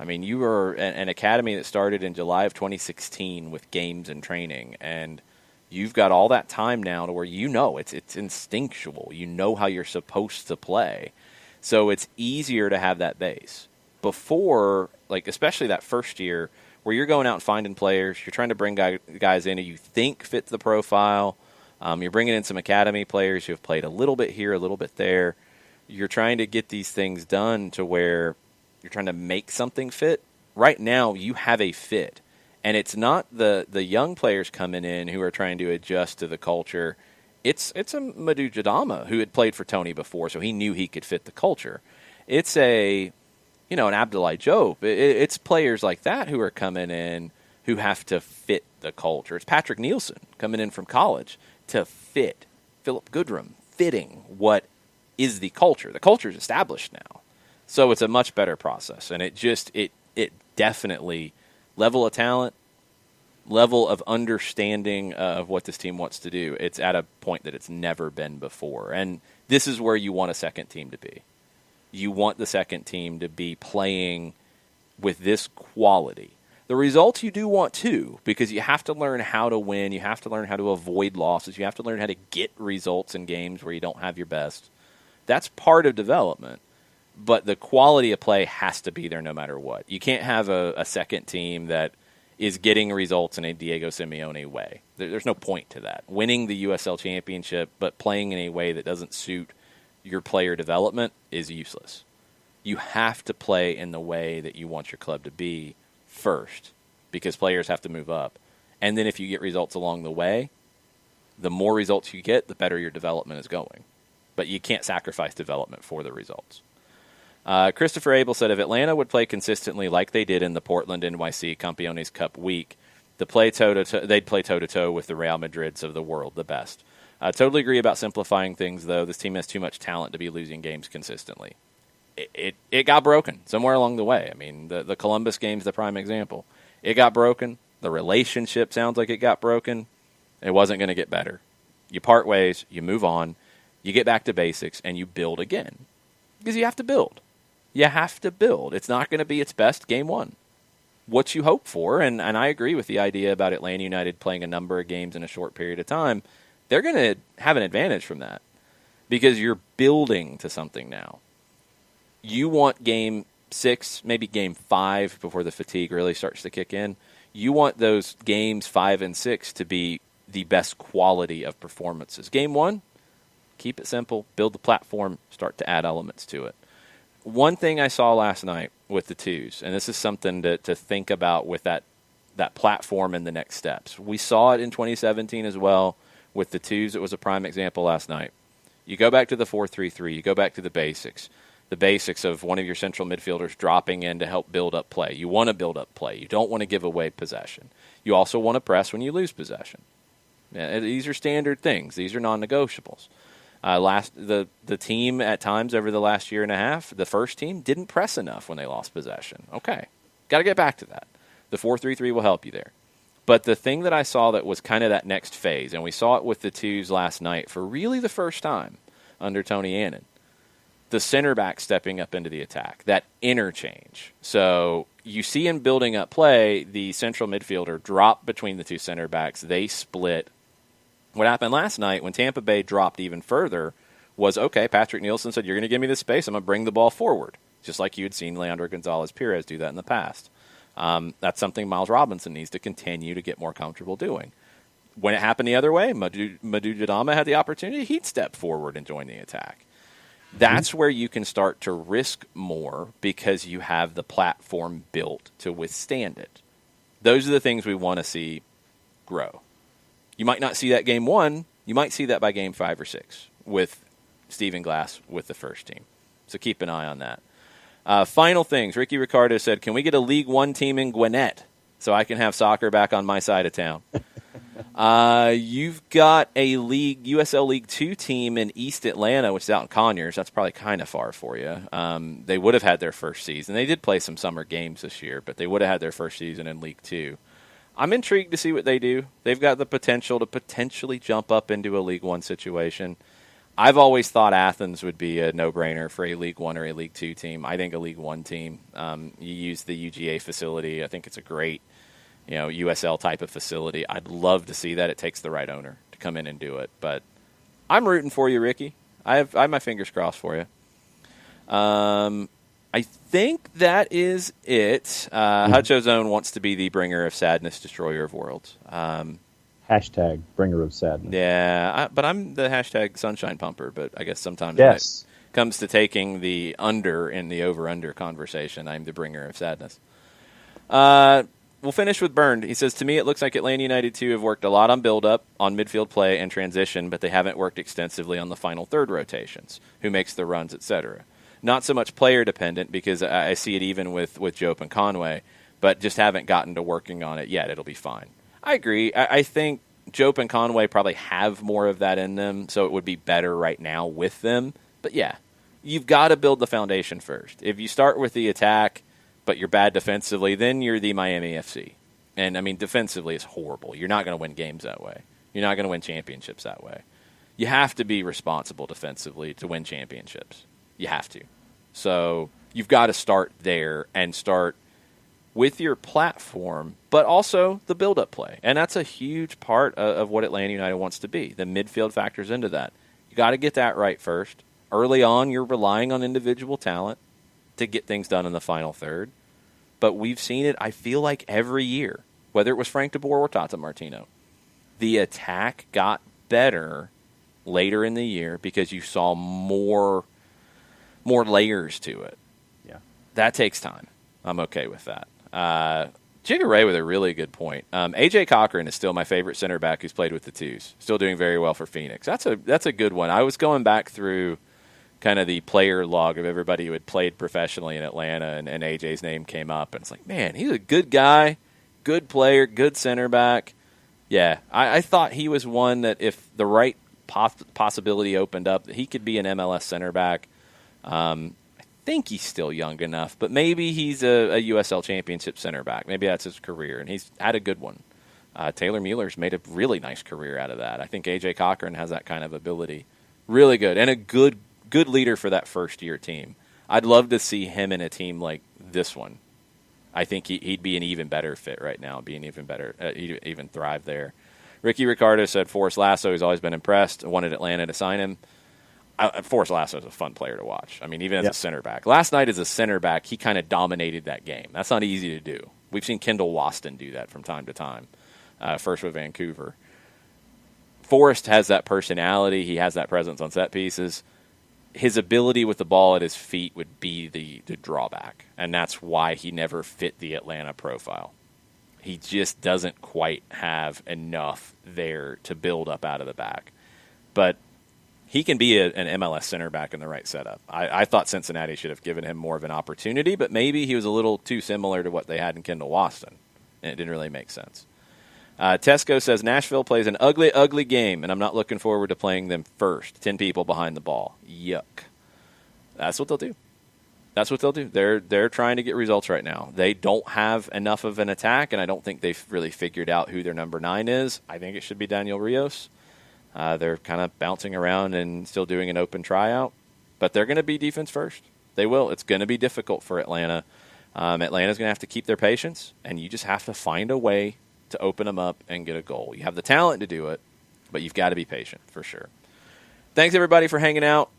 I mean, you were an academy that started in July of 2016 with games and training, and you've got all that time now to where it's instinctual. You know how you're supposed to play. So it's easier to have that base. Before, like especially that first year where you're going out and finding players, you're trying to bring guys in who you think fit the profile. You're bringing in some academy players who have played a little bit here, a little bit there. You're trying to get these things done to where you're trying to make something fit. Right now, you have a fit. And it's not the young players coming in who are trying to adjust to the culture. It's a Madu Jadama who had played for Tony before, so he knew he could fit the culture. It's an Abdoulaye Diop. It's players like that who are coming in who have to fit the culture. It's Patrick Nielsen coming in from college to fit. Philip Goodrum fitting what is the culture. The culture is established now. So it's a much better process, and it definitely, level of talent, level of understanding of what this team wants to do, it's at a point that it's never been before. And this is where you want a second team to be. You want the second team to be playing with this quality. The results you do want too, because you have to learn how to win, you have to learn how to avoid losses, you have to learn how to get results in games where you don't have your best. That's part of development. But the quality of play has to be there no matter what. You can't have a second team that is getting results in a Diego Simeone way. There's no point to that. Winning the USL Championship but playing in a way that doesn't suit your player development is useless. You have to play in the way that you want your club to be first, because players have to move up. And then if you get results along the way, the more results you get, the better your development is going. But you can't sacrifice development for the results. Christopher Abel said, if Atlanta would play consistently like they did in the Portland NYC Campeones Cup week, they'd play toe-to-toe with the Real Madrids of the world, the best. I totally agree about simplifying things, though. This team has too much talent to be losing games consistently. It got broken somewhere along the way. I mean, the Columbus game's the prime example. It got broken. The relationship sounds like it got broken. It wasn't going to get better. You part ways, you move on, you get back to basics, and you build again. Because you have to build. You have to build. It's not going to be its best game one. What you hope for, and I agree with the idea about Atlanta United playing a number of games in a short period of time, they're going to have an advantage from that because you're building to something now. You want game 6, maybe game 5 before the fatigue really starts to kick in. You want those games 5 and 6 to be the best quality of performances. Game 1, keep it simple, build the platform, start to add elements to it. One thing I saw last night with the Twos, and this is something to think about with that that platform and the next steps. We saw it in 2017 as well with the twos. It was a prime example last night. You go back to the 4-3-3. You go back to the basics of one of your central midfielders dropping in to help build up play. You want to build up play. You don't want to give away possession. You also want to press when you lose possession. These are standard things. These are non-negotiables. The team at times over the last year and a half, the first team didn't press enough when they lost possession. Okay, got to get back to that. The 4-3-3 will help you there. But the thing that I saw that was kind of that next phase, and we saw it with the twos last night for really the first time under Tony Annan, the center back stepping up into the attack, that interchange. So you see in building up play, the central midfielder drop between the two center backs. They split. What happened last night when Tampa Bay dropped even further was, okay, Patrick Nielsen said, you're going to give me this space, I'm going to bring the ball forward, just like you had seen Leandro Gonzalez-Pirez do that in the past. That's something Miles Robinson needs to continue to get more comfortable doing. When it happened the other way, Madou Jadama had the opportunity, he'd step forward and join the attack. That's where you can start to risk more because you have the platform built to withstand it. Those are the things we want to see grow. You might not see that game 1. You might see that by game 5 or 6 with Stephen Glass with the first team. So keep an eye on that. Final things. Ricky Ricardo said, can we get a League One team in Gwinnett so I can have soccer back on my side of town? You've got a USL League 2 team in East Atlanta, which is out in Conyers. That's probably kind of far for you. They would have had their first season. They did play some summer games this year, but they would have had their first season in League 2. I'm intrigued to see what they do. They've got the potential to potentially jump up into a League 1 situation. I've always thought Athens would be a no-brainer for a League 1 or a League 2 team. I think a League 1 team, you use the UGA facility. I think it's a great USL type of facility. I'd love to see that. It takes the right owner to come in and do it. But I'm rooting for you, Ricky. I have my fingers crossed for you. I think that is it. Hutcho Zone wants to be the bringer of sadness, destroyer of worlds. Hashtag bringer of sadness. Yeah, but I'm the hashtag sunshine pumper, but I guess sometimes yes. when it comes to taking the under in the over-under conversation, I'm the bringer of sadness. We'll finish with Burned. He says, to me, it looks like Atlanta United 2 have worked a lot on build-up, on midfield play, and transition, but they haven't worked extensively on the final third rotations, who makes the runs, etc. Not so much player-dependent, because I see it even with Jope and Conway, but just haven't gotten to working on it yet. It'll be fine. I agree. I think Jope and Conway probably have more of that in them, so it would be better right now with them. But, yeah, you've got to build the foundation first. If you start with the attack, but you're bad defensively, then you're the Miami FC. And, I mean, defensively is horrible. You're not going to win games that way. You're not going to win championships that way. You have to be responsible defensively to win championships. You have to. So you've got to start there and start with your platform, but also the build-up play. And that's a huge part of what Atlanta United wants to be. The midfield factors into that. You got to get that right first. Early on, you're relying on individual talent to get things done in the final third. But we've seen it, I feel like, every year, whether it was Frank de Boer or Tata Martino. The attack got better later in the year because you saw more layers to it. Yeah. That takes time. I'm okay with that. Jigga Ray with a really good point. AJ Cochran is still my favorite center back who's played with the twos. Still doing very well for Phoenix. That's a good one. I was going back through kind of the player log of everybody who had played professionally in Atlanta, and AJ's name came up, and it's like, man, he's a good guy, good player, good center back. Yeah, I thought he was one that if the right possibility opened up, that he could be an MLS center back. I think he's still young enough, but maybe he's a USL Championship center back. Maybe that's his career, and he's had a good one. Taylor Mueller's made a really nice career out of that. I think A.J. Cochran has that kind of ability. Really good, and a good leader for that first-year team. I'd love to see him in a team like this one. I think he'd be an even better fit right now, being even better, he'd even thrive there. Ricky Ricardo said Forrest Lasso has always been impressed, wanted Atlanta to sign him. Forrest Lasso is a fun player to watch. I mean, even as a center back. Last night as a center back, he kind of dominated that game. That's not easy to do. We've seen Kendall Waston do that from time to time, first with Vancouver. Forrest has that personality. He has that presence on set pieces. His ability with the ball at his feet would be the drawback, and that's why he never fit the Atlanta profile. He just doesn't quite have enough there to build up out of the back. But he can be an MLS center back in the right setup. I thought Cincinnati should have given him more of an opportunity, but maybe he was a little too similar to what they had in Kendall Waston, and it didn't really make sense. Tesco says, Nashville plays an ugly, ugly game, and I'm not looking forward to playing them first. 10 people behind the ball. Yuck. That's what they'll do. That's what they'll do. They're trying to get results right now. They don't have enough of an attack, and I don't think they've really figured out who their number 9 is. I think it should be Daniel Rios. They're kind of bouncing around and still doing an open tryout, but they're going to be defense first. They will. It's going to be difficult for Atlanta. Atlanta's going to have to keep their patience, and you just have to find a way to open them up and get a goal. You have the talent to do it, but you've got to be patient for sure. Thanks, everybody, for hanging out.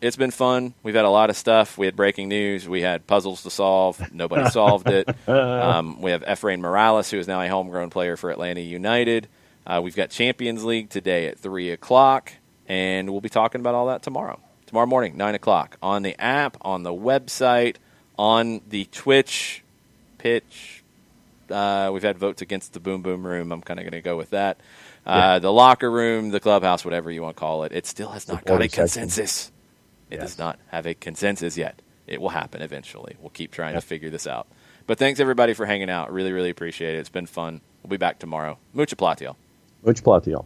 It's been fun. We've had a lot of stuff. We had breaking news. We had puzzles to solve. Nobody solved it. We have Efrain Morales, who is now a homegrown player for Atlanta United. We've got Champions League today at 3 o'clock, and we'll be talking about all that tomorrow. Tomorrow morning, 9 o'clock, on the app, on the website, on the Twitch pitch. We've had votes against the Boom Boom Room. I'm kind of going to go with that. The locker room, the clubhouse, whatever you want to call it. It still has not got a consensus. It does not have a consensus yet. It will happen eventually. We'll keep trying to figure this out. But thanks, everybody, for hanging out. Really, really appreciate it. It's been fun. We'll be back tomorrow. Mucha platiel. Mucha platiel.